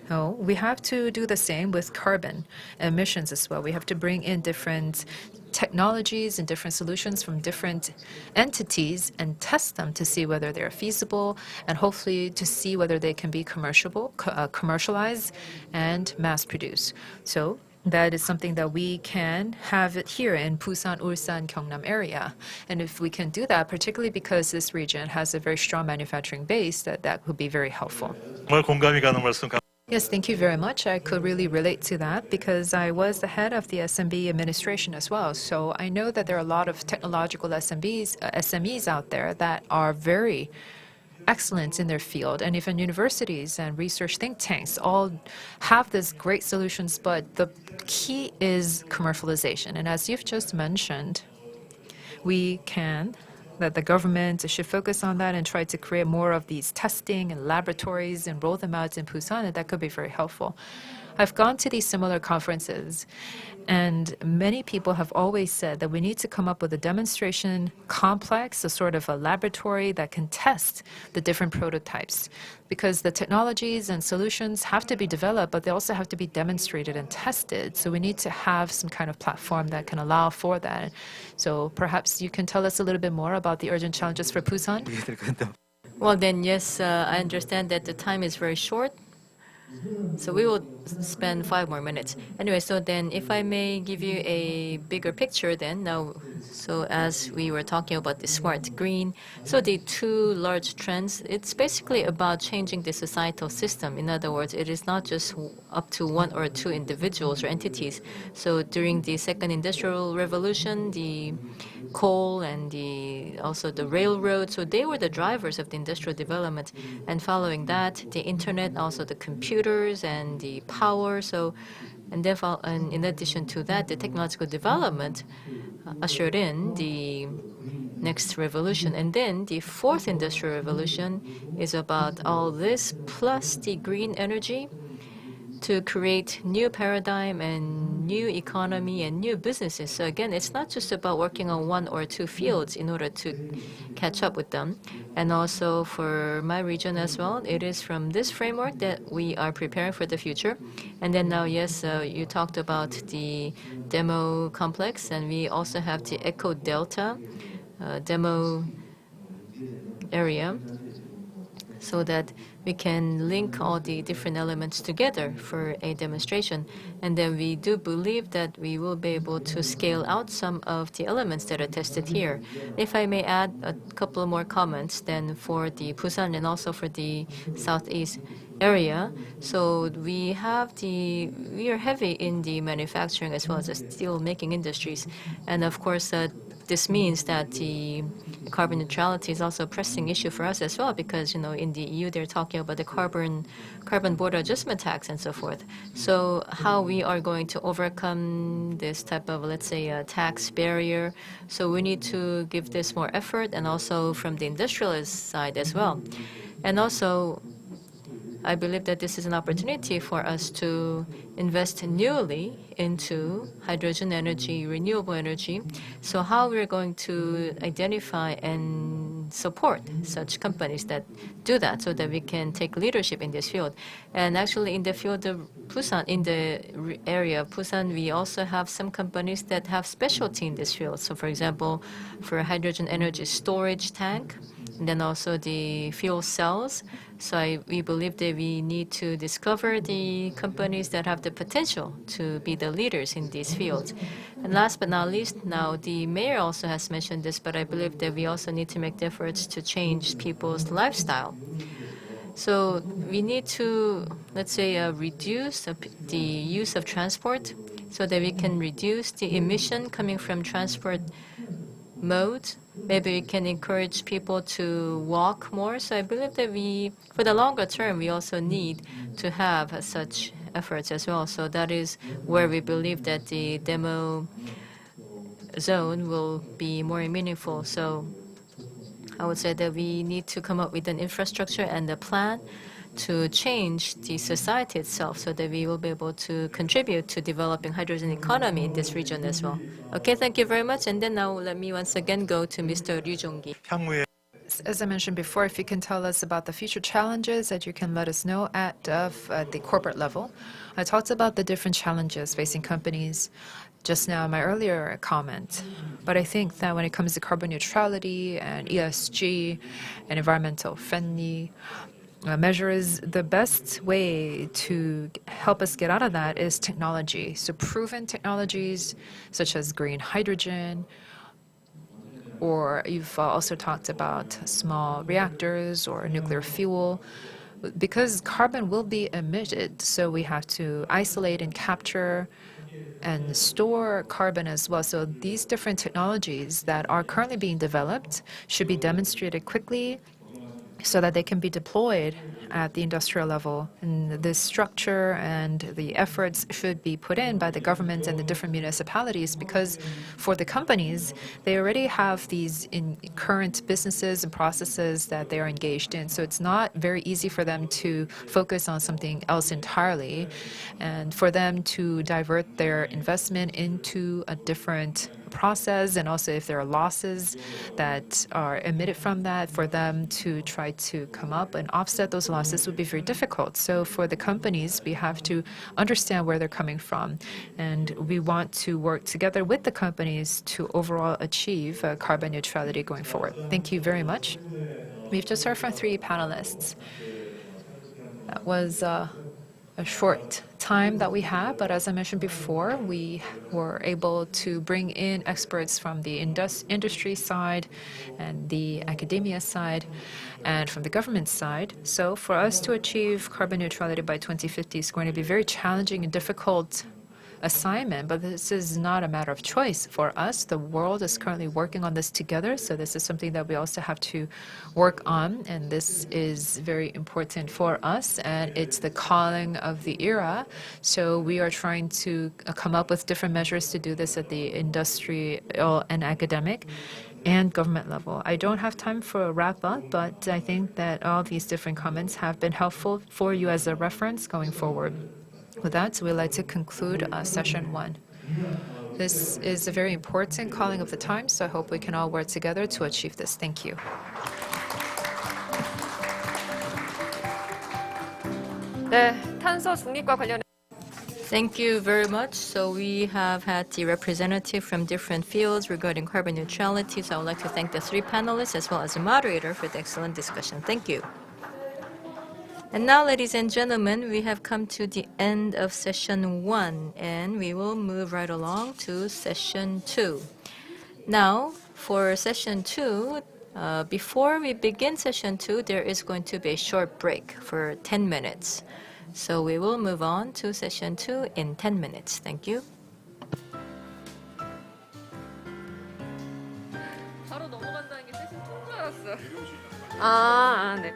We have to do the same with carbon emissions as well. We have to bring in different technologies and different solutions from different entities and test them to see whether they're feasible and hopefully to see whether they can be commercialized and mass produced. So that is something that we can have it here in Busan, Ulsan, Gyeongnam area. And if we can do that, particularly because this region has a very strong manufacturing base, that would be very helpful. Yes, thank you very much. I could really relate to that because I was the head of the SMB administration as well. So I know that there are a lot of technological SMEs out there that are very excellent in their field. And even universities and research think tanks all have these great solutions, but the key is commercialization. And as you've just mentioned, that the government should focus on that and try to create more of these testing and laboratories and roll them out in Busan, and that could be very helpful. I've gone to these similar conferences, and many people have always said that we need to come up with a demonstration complex, a sort of a laboratory that can test the different prototypes. Because the technologies and solutions have to be developed, but they also have to be demonstrated and tested. So we need to have some kind of platform that can allow for that. So perhaps you can tell us a little bit more about the urgent challenges for Busan?
Well, then, yes, I understand that the time is very short. So we will spend 5 more minutes. Anyway, so then if I may give you a bigger picture then now, so as we were talking about the smart green, so the two large trends, it's basically about changing the societal system. In other words, it is not just up to one or two individuals or entities. So during the second industrial revolution, the coal and also the railroad. So they were the drivers of the industrial development. And following that, the internet, also the computers and the power. So, and in addition to that, the technological development ushered in the next revolution. And then the fourth industrial revolution is about all this plus the green energy to create new paradigm and new economy and new businesses. So again, it's not just about working on one or two fields in order to catch up with them. And also for my region as well, it is from this framework that we are preparing for the future. And then now, yes, you talked about the demo complex, and we also have the Eco Delta demo area, so that we can link all the different elements together for a demonstration. And then we do believe that we will be able to scale out some of the elements that are tested here. If I may add a couple more comments then for the Busan and also for the Southeast area. So we are heavy in the manufacturing as well as the steel making industries. And of course, this means that the carbon neutrality is also a pressing issue for us as well, because in the EU they're talking about the carbon border adjustment tax and so forth. So how we are going to overcome this type of, let's say, a tax barrier? So we need to give this more effort, and also from the industrialist side as well. And also, I believe that this is an opportunity for us to invest newly into hydrogen energy, renewable energy. So how we're going to identify and support such companies that do that, so that we can take leadership in this field. And actually in the field of Busan, in the area of Busan, we also have some companies that have specialty in this field. So for example, for hydrogen energy storage tank, and then also the fuel cells. So we believe that we need to discover the companies that have the potential to be the leaders in these fields. And last but not least, now the mayor also has mentioned this, but I believe that we also need to make the efforts to change people's lifestyle. So we need to, let's say, reduce the use of transport so that we can reduce the emission coming from transport modes. Maybe we can encourage people to walk more. So I believe that for the longer term, we also need to have such efforts as well. So that is where we believe that the demo zone will be more meaningful. So I would say that we need to come up with an infrastructure and a plan to change the society itself, so that we will be able to contribute to developing hydrogen economy in this region as well. Okay, thank you very much. And then now let me once again go to Mr. Ryu Jong-gi.
As I mentioned before, if you can tell us about the future challenges that you can let us know at the corporate level. I talked about the different challenges facing companies just now in my earlier comment. But I think that when it comes to carbon neutrality and ESG and environmental friendly measures, the best way to help us get out of that is technology. So proven technologies such as green hydrogen, or you've also talked about small reactors or nuclear fuel. Because carbon will be emitted, so we have to isolate and capture and store carbon as well. So these different technologies that are currently being developed should be demonstrated quickly so that they can be deployed at the industrial level. And this structure and the efforts should be put in by the government and the different municipalities, because for the companies, they already have these current businesses and processes that they are engaged in. So it's not very easy for them to focus on something else entirely, and for them to divert their investment into a different process, and also if there are losses that are emitted from that, for them to try to come up and offset those losses would be very difficult. So for the companies, we have to understand where they're coming from, and we want to work together with the companies to overall achieve carbon neutrality going forward. Thank you very much. We've just heard from 3 panelists. That was a short time that we had, but as I mentioned before, we were able to bring in experts from the industry side and the academia side and from the government side. So for us to achieve carbon neutrality by 2050 is going to be very challenging and difficult assignment, but this is not a matter of choice for us. The world is currently working on this together, so this is something that we also have to work on, and this is very important for us, and it's the calling of the era. So we are trying to come up with different measures to do this at the industrial and academic and government level. I don't have time for a wrap up, but I think that all these different comments have been helpful for you as a reference going forward. With that, we'd like to conclude session 1. This is a very important calling of the time, so I hope we can all work together to achieve this. Thank you.
네, 탄소 중립과 관련해
Thank you very much. So we have had the representative from different fields regarding carbon neutrality. So I would like to thank the 3 panelists as well as the moderator for the excellent discussion. Thank you. And now, ladies and gentlemen, we have come to the end of session 1, and we will move right along to session 2. Now, for session 2, before we begin session 2, there is going to be a short break for 10 minutes. So we will move on to session 2 in 10 minutes. Thank you.
바로 넘어간다는 게 세션 2인 줄 알았어. 아, 네.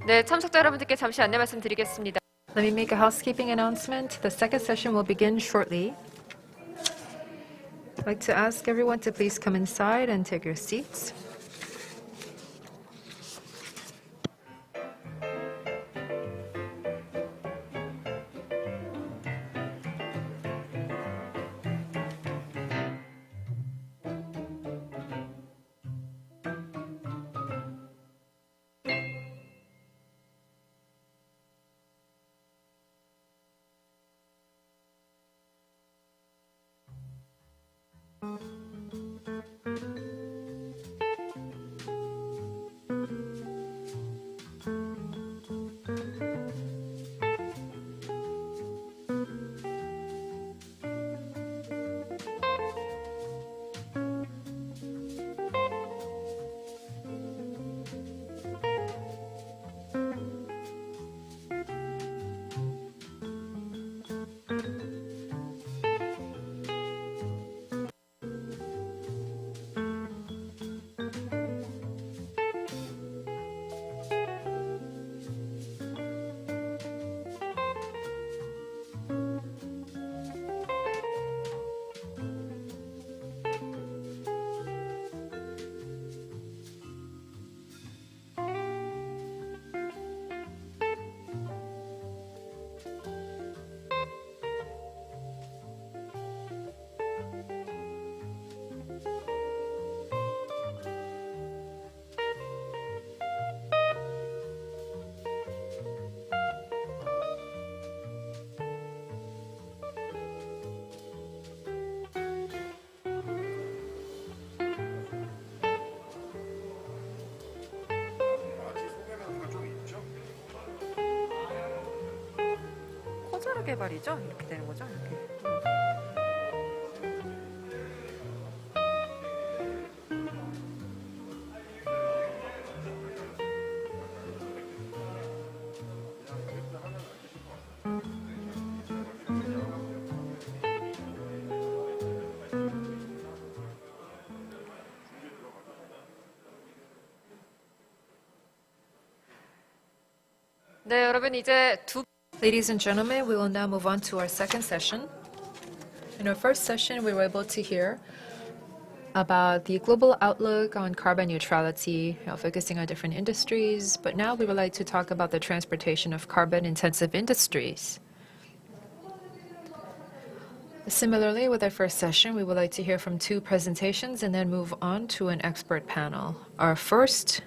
네, 참석자 여러분들께 잠시 안내 말씀드리겠습니다.
Let me make a housekeeping announcement. The second session will begin shortly. I'd like to ask everyone to please come inside and take your seats.
호자르 개발이죠? 이렇게 되는 거죠? 이렇게. 네, 여러분 이제
Ladies and gentlemen, we will now move on to our second session. In our first session, we were able to hear about the global outlook on carbon neutrality, focusing on different industries, but now we would like to talk about the transportation of carbon-intensive industries. Similarly, with our first session, we would like to hear from two presentations and then move on to an expert panel. Our first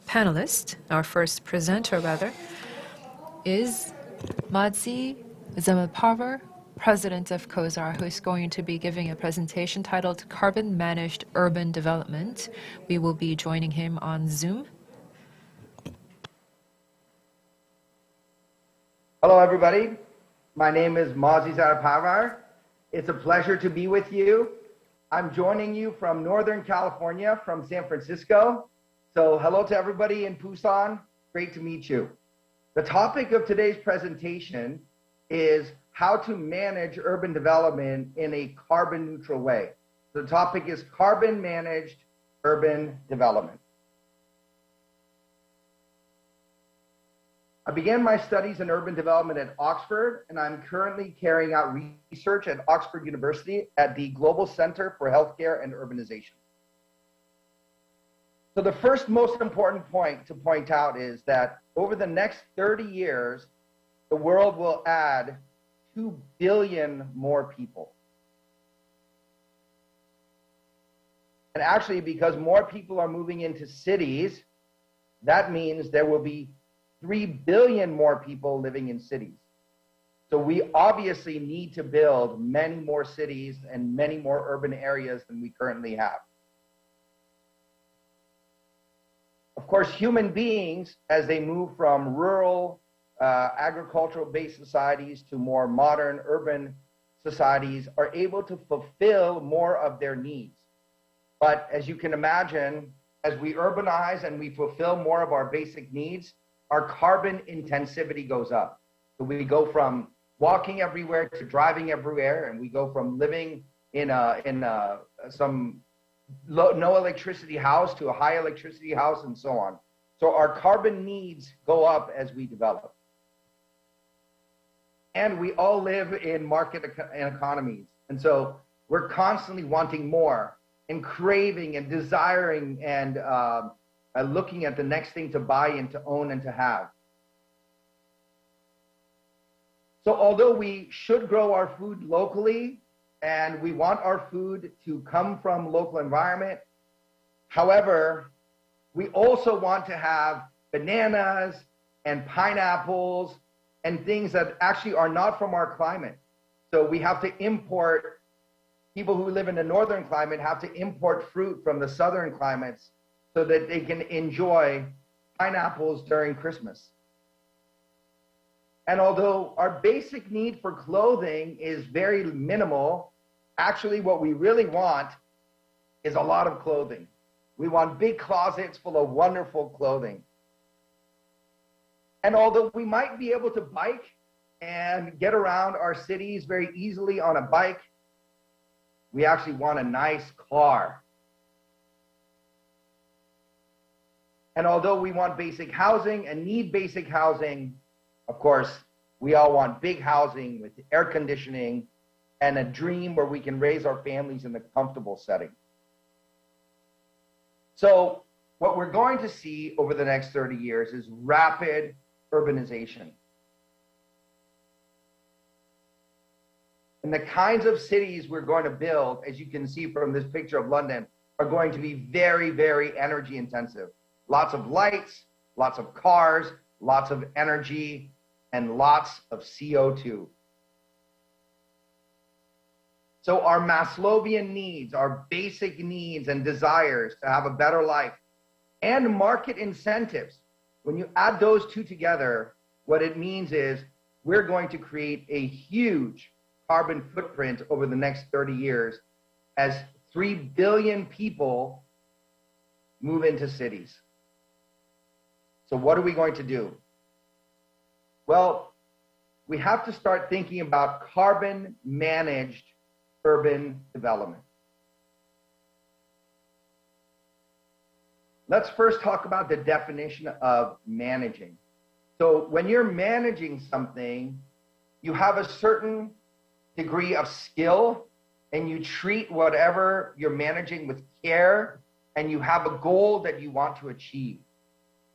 presenter rather, is Madzi Zamaparvar, president of COSAR, who is going to be giving a presentation titled Carbon Managed Urban Development. We will be joining him on Zoom.
Hello, everybody. My name is Madzi Zamaparvar. It's a pleasure to be with you. I'm joining you from Northern California, from San Francisco. So hello to everybody in Busan. Great to meet you. The topic of today's presentation is how to manage urban development in a carbon neutral way. The topic is carbon managed urban development. I began my studies in urban development at Oxford, and I'm currently carrying out research at Oxford University at the Global Center for Healthcare and Urbanization. So the first most important point to point out is that over the next 30 years, the world will add 2 billion more people. And actually, because more people are moving into cities, that means there will be 3 billion more people living in cities. So we obviously need to build many more cities and many more urban areas than we currently have. Of course, human beings, as they move from rural, agricultural-based societies to more modern urban societies, are able to fulfill more of their needs. But as you can imagine, as we urbanize and we fulfill more of our basic needs, our carbon intensivity goes up. So we go from walking everywhere to driving everywhere, and we go from living in some no electricity house to a high electricity house, and so on. So our carbon needs go up as we develop. And we all live in market economies. And so we're constantly wanting more and craving and desiring and looking at the next thing to buy and to own and to have. So although we should grow our food locally and we want our food to come from local environment, however, we also want to have bananas and pineapples and things that actually are not from our climate. So we have to import, people who live in the northern climate have to import fruit from the southern climates so that they can enjoy pineapples during Christmas. And although our basic need for clothing is very minimal, actually what we really want is a lot of clothing. We want big closets full of wonderful clothing. And although we might be able to bike and get around our cities very easily on a bike, we actually want a nice car. And although we want basic housing and need basic housing, of course, we all want big housing with air conditioning and a dream where we can raise our families in a comfortable setting. So what we're going to see over the next 30 years is rapid urbanization. And the kinds of cities we're going to build, as you can see from this picture of London, are going to be very, very energy intensive. Lots of lights, lots of cars, lots of energy, and lots of CO2. So our Maslowian needs, our basic needs and desires to have a better life, and market incentives, when you add those two together, what it means is we're going to create a huge carbon footprint over the next 30 years as 3 billion people move into cities. So what are we going to do? Well, we have to start thinking about carbon managed urban development. Let's first talk about the definition of managing. So when you're managing something, you have a certain degree of skill and you treat whatever you're managing with care and you have a goal that you want to achieve.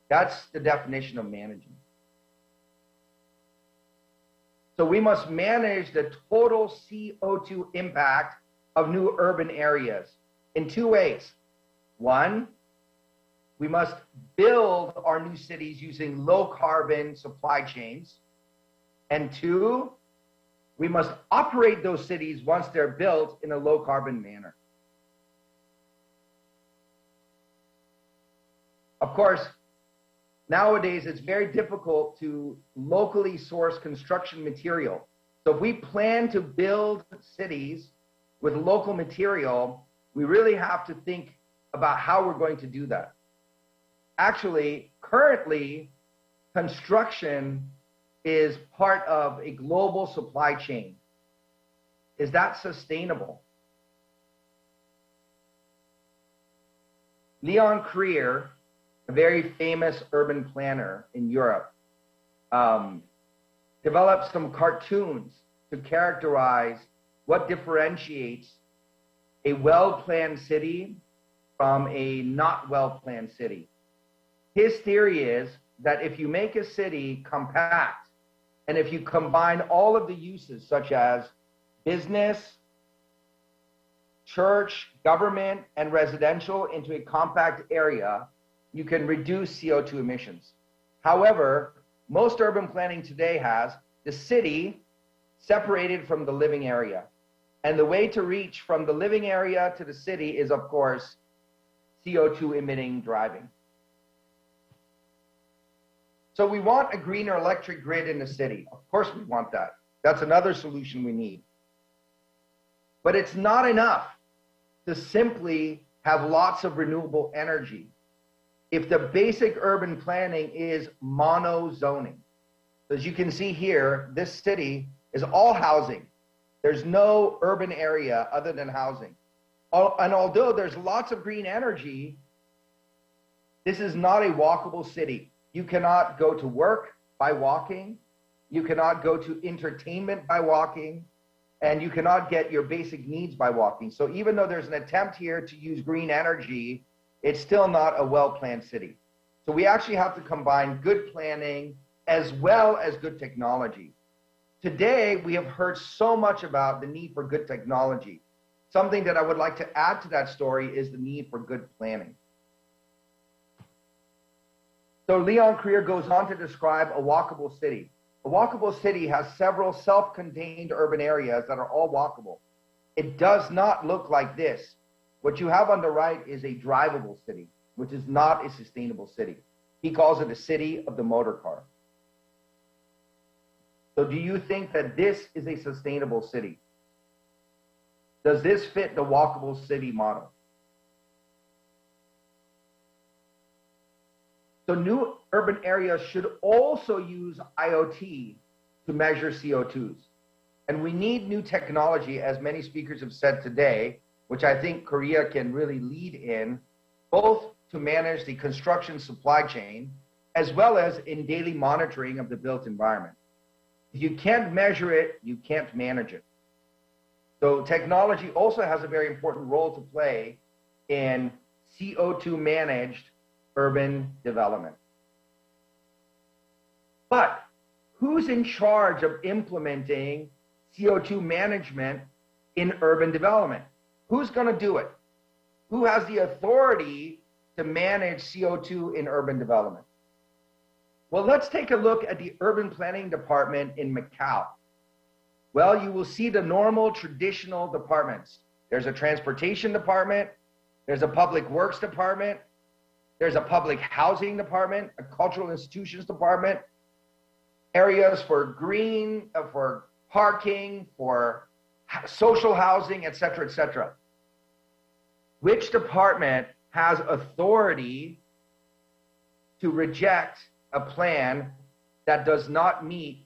That's the definition of managing. So we must manage the total CO2 impact of new urban areas in two ways. One, we must build our new cities using low carbon supply chains. And two, we must operate those cities once they're built in a low carbon manner. Of course, nowadays, it's very difficult to locally source construction material. So if we plan to build cities with local material, we really have to think about how we're going to do that. Actually, currently, construction is part of a global supply chain. Is that sustainable? Leon Creer, a very famous urban planner in Europe, developed some cartoons to characterize what differentiates a well-planned city from a not well-planned city. His theory is that if you make a city compact, and if you combine all of the uses such as business, church, government, and residential into a compact area, you can reduce CO2 emissions. However, most urban planning today has the city separated from the living area. And the way to reach from the living area to the city is, of course, CO2 emitting driving. So we want a greener electric grid in the city. Of course we want that. That's another solution we need. But it's not enough to simply have lots of renewable energy if the basic urban planning is mono-zoning. As you can see here, this city is all housing. There's no urban area other than housing. And although there's lots of green energy, This is not a walkable city. You cannot go to work by walking. You cannot go to entertainment by walking. And you cannot get your basic needs by walking. So even though there's an attempt here to use green energy, it's still not a well-planned city. So we actually have to combine good planning as well as good technology. Today, we have heard so much about the need for good technology. Something that I would like to add to that story is the need for good planning. So Leon Krier goes on to describe a walkable city. A walkable city has several self-contained urban areas that are all walkable. It does not look like this. What you have on the right is a drivable city, which is not a sustainable city. He calls it a city of the motor car. So do you think that this is a sustainable city? Does this fit the walkable city model? So new urban areas should also use IoT to measure CO2s. And we need new technology, as many speakers have said today, which I think Korea can really lead in, both to manage the construction supply chain, as well as in daily monitoring of the built environment. If you can't measure it, you can't manage it. So technology also has a very important role to play in CO2 managed urban development. But who's in charge of implementing CO2 management in urban development? Who's going to do it? Who has the authority to manage CO2 in urban development? Well, let's take a look at the urban planning department in Macau. Well, you will see the normal traditional departments. There's a transportation department, there's a public works department, there's a public housing department, a cultural institutions department, areas for green, for parking, for social housing, et cetera, et cetera. Which department has authority to reject a plan that does not meet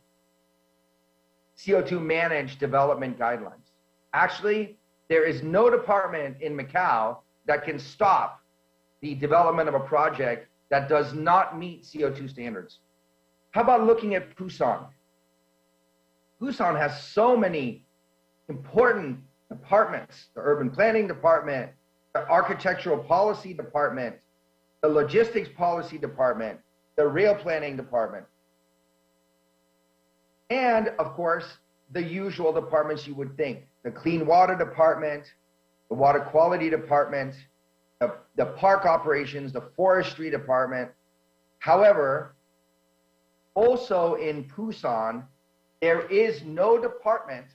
CO2 managed development guidelines? Actually, there is no department in Macau that can stop the development of a project that does not meet CO2 standards. How about looking at Busan? Busan has so many important departments: the urban planning department, the architectural policy department, the logistics policy department, the rail planning department, and of course, the usual departments you would think: the clean water department, the water quality department, the park operations, the forestry department. However, also in Busan, there is no department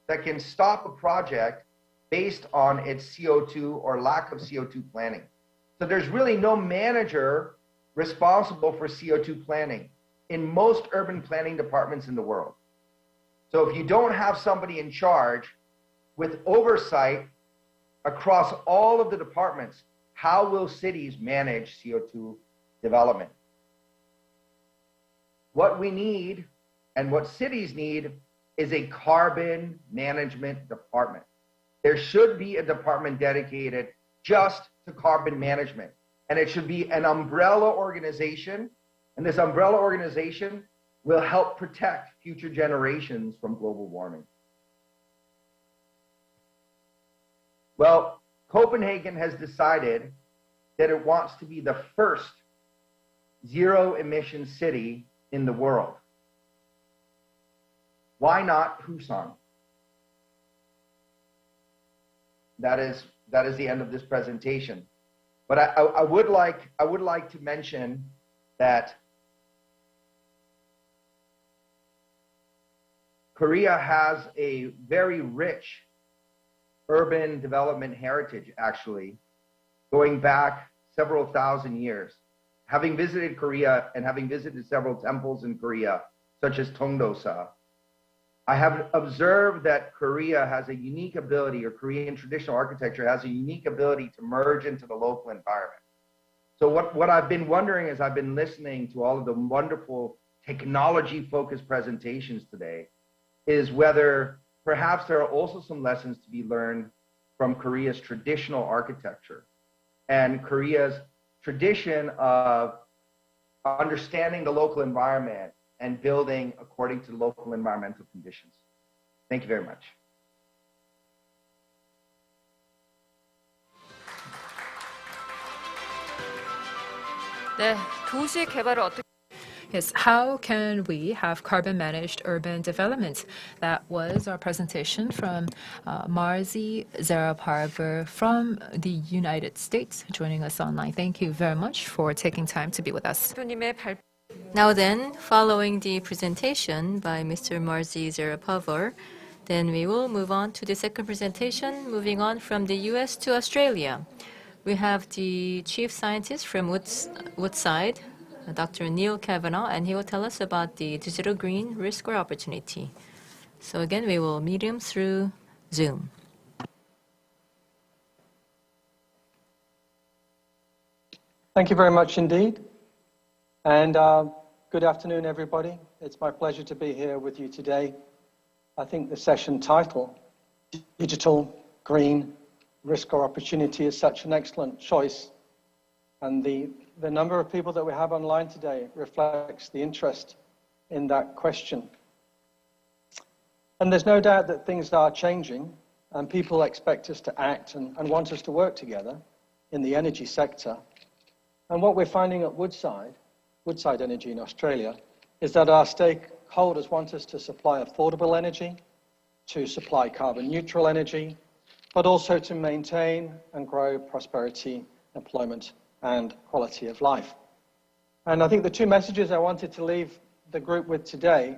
that can stop a project based on its CO2 or lack of CO2 planning. So there's really no manager responsible for CO2 planning in most urban planning departments in the world. So if you don't have somebody in charge with oversight across all of the departments, how will cities manage CO2 development? What we need and what cities need is a carbon management department. There should be a department dedicated just to carbon management. And it should be an umbrella organization. And this umbrella organization will help protect future generations from global warming. Well, Copenhagen has decided that it wants to be the first zero emission city in the world. Why not Busan? That is the end of this presentation. But I would like to mention that Korea has a very rich urban development heritage, actually, going back several thousand years. Having visited Korea and having visited several temples in Korea, such as Tongdosa, I have observed that Korea has a unique ability, or Korean traditional architecture has a unique ability to merge into the local environment. So what I've been wondering as I've been listening to all of the wonderful technology-focused presentations today is whether perhaps there are also some lessons to be learned from Korea's traditional architecture and Korea's tradition of understanding the local environment and building according to local environmental conditions. Thank you very much.
네, 도시 개발을 어떻게
Yes, how can we have carbon-managed urban development? That was our presentation from Marzi Zaraparver from the United States, joining us online. Thank you very much for taking time to be with us.
대표님의
Now then, following the presentation by Mr. Marzi Zarapover, then we will move on to the second presentation, moving on from the US to Australia. We have the chief scientist from Woodside, Dr. Neil Kavanagh, and he will tell us about the digital green risk or opportunity. So again, we will meet him through Zoom.
Thank you very much indeed. And good afternoon, everybody. It's my pleasure to be here with you today. I think the session title, Digital Green Risk or Opportunity, is such an excellent choice. And the number of people that we have online today reflects the interest in that question. And there's no doubt that things are changing and people expect us to act and want us to work together in the energy sector. And what we're finding at Woodside Energy in Australia, is that our stakeholders want us to supply affordable energy, to supply carbon neutral energy, but also to maintain and grow prosperity, employment, and quality of life. And I think the two messages I wanted to leave the group with today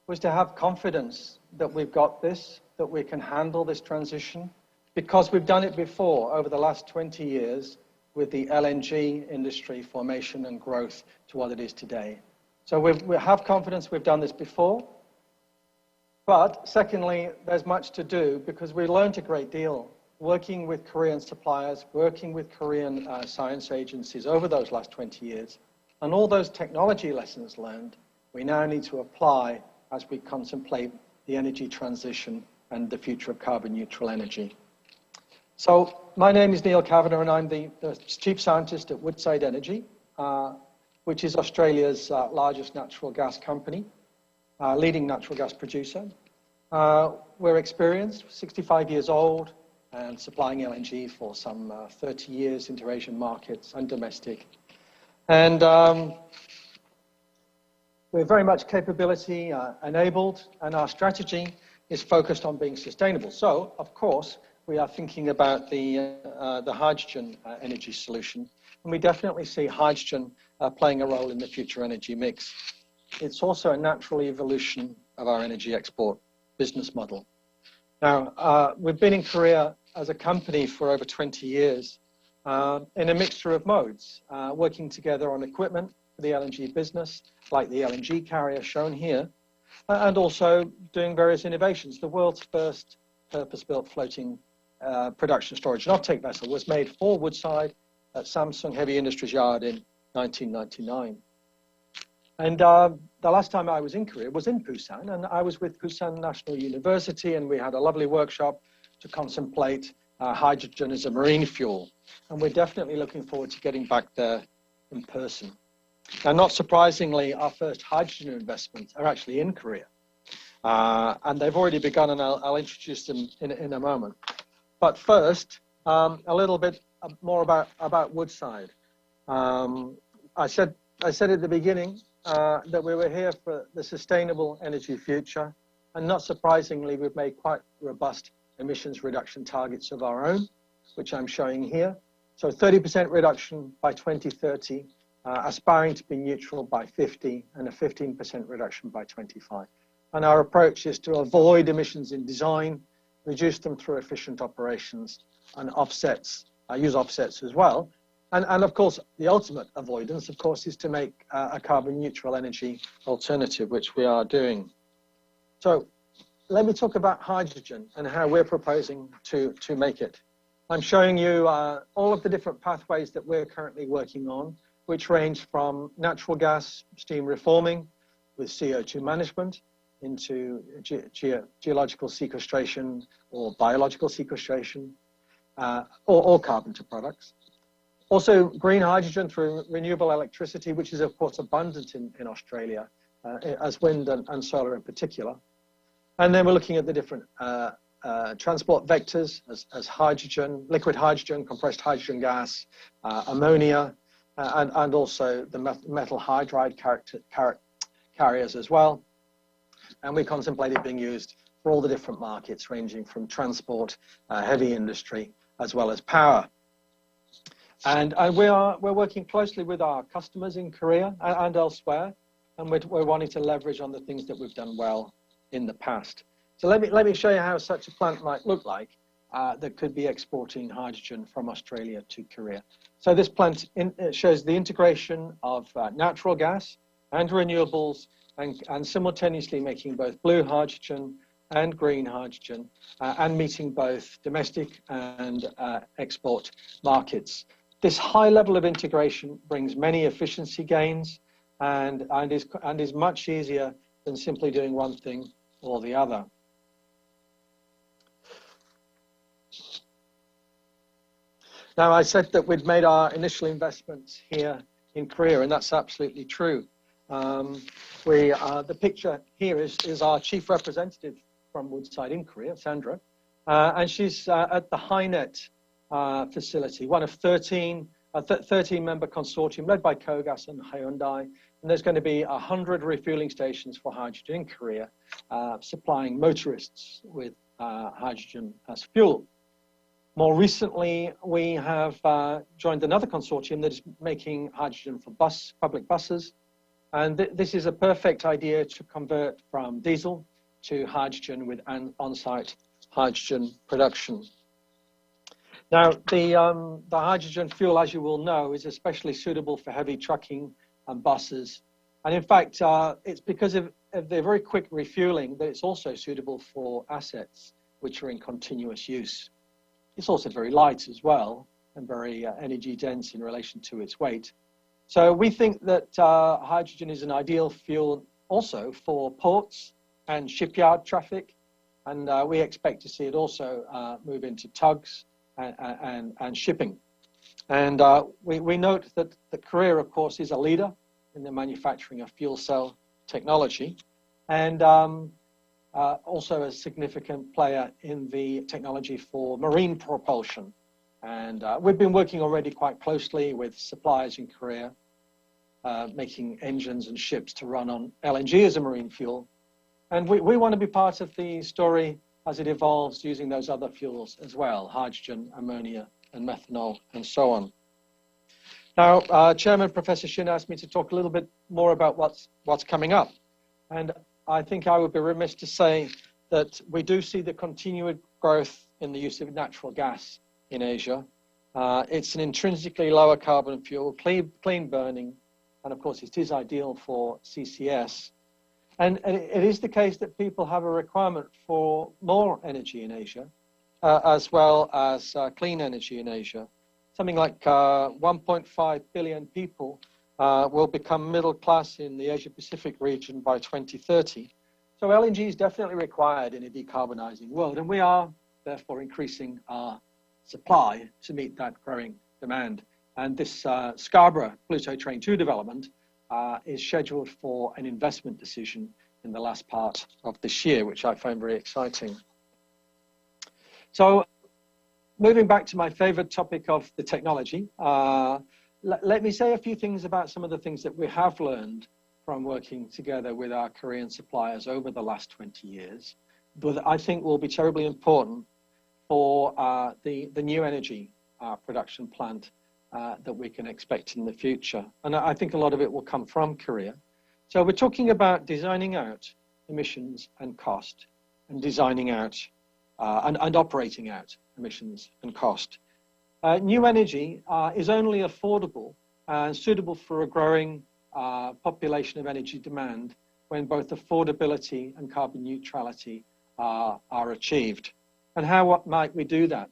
was to have confidence that we've got this, that we can handle this transition, because we've done it before over the last 20 years with the LNG industry formation and growth to what it is today. So we have confidence we've done this before. But secondly, there's much to do because we learned a great deal working with Korean suppliers, working with Korean science agencies over those last 20 years. And all those technology lessons learned, we now need to apply as we contemplate the energy transition and the future of carbon neutral energy. So my name is Neil Kavanagh and I'm the Chief Scientist at Woodside Energy, which is Australia's largest natural gas company, leading natural gas producer. We're experienced, 65 years old, and supplying LNG for some 30 years into Asian markets and domestic. And we're very much capability enabled, and our strategy is focused on being sustainable. So, of course, we are thinking about the hydrogen energy solution, and we definitely see hydrogen playing a role in the future energy mix. It's also a natural evolution of our energy export business model. Now, we've been in Korea as a company for over 20 years in a mixture of modes, working together on equipment for the LNG business, like the LNG carrier shown here, and also doing various innovations. The world's first purpose-built floating production storage and offtake vessel was made for Woodside at Samsung Heavy Industries Yard in 1999. And the last time I was in Korea was in Busan, and I was with Busan National University, and we had a lovely workshop to contemplate hydrogen as a marine fuel. And we're definitely looking forward to getting back there in person. Now, not surprisingly, our first hydrogen investments are actually in Korea. And they've already begun, and I'll introduce them in a moment. But first, a little bit more about Woodside. I said at the beginning that we were here for the sustainable energy future, and not surprisingly, we've made quite robust emissions reduction targets of our own, which I'm showing here. So 30% reduction by 2030, aspiring to be neutral by 50, and a 15% reduction by 25. And our approach is to avoid emissions in design, reduce them through efficient operations, and offsets, use offsets as well. And of course, the ultimate avoidance, of course, is to make a carbon neutral energy alternative, which we are doing. So let me talk about hydrogen and how we're proposing to make it. I'm showing you all of the different pathways that we're currently working on, which range from natural gas steam reforming with CO2 management into geological sequestration or biological sequestration or carbon to products. Also, green hydrogen through renewable electricity, which is, of course, abundant in Australia, as wind and solar in particular. And then we're looking at the different transport vectors as hydrogen, liquid hydrogen, compressed hydrogen gas, ammonia, and also the metal hydride carriers as well. And we contemplate it being used for all the different markets, ranging from transport, heavy industry, as well as power. And we're working closely with our customers in Korea and elsewhere, and we're wanting to leverage on the things that we've done well in the past. So let me show you how such a plant might look like that could be exporting hydrogen from Australia to Korea. So this plant shows the integration of natural gas and renewables, and simultaneously making both blue hydrogen and green hydrogen, and meeting both domestic and export markets. This high level of integration brings many efficiency gains and is much easier than simply doing one thing or the other. Now, I said that we'd made our initial investments here in Korea, and that's absolutely true. The picture here is our chief representative from Woodside in Korea, Sandra, and she's at the HyNet facility, one of 13-member consortium led by KOGAS and Hyundai, and there's going to be 100 refueling stations for hydrogen in Korea, supplying motorists with hydrogen as fuel. More recently, we have joined another consortium that is making hydrogen for public buses, and this is a perfect idea to convert from diesel to hydrogen with an on-site hydrogen production. Now, the hydrogen fuel, as you will know, is especially suitable for heavy trucking and buses. And in fact, it's because of the very quick refueling that it's also suitable for assets which are in continuous use. It's also very light as well and very energy dense in relation to its weight. So we think that hydrogen is an ideal fuel also for ports and shipyard traffic. And we expect to see it also move into tugs and shipping. And we note that Korea, of course, is a leader in the manufacturing of fuel cell technology, and also a significant player in the technology for marine propulsion. And we've been working already quite closely with suppliers in Korea, making engines and ships to run on LNG as a marine fuel. And we want to be part of the story as it evolves using those other fuels as well, hydrogen, ammonia, and methanol, and so on. Now, Chairman Professor Shin asked me to talk a little bit more about what's coming up. And I think I would be remiss to say that we do see the continued growth in the use of natural gas in Asia. It's an intrinsically lower carbon fuel, clean burning, and of course it is ideal for CCS. And it is the case that people have a requirement for more energy in Asia, as well as clean energy in Asia. Something like 1.5 billion people will become middle class in the Asia-Pacific region by 2030. So LNG is definitely required in a decarbonizing world, and we are therefore increasing our supply to meet that growing demand. And this Scarborough Pluto Train 2 development is scheduled for an investment decision in the last part of this year, which I find very exciting. So moving back to my favorite topic of the technology, let me say a few things about some of the things that we have learned from working together with our Korean suppliers over the last 20 years, but I think will be terribly important for the new energy production plant that we can expect in the future. And I think a lot of it will come from Korea. So we're talking about designing out emissions and cost, and designing out and operating out emissions and cost. New energy is only affordable and suitable for a growing population of energy demand when both affordability and carbon neutrality are achieved. And how might we do that?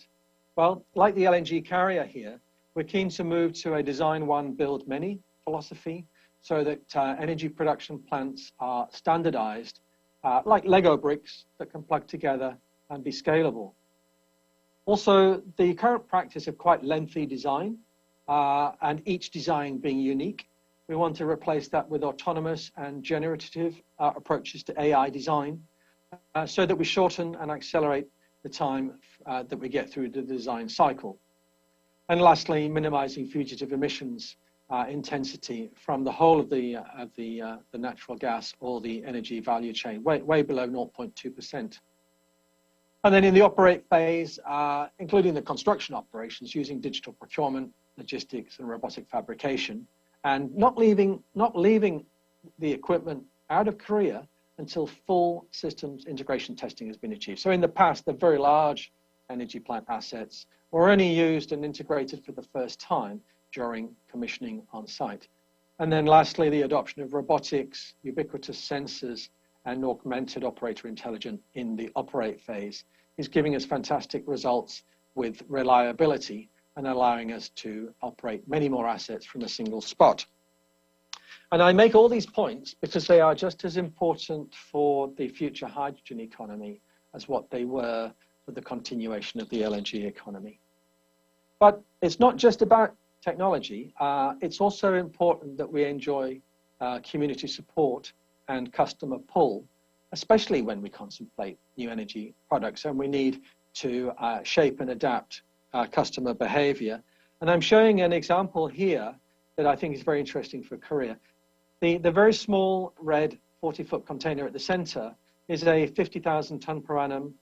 Well, like the LNG carrier here, we're keen to move to a design one, build many philosophy, so that energy production plants are standardized, like Lego bricks that can plug together and be scalable. Also, the current practice of quite lengthy design and each design being unique. We want to replace that with autonomous and generative approaches to AI design so that we shorten and accelerate the time that we get through the design cycle. And lastly, minimizing fugitive emissions intensity from the whole of the natural gas or the energy value chain, way below 0.2%. And then in the operate phase, including the construction operations, using digital procurement, logistics, and robotic fabrication, and not leaving the equipment out of Korea until full systems integration testing has been achieved. So in the past, the very large energy plant assets were only used and integrated for the first time during commissioning on site. And then lastly, the adoption of robotics, ubiquitous sensors, and augmented operator intelligence in the operate phase is giving us fantastic results with reliability and allowing us to operate many more assets from a single spot. And I make all these points because they are just as important for the future hydrogen economy as what they were for the continuation of the LNG economy. But it's not just about technology. It's also important that we enjoy community support and customer pull, especially when we contemplate new energy products, and we need to shape and adapt customer behavior. And I'm showing an example here that I think is very interesting for Korea. The very small red 40-foot container at the center is a 50,000 ton per annum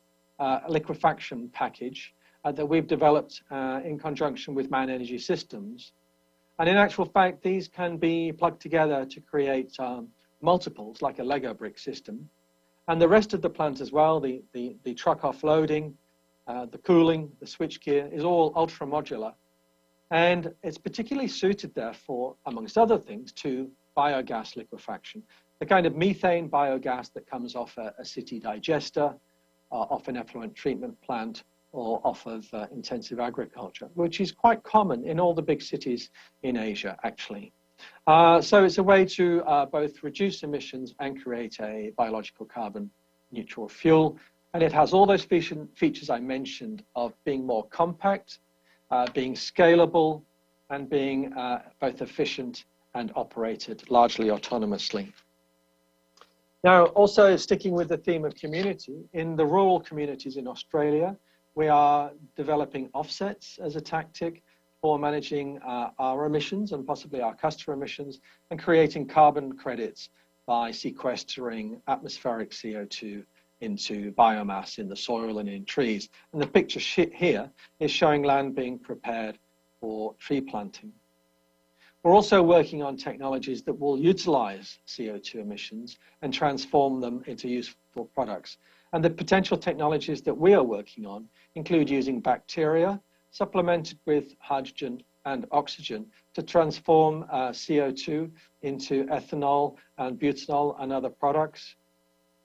liquefaction package that we've developed in conjunction with Man Energy Systems. And in actual fact, these can be plugged together to create multiples, like a Lego brick system. And the rest of the plant as well, the truck offloading, the cooling, the switchgear is all ultra modular. And it's particularly suited, therefore, amongst other things, to biogas liquefaction, the kind of methane biogas that comes off a city digester, off an effluent treatment plant, or off of intensive agriculture, which is quite common in all the big cities in Asia, actually. So it's a way to both reduce emissions and create a biological carbon neutral fuel. And it has all those features I mentioned of being more compact, being scalable, and being both efficient and operated largely autonomously. Now, also sticking with the theme of community, in the rural communities in Australia, we are developing offsets as a tactic for managing our emissions and possibly our customer emissions, and creating carbon credits by sequestering atmospheric CO2 into biomass in the soil and in trees. And the picture here is showing land being prepared for tree planting. We're also working on technologies that will utilize CO2 emissions and transform them into useful products. And the potential technologies that we are working on include using bacteria supplemented with hydrogen and oxygen to transform CO2 into ethanol and butanol and other products,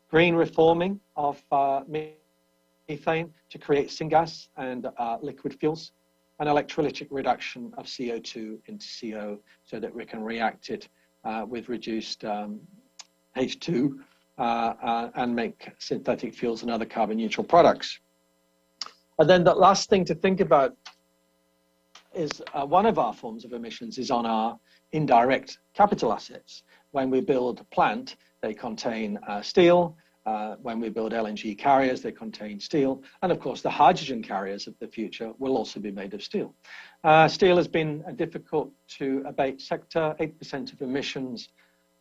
green reforming of methane to create syngas and liquid fuels, and electrolytic reduction of CO2 into CO so that we can react it with reduced H2 and make synthetic fuels and other carbon neutral products. And then the last thing to think about is one of our forms of emissions is on our indirect capital assets. When we build a plant, they contain steel. When we build LNG carriers, they contain steel. And of course, the hydrogen carriers of the future will also be made of steel. Steel has been a difficult to abate sector, 8% of emissions,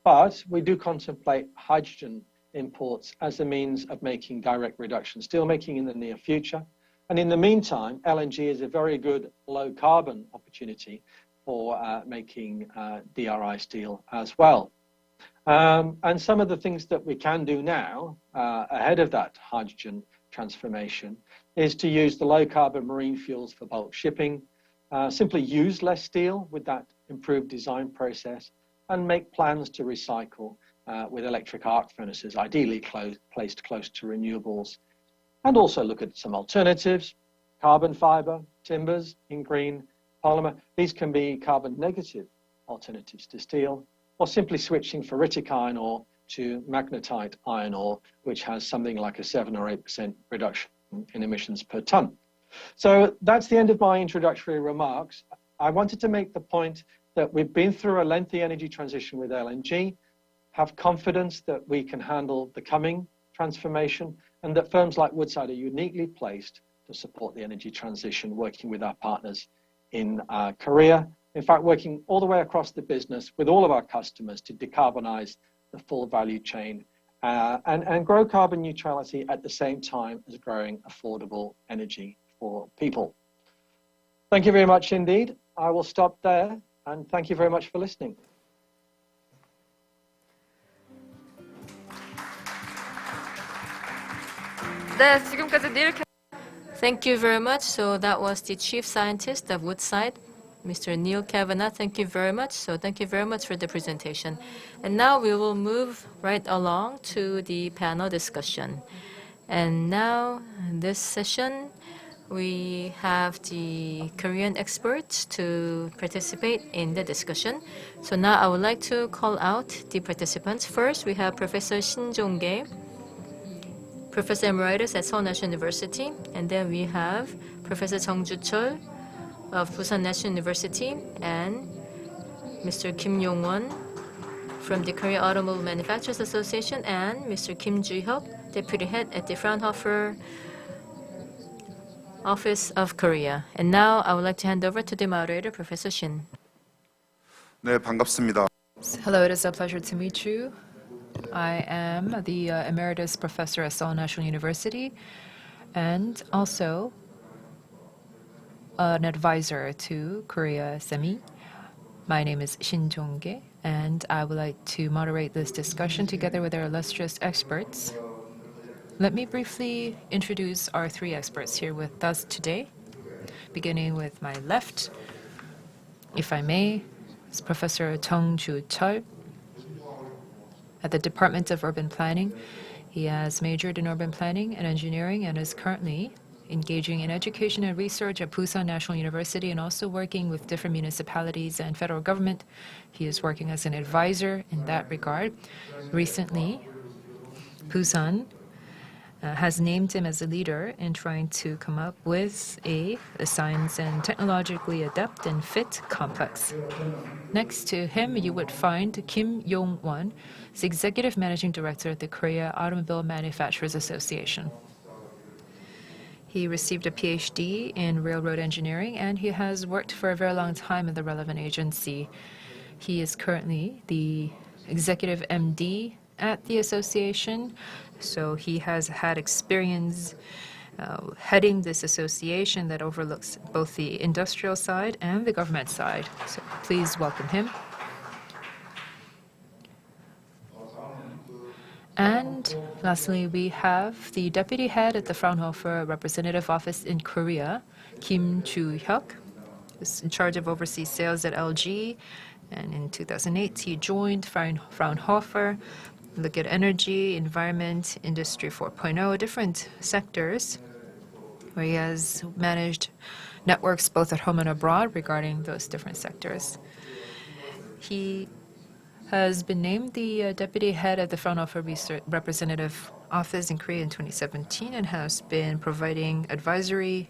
but we do contemplate hydrogen imports as a means of making direct reduction steel making in the near future. And in the meantime, LNG is a very good low carbon opportunity for making DRI steel as well. And some of the things that we can do now ahead of that hydrogen transformation is to use the low carbon marine fuels for bulk shipping, simply use less steel with that improved design process, and make plans to recycle with electric arc furnaces, ideally placed close to renewables, and also look at some alternatives, carbon fiber, timbers in green polymer. These can be carbon negative alternatives to steel, or simply switching ferritic iron ore to magnetite iron ore, which has something like a 7 or 8% reduction in emissions per ton. So that's the end of my introductory remarks. I wanted to make the point that we've been through a lengthy energy transition with LNG, have confidence that we can handle the coming transformation, and that firms like Woodside are uniquely placed to support the energy transition, working with our partners in Korea. In fact, working all the way across the business with all of our customers to decarbonize the full value chain and grow carbon neutrality at the same time as growing affordable energy for people. Thank you very much indeed. I will stop there, and thank you very much for listening.
네, 지금까지 닐
Thank you very much. So that was the chief scientist of Woodside, Mr. Neil Kavanagh. Thank you very much. So thank you very much for the presentation. And now we will move right along to the panel discussion. And now in this session, we have the Korean experts to participate in the discussion. So now I would like to call out the participants. First, we have Professor Shin Jong-ge, Professor Emeritus at Seoul National University. And then we have Professor Chung Ju-chol of Busan National University and Mr. Kim Yong-won from the Korea Automobile Manufacturers Association and Mr. Kim Ju-hyuk, Deputy Head at the Fraunhofer Office of Korea. And now I would like to hand over to the moderator, Professor Shin.
네, 반갑습니다.
Hello, it is a pleasure to meet you. I am the Emeritus Professor at Seoul National University and also an advisor to Korea SEMI. My name is Shin Jong-ge, and I would like to moderate this discussion together with our illustrious experts. Let me briefly introduce our three experts here with us today, beginning with my left, if I may, is Professor Chung Ju-chol at the Department of Urban Planning. He has majored in urban planning and engineering and is currently engaging in education and research at Busan National University and also working with different municipalities and federal government. He is working as an advisor in that regard. Recently, Busan has named him as a leader in trying to come up with a science and technologically adept and fit complex. Next to him, you would find Kim Yong-won, the Executive Managing Director at the Korea Automobile Manufacturers Association. He received a PhD in railroad engineering, and he has worked for a very long time in the relevant agency. He is currently the Executive MD at the association, so he has had experience heading this association that overlooks both the industrial side and the government side. So please welcome him. And lastly, we have the deputy head at the Fraunhofer Representative Office in Korea, Kim Ju-hyuk, who's in charge of overseas sales at LG. And in 2008, he joined Fraunhofer, look at energy, environment, industry 4.0, different sectors, where he has managed networks both at home and abroad regarding those different sectors. He has been named the deputy head of the Fraunhofer Representative Office in Korea in 2017 and has been providing advisory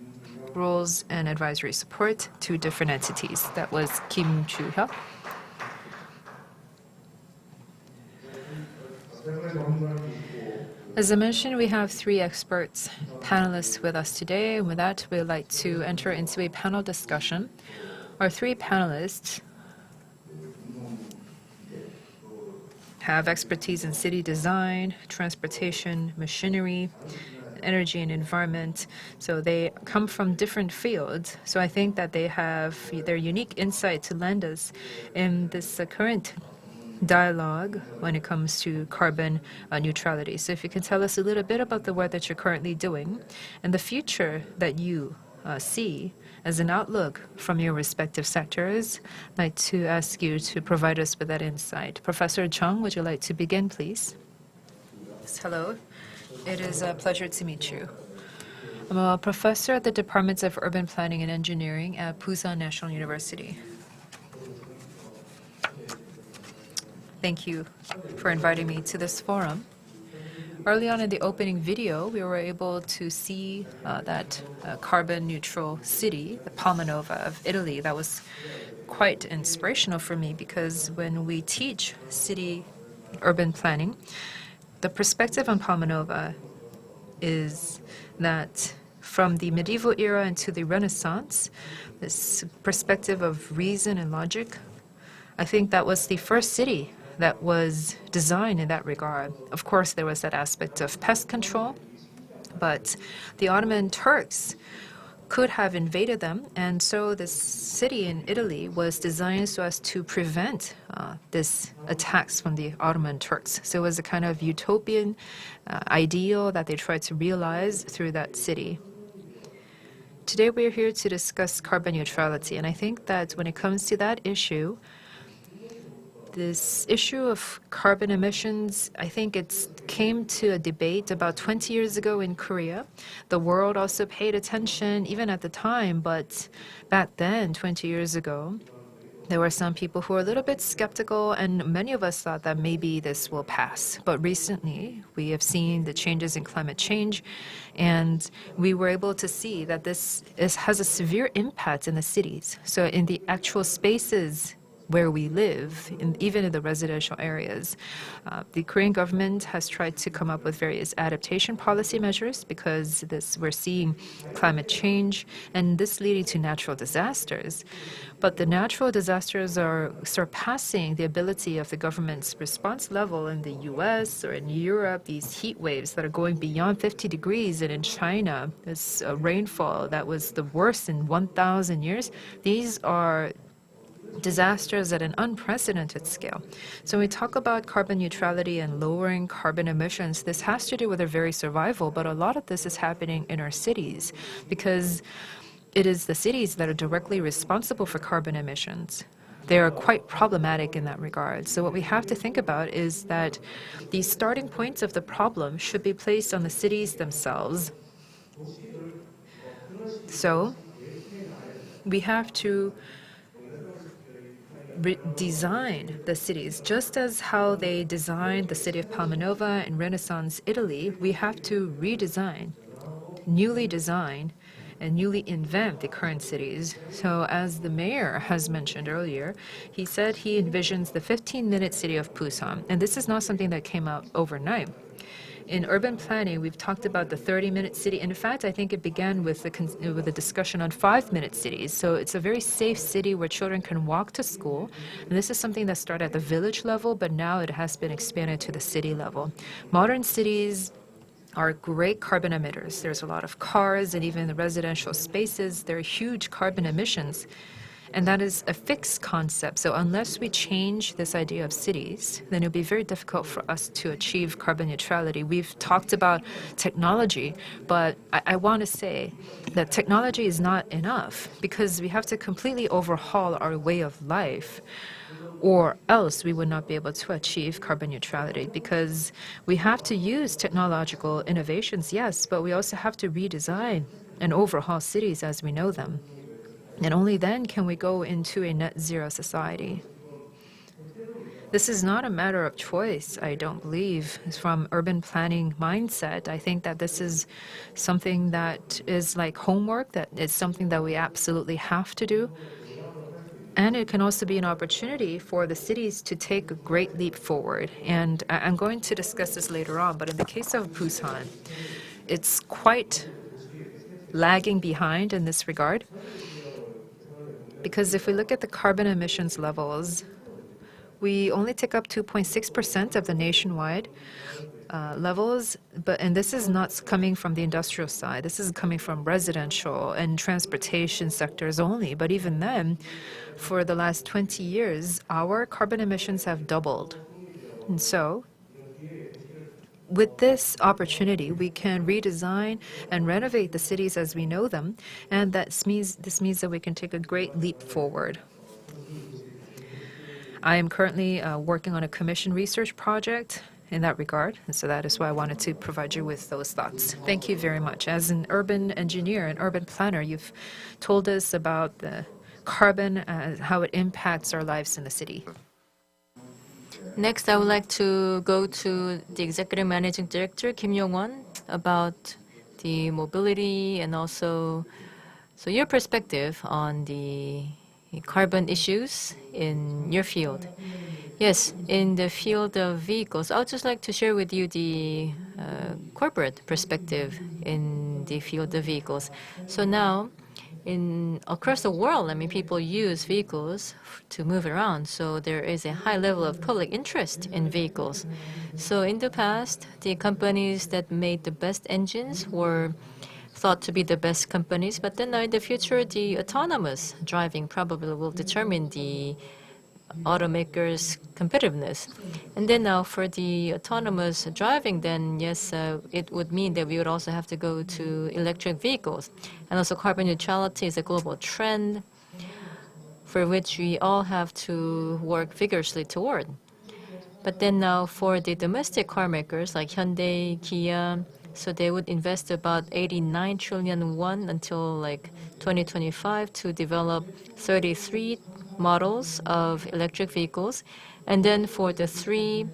roles and advisory support to different entities. That was Kim Ju-hyuk. As I mentioned, we have three experts, panelists with us today, and with that, we'd like to enter into a panel discussion. Our three panelists have expertise in city design, transportation, machinery, energy and environment. So they come from different fields. So I think that they have their unique insight to lend us in this current dialogue when it comes to carbon neutrality. So if you can tell us a little bit about the work that you're currently doing and the future that you see as an outlook from your respective sectors, I'd like to ask you to provide us with that insight. Professor Chung, would you like to begin, please? Yes, hello. It is a pleasure to meet you. I'm a professor at the Department of Urban Planning and Engineering at Busan National University. Thank you for inviting me to this forum. Early on in the opening video, we were able to see that carbon neutral city, the Palmanova of Italy. That was quite inspirational for me because when we teach city urban planning, the perspective on Palmanova is that from the medieval era into the Renaissance, this perspective of reason and logic, I think that was the first city that was designed in that regard. Of course, there was that aspect of pest control, but the Ottoman Turks could have invaded them, and so this city in Italy was designed so as to prevent this attacks from the Ottoman Turks. So it was a kind of utopian ideal that they tried to realize through that city. Today we're here to discuss carbon neutrality, and I think that when it comes to that issue, this issue of carbon emissions, I think it came to a debate about 20 years ago in Korea. The world also paid attention even at the time, but back then, 20 years ago, there were some people who were a little bit skeptical, and many of us thought that maybe this will pass. But recently, we have seen the changes in climate change, and we were able to see that this has a severe impact in the cities. So in the actual spaces where we live, even in the residential areas. The Korean government has tried to come up with various adaptation policy measures because we're seeing climate change and this leading to natural disasters. But the natural disasters are surpassing the ability of the government's response level in the US or in Europe, these heat waves that are going beyond 50 degrees, and in China, this rainfall that was the worst in 1,000 years. These are disasters at an unprecedented scale. So when we talk about carbon neutrality and lowering carbon emissions, this has to do with our very survival, but a lot of this is happening in our cities because it is the cities that are directly responsible for carbon emissions. They are quite problematic in that regard. So what we have to think about is that the starting points of the problem should be placed on the cities themselves. So we have to design the cities just as how they designed the city of Palmanova in Renaissance Italy. We have to redesign, newly design, and newly invent the current cities. So as the mayor has mentioned earlier, he said he envisions the 15-minute city of Busan, and this is not something that came out overnight. In urban planning, we've talked about the 30-minute city. In fact, I think it began with a discussion on 5-minute cities. So it's a very safe city where children can walk to school. And this is something that started at the village level, but now it has been expanded to the city level. Modern cities are great carbon emitters. There's a lot of cars, and even in the residential spaces, there are huge carbon emissions. And that is a fixed concept. So unless we change this idea of cities, then it'll be very difficult for us to achieve carbon neutrality. We've talked about technology, but I want to say that technology is not enough because we have to completely overhaul our way of life, or else we would not be able to achieve carbon neutrality because we have to use technological innovations, yes, but we also have to redesign and overhaul cities as we know them. And only then can we go into a net zero society. This is not a matter of choice, I don't believe. From urban planning mindset, I think that this is something that is like homework, that is something that we absolutely have to do. And it can also be an opportunity for the cities to take a great leap forward. And I'm going to discuss this later on, but in the case of Busan, it's quite lagging behind in this regard. Because if we look at the carbon emissions levels, we only take up 2.6% of the nationwide levels, and this is not coming from the industrial side. This is coming from residential and transportation sectors only. But even then, for the last 20 years, our carbon emissions have doubled. And so, with this opportunity, we can redesign and renovate the cities as we know them, and this means that we can take a great leap forward. I am currently working on a commission research project in that regard, and so that is why I wanted to provide you with those thoughts. Thank you very much. As an urban engineer, an urban planner, you've told us about the carbon, how it impacts our lives in the city.
Next, I would like to go to the Executive Managing Director, Kim Yong-won, about the mobility and also your perspective on the carbon issues in your field. Yes, in the field of vehicles, I would just like to share with you the corporate perspective in the field of vehicles. So now, across the world, I mean, people use vehicles to move around. So there is a high level of public interest in vehicles. So in the past, the companies that made the best engines were thought to be the best companies. But then now in the future, the autonomous driving probably will determine the automakers' competitiveness. And then now for the autonomous driving, then yes, it would mean that we would also have to go to electric vehicles. And also carbon neutrality is a global trend for which we all have to work vigorously toward. But then now for the domestic car makers like Hyundai, Kia, so they would invest about 89 trillion won until like 2025 to develop 33 models of electric vehicles. And then for the three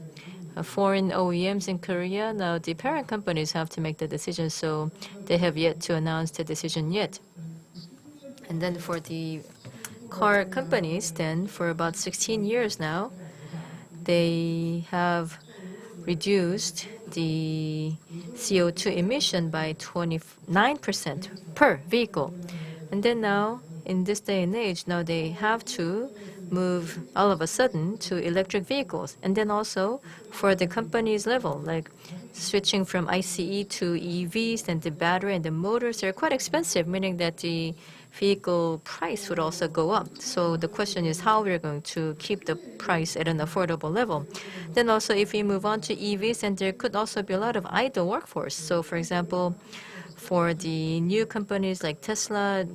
foreign OEMs in Korea, now the parent companies have to make the decision, so they have yet to announce the decision yet. And then for the car companies, then for about 16 years now, they have reduced the CO2 emission by 29% per vehicle. And then now, in this day and age, now they have to move all of a sudden to electric vehicles. And then also for the company's level, like switching from ICE to EVs, and the battery and the motors are quite expensive, meaning that the vehicle price would also go up. So the question is how we're going to keep the price at an affordable level. Then also if we move on to EVs, then there could also be a lot of idle workforce. So for example, for the new companies like Tesla,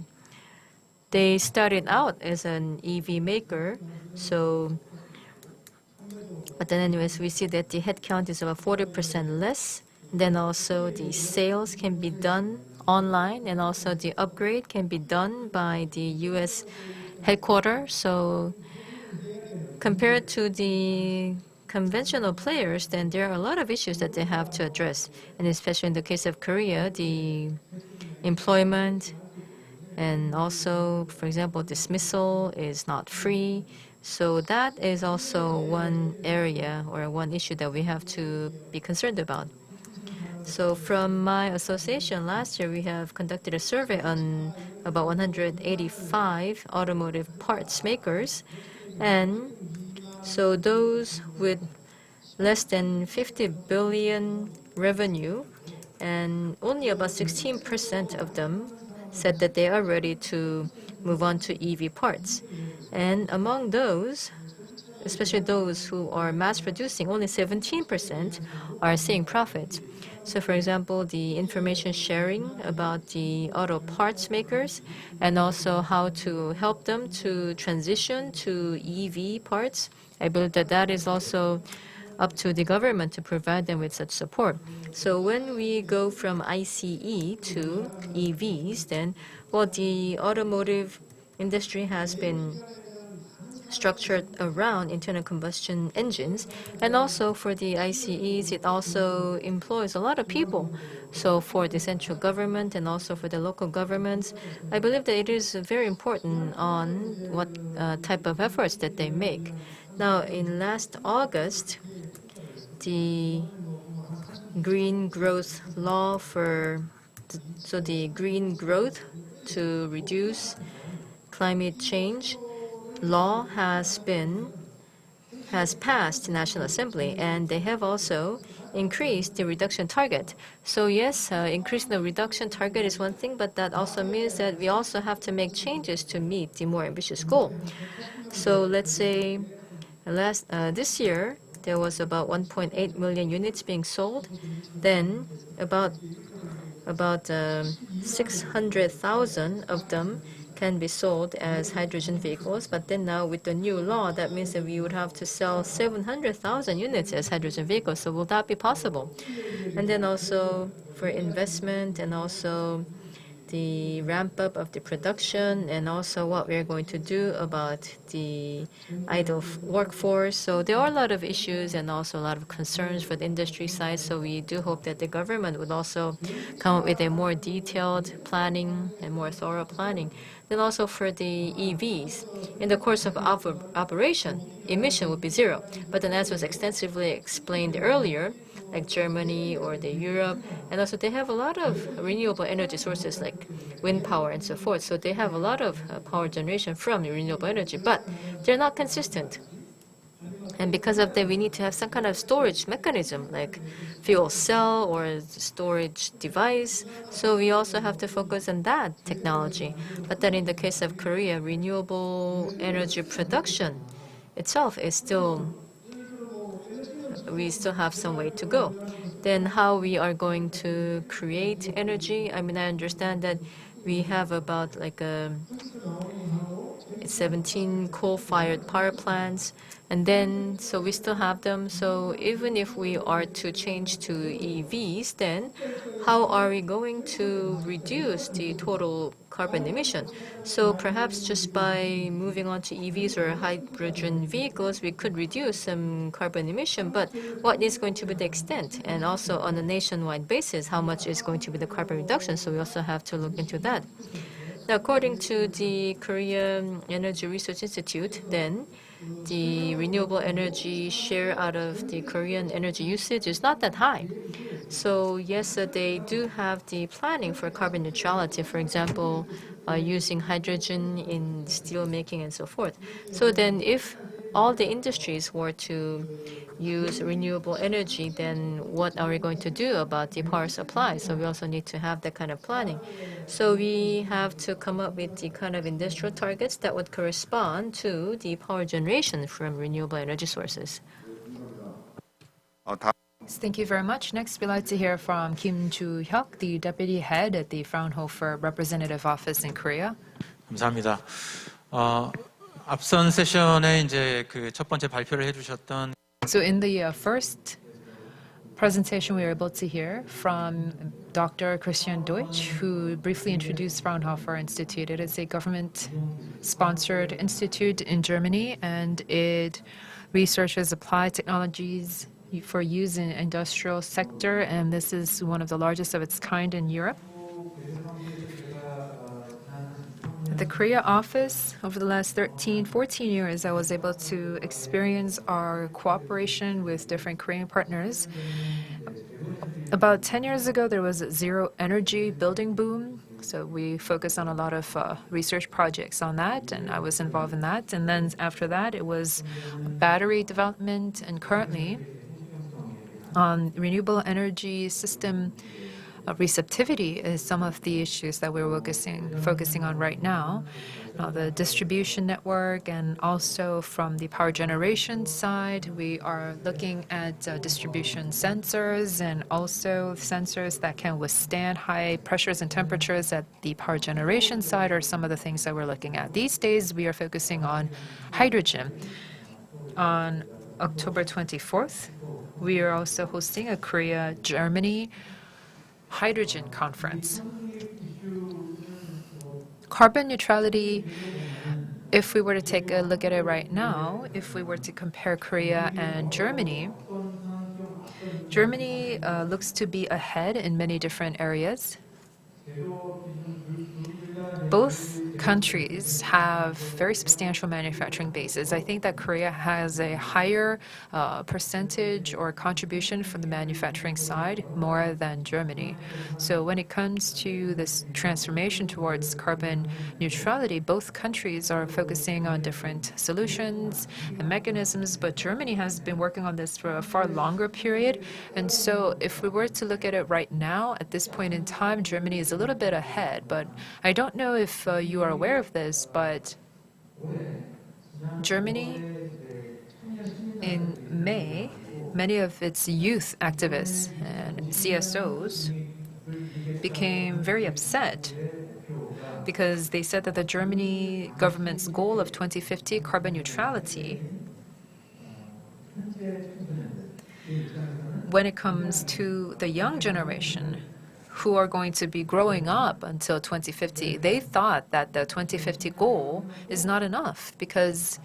they started out as an EV maker. So, but then anyways, we see that the headcount is about 40% less. Then also the sales can be done online, and also the upgrade can be done by the U.S. headquarters. So compared to the conventional players, then there are a lot of issues that they have to address. And especially in the case of Korea, the employment and also, for example, dismissal is not free. So that is also one area or one issue that we have to be concerned about. So from my association last year, we have conducted a survey on about 185 automotive parts makers. And so those with less than 50 billion revenue, and only about 16% of them said that they are ready to move on to EV parts. And among those, especially those who are mass producing, only 17% are seeing profits. So for example, the information sharing about the auto parts makers and also how to help them to transition to EV parts, I believe that that is also up to the government to provide them with such support. So when we go from ICE to EVs, then, well, the automotive industry has been structured around internal combustion engines. And also for the ICEs, it also employs a lot of people. So for the central government and also for the local governments, I believe that it is very important on what type of efforts that they make. Now, in last August, the green growth law so the green growth to reduce climate change law has passed the National Assembly, and they have also increased the reduction target. So yes, increasing the reduction target is one thing, but that also means that we also have to make changes to meet the more ambitious goal. So let's say this year there was about 1.8 million units being sold. Then about 600,000 of them can be sold as hydrogen vehicles. But then now with the new law, that means that we would have to sell 700,000 units as hydrogen vehicles. So will that be possible? And then also for investment and also the ramp up of the production, and also what we're going to do about the idle workforce. So there are a lot of issues and also a lot of concerns for the industry side. So we do hope that the government would also come up with a more detailed planning and more thorough planning. Then also for the EVs, in the course of operation, emission would be zero. But then as was extensively explained earlier, like Germany or the Europe, and also they have a lot of renewable energy sources like wind power and so forth. So they have a lot of power generation from renewable energy, but they're not consistent. And because of that, we need to have some kind of storage mechanism, like fuel cell or storage device. So we also have to focus on that technology. But then in the case of Korea, renewable energy production itself is still, we still have some way to go. Then how we are going to create energy? I mean, I understand that we have about like 17 coal-fired power plants, and then so we still have them. So even if we are to change to EVs, then how are we going to reduce the total carbon emission? So perhaps just by moving on to EVs or hydrogen vehicles, we could reduce some carbon emission, but what is going to be the extent? And also on a nationwide basis, how much is going to be the carbon reduction? So we also have to look into that. Now, according to the Korean Energy Research Institute, then the renewable energy share out of the Korean energy usage is not that high. So yes, they do have the planning for carbon neutrality, for example, using hydrogen in steel making and so forth. So then if all the industries were to use renewable energy, then what are we going to do about the power supply? So we also need to have that kind of planning. So we have to come up with the kind of industrial targets that would correspond to the power generation from renewable energy sources.
Thank you very much. Next, we'd like to hear from Kim Joo-hyuk, the deputy head at the Fraunhofer Representative Office in Korea.
감사합니다. 앞선 세션에 이제 그 첫 번째 발표를 해주셨던.
So in the first presentation, we were able to hear from Dr. Christian Deutsch, who briefly introduced Fraunhofer Institute. It is a government-sponsored institute in Germany, and it researches applied technologies for use in industrial sector, and this is one of the largest of its kind in Europe. At the Korea office, over the last 13, 14 years, I was able to experience our cooperation with different Korean partners. About 10 years ago, there was a zero energy building boom. So we focused on a lot of research projects on that, and I was involved in that. And then after that, it was battery development, and currently on renewable energy system receptivity is some of the issues that we're focusing on right now. The distribution network, and also from the power generation side, we are looking at distribution sensors and also sensors that can withstand high pressures and temperatures at the power generation side are some of the things that we're looking at. These days, we are focusing on hydrogen. On October 24th, we are also hosting a Korea-Germany hydrogen conference. Carbon neutrality, if we were to take a look at it right now, if we were to compare Korea and Germany, Germany looks to be ahead in many different areas. Both countries have very substantial manufacturing bases. I think that Korea has a higher percentage or contribution from the manufacturing side more than Germany. So when it comes to this transformation towards carbon neutrality, both countries are focusing on different solutions and mechanisms, but Germany has been working on this for a far longer period. And so if we were to look at it right now, at this point in time, Germany is a little bit ahead, but I don't know if you are aware of this, but Germany, in May, many of its youth activists and CSOs became very upset because they said that the Germany government's goal of 2050 carbon neutrality, when it comes to the young generation, who are going to be growing up until 2050, they thought that the 2050 goal is not enough because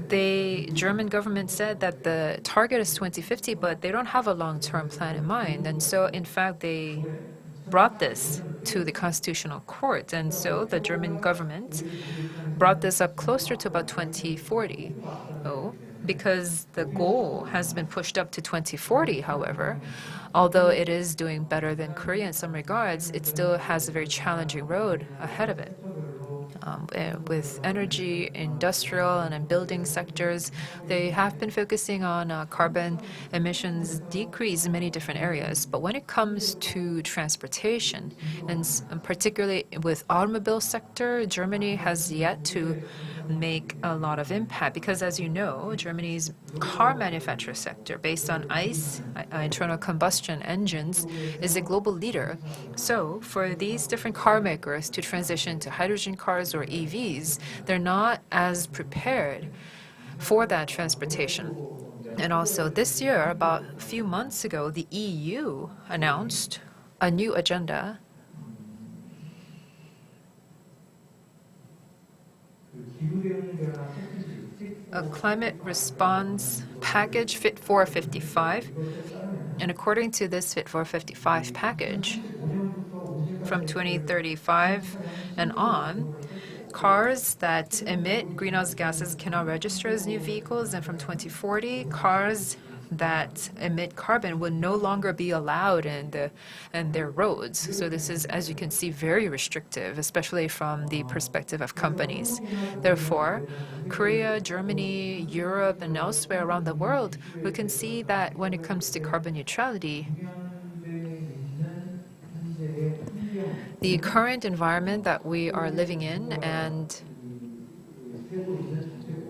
the German government said that the target is 2050, but they don't have a long-term plan in mind. And so, in fact, they brought this to the Constitutional Court. And so the German government brought this up closer to about 2040. Oh, because the goal has been pushed up to 2040, however, although it is doing better than Korea in some regards, it still has a very challenging road ahead of it. With energy, industrial, and in building sectors, they have been focusing on carbon emissions decrease in many different areas. But when it comes to transportation, and particularly with automobile sector, Germany has yet to make a lot of impact because, as you know, Germany's car manufacturer sector based on ICE, internal combustion engines, is a global leader. So for these different car makers to transition to hydrogen cars or EVs, they're not as prepared for that transportation. And also this year, about a few months ago, the EU announced a new agenda a climate response package Fit for 55. And according to this Fit for 55 package, from 2035 and on, cars that emit greenhouse gases cannot register as new vehicles, and from 2040, cars that emit carbon will no longer be allowed in their roads. So this is, as you can see, very restrictive, especially from the perspective of companies. Therefore, Korea, Germany, Europe, and elsewhere around the world, we can see that when it comes to carbon neutrality, the current environment that we are living in and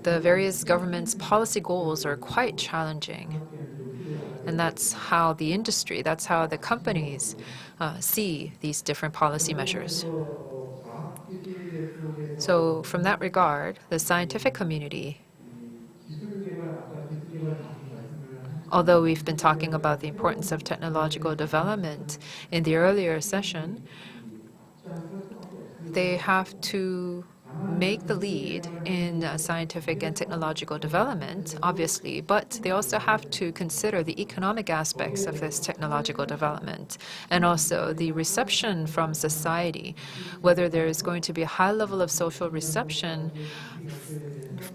the various governments' policy goals are quite challenging. And that's how the industry, that's how the companies see these different policy measures. So from that regard, the scientific community, although we've been talking about the importance of technological development in the earlier session, they have to make the lead in scientific and technological development, obviously, but they also have to consider the economic aspects of this technological development and also the reception from society, whether there is going to be a high level of social reception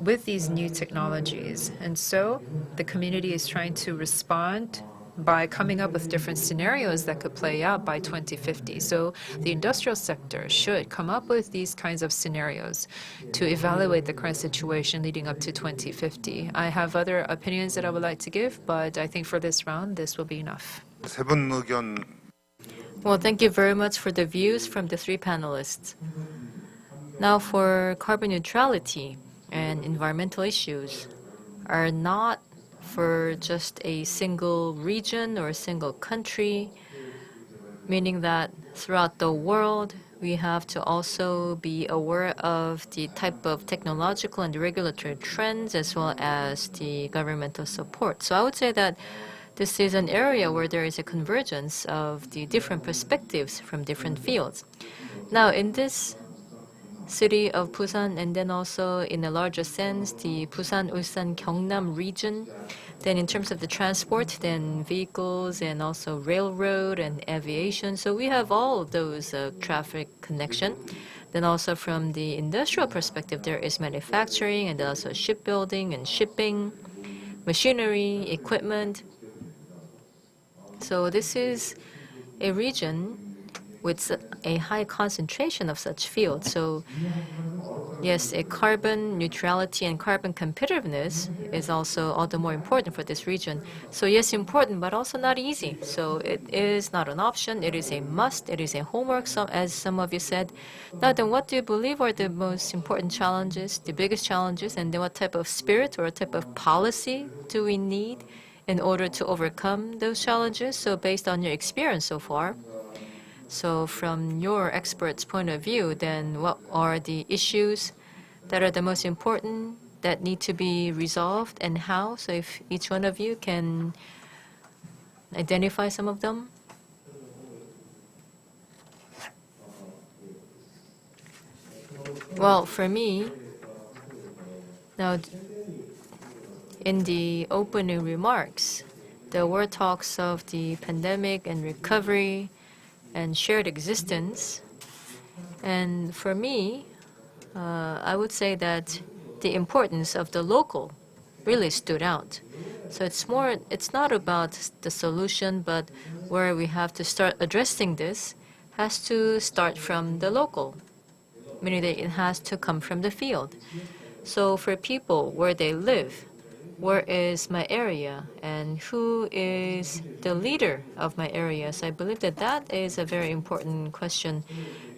with these new technologies. And so the community is trying to respond by coming up with different scenarios that could play out by 2050. So the industrial sector should come up with these kinds of scenarios to evaluate the current situation leading up to 2050. I have other opinions that I would like to give, but I think for this round, this will be enough.
세 분 의견.
Well, thank you very much for the views from the three panelists. Now, for carbon neutrality and environmental issues are not for just a single region or a single country, meaning that throughout the world, we have to also be aware of the type of technological and regulatory trends as well as the governmental support. So I would say that this is an area where there is a convergence of the different perspectives from different fields. Now, in this city of Busan, and then also in a larger sense, the Busan, Ulsan, Gyeongnam region, then in terms of the transport, then vehicles and also railroad and aviation. So we have all of those traffic connection. Then also from the industrial perspective, there is manufacturing and also shipbuilding and shipping, machinery, equipment. So this is a region with a high concentration of such fields. So yes, a carbon neutrality and carbon competitiveness is also all the more important for this region. So yes, important, but also not easy. So it is not an option. It is a must. It is a homework, as some of you said. Now then, what do you believe are the most important challenges, the biggest challenges, and then what type of spirit or type of policy do we need in order to overcome those challenges? So based on your experience so far, so from your expert's point of view, then what are the issues that are the most important that need to be resolved and how? So if each one of you can identify some of them? Well, for me, now in the opening remarks, there were talks of the pandemic and recovery and shared existence. And for me, I would say that the importance of the local really stood out. So it's not about the solution, but where we have to start addressing this has to start from the local, meaning that it has to come from the field. So for people where they live, where is my area and who is the leader of my area? So I believe that that is a very important question.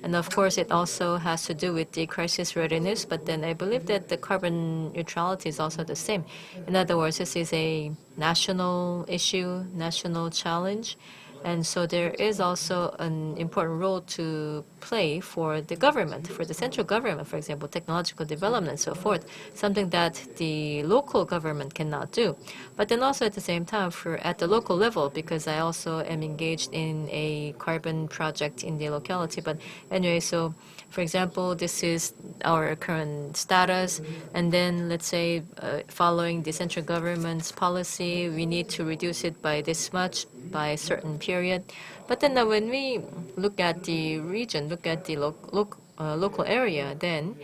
And of course, it also has to do with the crisis readiness, but then I believe that the carbon neutrality is also the same. In other words, this is a national issue, national challenge. And so there is also an important role to play for the government, for the central government, for example, technological development and so forth, something that the local government cannot do. But then also at the same time, at the local level, because I also am engaged in a carbon project in the locality. But anyway, so for example, this is our current status, and then let's say following the central government's policy, we need to reduce it by this much by a certain period. But then when we look at the region, look at the local area, then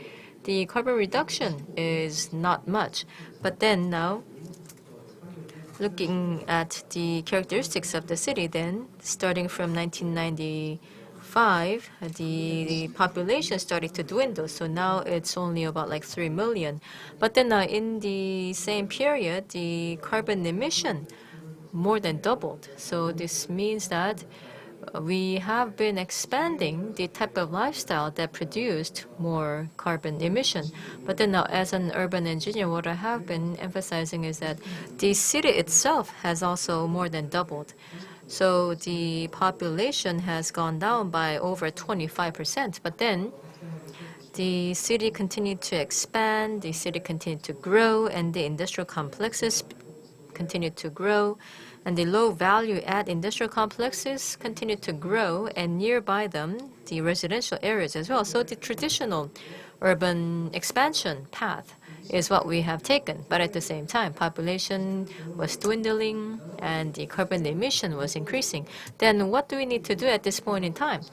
the carbon reduction is not much. But then now, looking at the characteristics of the city, then starting from 1995, the population started to dwindle. So now it's only about like 3 million. But then in the same period, the carbon emission more than doubled. So this means that we have been expanding the type of lifestyle that produced more carbon emission. But then now, as an urban engineer, what I have been emphasizing is that the city itself has also more than doubled. So the population has gone down by over 25%. But then the city continued to expand, the city continued to grow, and the industrial complexes continued to grow, and the low value add industrial complexes continued to grow, and nearby them, the residential areas as well. So the traditional urban expansion path is what we have taken. But at the same time, population was dwindling and the carbon emission was increasing. Then what do we need to do at this point in time?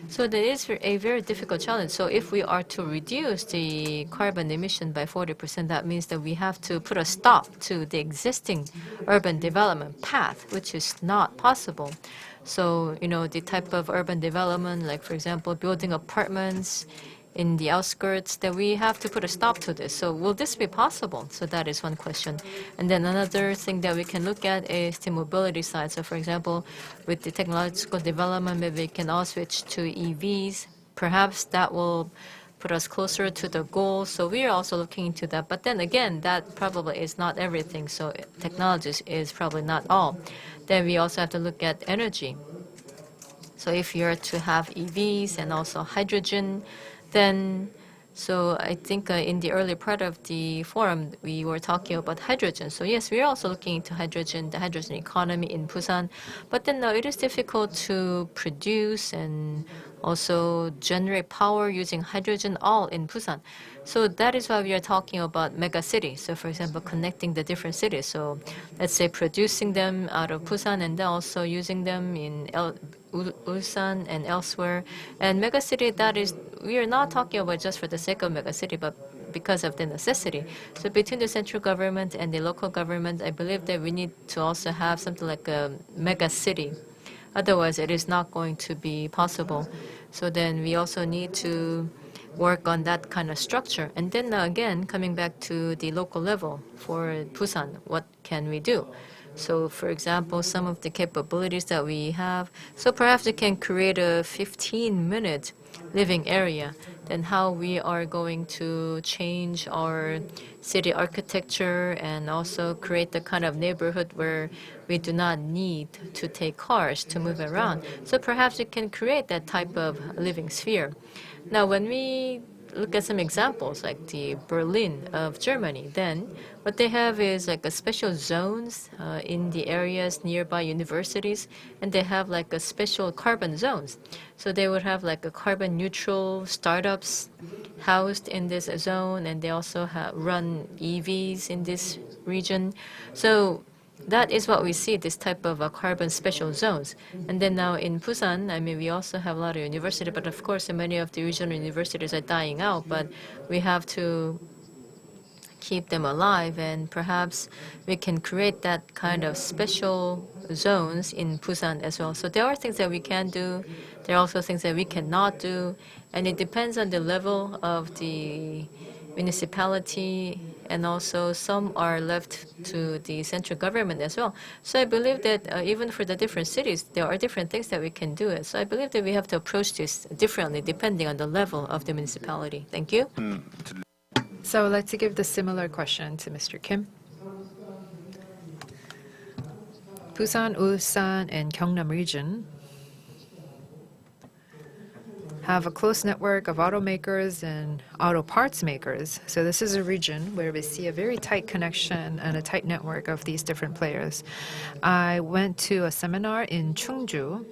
So that is a very difficult challenge. So if we are to reduce the carbon emission by 40%, that means that we have to put a stop to the existing urban development path, which is not possible. So, the type of urban development, like, for example, building apartments in the outskirts, that we have to put a stop to this. So will this be possible? So that is one question. And then another thing that we can look at is the mobility side. So for example, with the technological development, maybe we can all switch to EVs. Perhaps that will put us closer to the goal. So we are also looking into that. But then again, that probably is not everything. So technology is probably not all. Then we also have to look at energy. So if you're to have EVs and also hydrogen, then, so I think in the early part of the forum, we were talking about hydrogen. So yes, we are also looking into hydrogen, the hydrogen economy in Busan. But then it is difficult to produce and also generate power using hydrogen all in Busan. So that is why we are talking about mega cities. So for example, connecting the different cities. So let's say producing them out of Busan and then also using them in Ulsan and elsewhere. And megacity, that is, we are not talking about just for the sake of megacity, but because of the necessity. So between the central government and the local government, I believe that we need to also have something like a mega city. Otherwise, it is not going to be possible. So then we also need to work on that kind of structure. And then again, coming back to the local level for Busan, what can we do? So, for example, some of the capabilities that we have. So perhaps we can create a 15-minute living area. Then how we are going to change our city architecture and also create the kind of neighborhood where we do not need to take cars to move around. So perhaps we can create that type of living sphere. Now, when we look at some examples like the Berlin of Germany, then what they have is like a special zones in the areas nearby universities, and they have like a special carbon zones. So they would have like a carbon neutral startups housed in this zone, and they also run EVs in this region. So that is what we see, this type of carbon special zones. And then now in Busan, I mean, we also have a lot of universities, but of course, many of the regional universities are dying out, but we have to keep them alive, and perhaps we can create that kind of special zones in Busan as well. So there are things that we can do. There are also things that we cannot do, and it depends on the level of the municipality, and also some are left to the central government as well. So I believe that even for the different cities, there are different things that we can do. So I believe that we have to approach this differently depending on the level of the municipality. Thank you.
So I would like to give the similar question to Mr. Kim. Busan, Ulsan, and Gyeongnam region have a close network of automakers and auto parts makers. So this is a region where we see a very tight connection and a tight network of these different players. I went to a seminar in Chungju.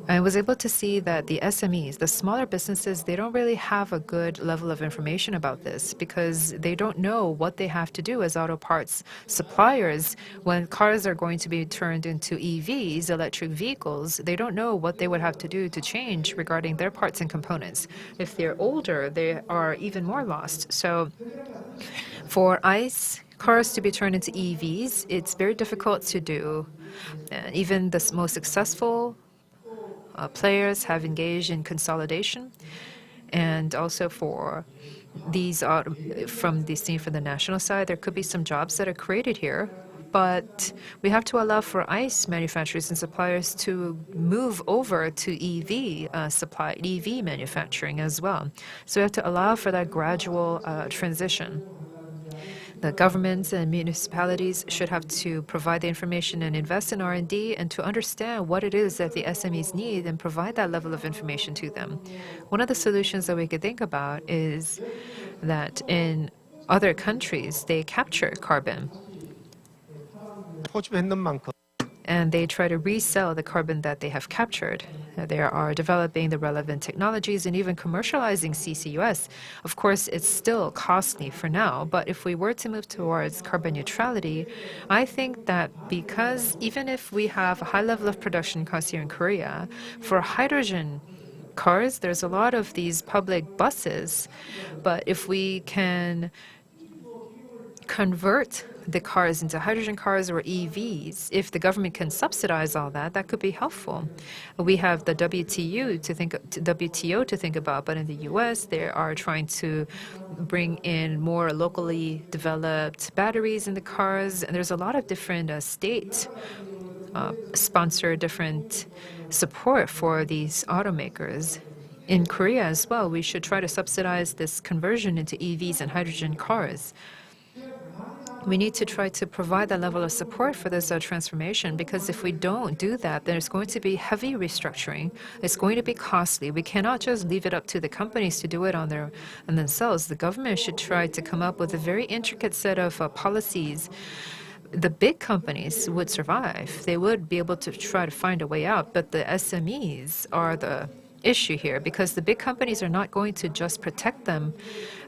I was able to see that the SMEs, the smaller businesses, they don't really have a good level of information about this because they don't know what they have to do as auto parts suppliers when cars are going to be turned into EVs, electric vehicles. They don't know what they would have to do to change regarding their parts and components. If they're older, they are even more lost. So for ICE cars to be turned into EVs, it's very difficult to do. Even the most successful players have engaged in consolidation, and also for these from the national side, there could be some jobs that are created here, but we have to allow for ICE manufacturers and suppliers to move over to EV manufacturing as well. So we have to allow for that gradual transition. The governments and municipalities should have to provide the information and invest in R&D and to understand what it is that the SMEs need and provide that level of information to them. One of the solutions that we could think about is that in other countries, they capture carbon and they try to resell the carbon that they have captured. They are developing the relevant technologies and even commercializing CCUS. Of course, it's still costly for now, but if we were to move towards carbon neutrality, I think that because even if we have a high level of production costs here in Korea, for hydrogen cars, there's a lot of these public buses, but if we can convert the cars into hydrogen cars or EVs, if the government can subsidize all that, that could be helpful. We have the WTO to think about, but in the US, they are trying to bring in more locally developed batteries in the cars, and there's a lot of different state sponsor different support for these automakers. In Korea as well, we should try to subsidize this conversion into EVs and hydrogen cars. We need to try to provide that level of support for this transformation, because if we don't do that, there's going to be heavy restructuring. It's going to be costly. We cannot just leave it up to the companies to do it on themselves. The government should try to come up with a very intricate set of policies. The big companies would survive. They would be able to try to find a way out, but the SMEs are the issue here, because the big companies are not going to just protect them.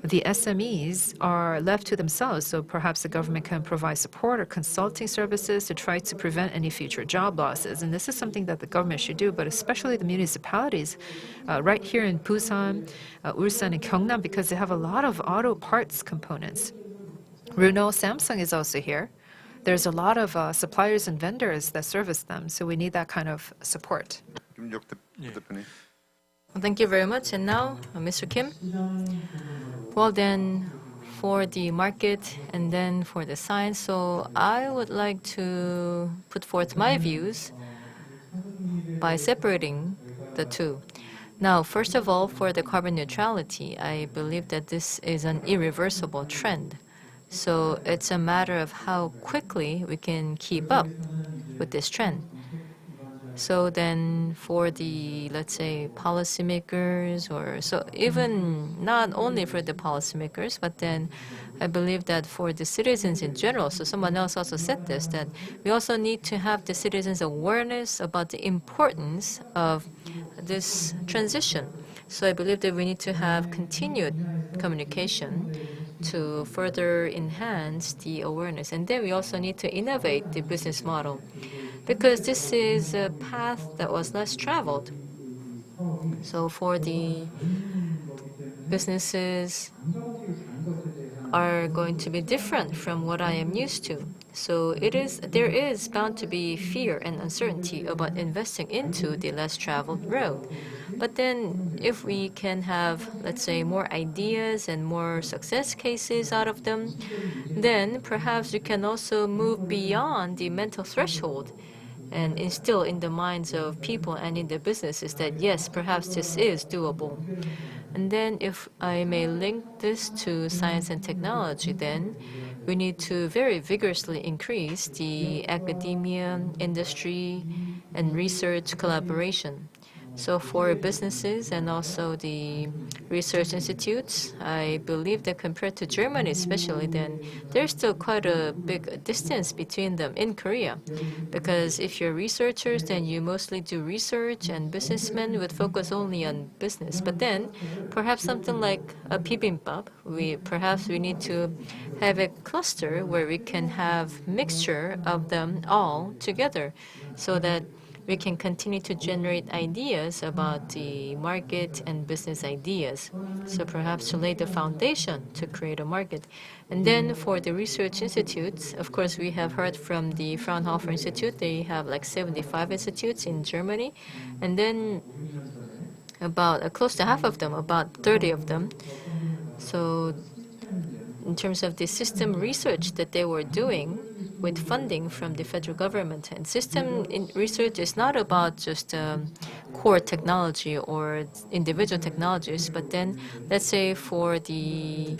The SMEs are left to themselves, so perhaps the government can provide support or consulting services to try to prevent any future job losses. And this is something that the government should do, but especially the municipalities right here in Busan, Ulsan, and Gyeongnam, because they have a lot of auto parts components. Renault, Samsung is also here. There's a lot of suppliers and vendors that service them, so we need that kind of support.
Thank you very much. And now, Mr. Kim. Well, then, for the market and then for the science, so I would like to put forth my views by separating the two. Now, first of all, for the carbon neutrality, I believe that this is an irreversible trend. So it's a matter of how quickly we can keep up with this trend. So then for the, let's say, policymakers, or so even not only for the policymakers, but then I believe that for the citizens in general, so someone else also said this, that we also need to have the citizens' awareness about the importance of this transition. So I believe that we need to have continued communication to further enhance the awareness. And then we also need to innovate the business model, because this is a path that was less traveled. So for the businesses are going to be different from what I am used to. So there is bound to be fear and uncertainty about investing into the less traveled road. But then if we can have, let's say, more ideas and more success cases out of them, then perhaps we can also move beyond the mental threshold and instill in the minds of people and in the businesses that yes, perhaps this is doable. And then if I may link this to science and technology, then we need to very vigorously increase the academia, industry, and research collaboration. So for businesses and also the research institutes, I believe that compared to Germany especially, then there's still quite a big distance between them in Korea. Because if you're researchers, then you mostly do research, and businessmen would focus only on business. But then perhaps something like a bibimbap, perhaps we need to have a cluster where we can have mixture of them all together, so that we can continue to generate ideas about the market and business ideas. So perhaps to lay the foundation to create a market. And then for the research institutes, of course, we have heard from the Fraunhofer Institute. They have like 75 institutes in Germany. And then about close to half of them, about 30 of them. So in terms of the system research that they were doing with funding from the federal government. And research is not about just core technology or individual technologies, but then let's say for the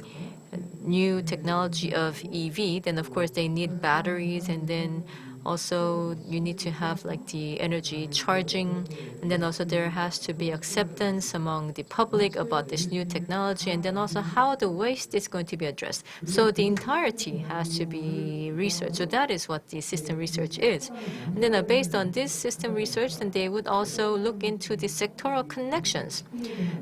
new technology of EV, then of course they need batteries, and then also you need to have like the energy charging, and then also there has to be acceptance among the public about this new technology, and then also how the waste is going to be addressed. So the entirety has to be researched. So that is what the system research is. And then based on this system research, then they would also look into the sectoral connections.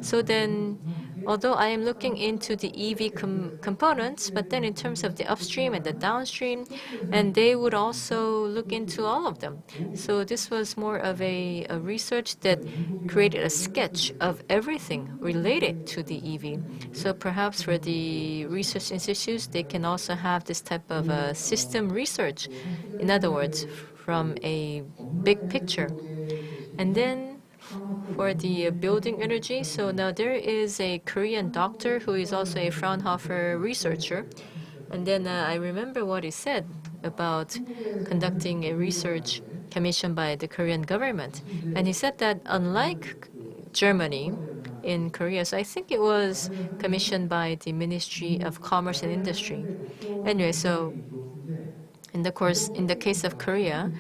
So then, although I am looking into the EV components, but then in terms of the upstream and the downstream, and they would also look into all of them. So this was more of a research that created a sketch of everything related to the EV. So perhaps for the research institutes, they can also have this type of system research. In other words, from a big picture. And then for the building energy, so now there is a Korean doctor who is also a Fraunhofer researcher. And then I remember what he said about conducting a research commissioned by the Korean government. And he said that unlike Germany, in Korea, so I think it was commissioned by the Ministry of Commerce and Industry. Anyway, so in the case of Korea,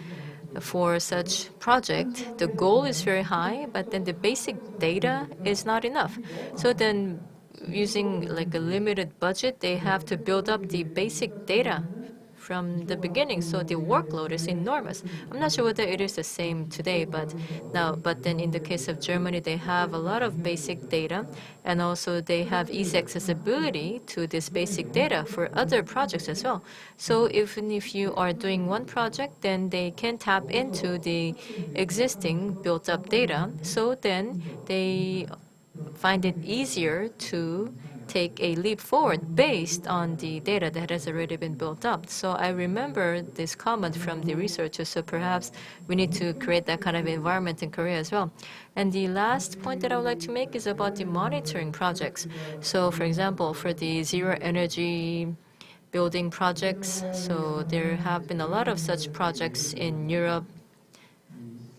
for such project, the goal is very high, but then the basic data is not enough. So then using like a limited budget, they have to build up the basic data from the beginning. So the workload is enormous. I'm not sure whether it is the same today, but then in the case of Germany, they have a lot of basic data, and also they have easy accessibility to this basic data for other projects as well. So even if you are doing one project, then they can tap into the existing built-up data. So then they find it easier to take a leap forward based on the data that has already been built up. So I remember this comment from the researchers, so perhaps we need to create that kind of environment in Korea as well. And the last point that I would like to make is about the monitoring projects. So for example, for the zero energy building projects, so there have been a lot of such projects in Europe,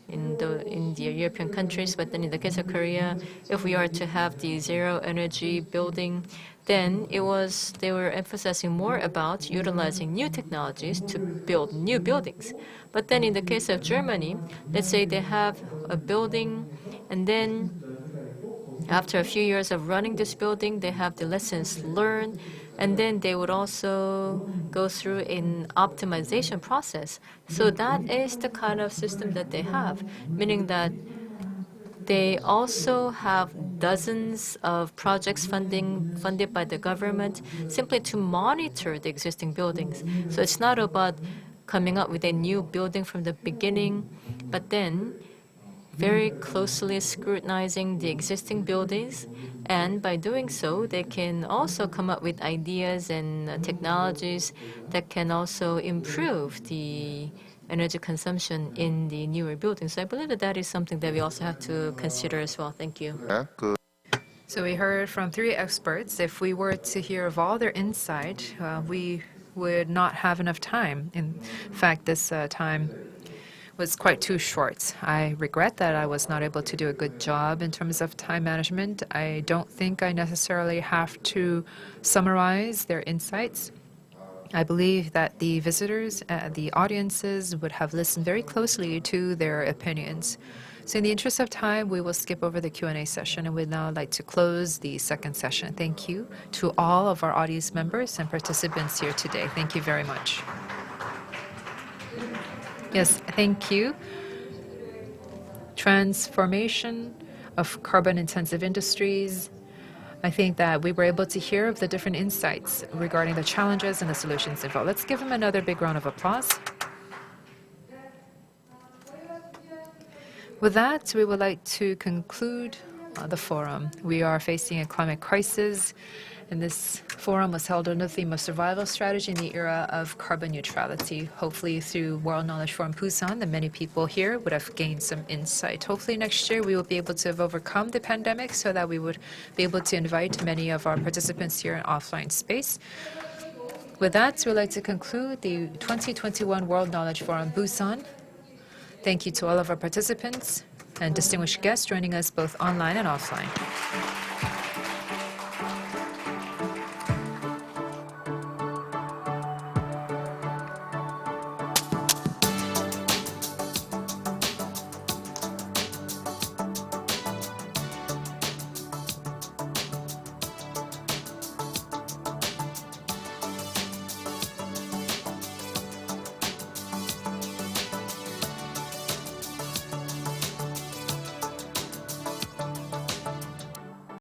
in the European countries, but then in the case of Korea, if we are to have the zero energy building, then they were emphasizing more about utilizing new technologies to build new buildings. But then in the case of Germany, let's say they have a building, and then after a few years of running this building, they have the lessons learned, and then they would also go through an optimization process. So that is the kind of system that they have, meaning that they also have dozens of projects funded by the government simply to monitor the existing buildings. So it's not about coming up with a new building from the beginning, but then very closely scrutinizing the existing buildings. And by doing so, they can also come up with ideas and technologies that can also improve the energy consumption in the newer buildings. So I believe that that is something that we also have to consider as well. Thank you.
So we heard from 3 experts. If we were to hear of all their insight, we would not have enough time. In fact, this time was quite too short. I regret that I was not able to do a good job in terms of time management. I don't think I necessarily have to summarize their insights. I believe that the visitors, the audiences would have listened very closely to their opinions. So in the interest of time, we will skip over the Q&A session, and we'd now like to close the second session. Thank you to all of our audience members and participants here today. Thank you very much. Yes, thank you. Transformation of carbon-intensive industries. I think that we were able to hear of the different insights regarding the challenges and the solutions involved. Let's give them another big round of applause. With that, we would like to conclude the forum. We are facing a climate crisis, and this forum was held under the theme of survival strategy in the era of carbon neutrality. Hopefully through World Knowledge Forum Busan, that many people here would have gained some insight. Hopefully next year we will be able to have overcome the pandemic so that we would be able to invite many of our participants here in offline space. With that, we would like to conclude the 2021 World Knowledge Forum Busan. Thank you to all of our participants and distinguished guests joining us both online and offline.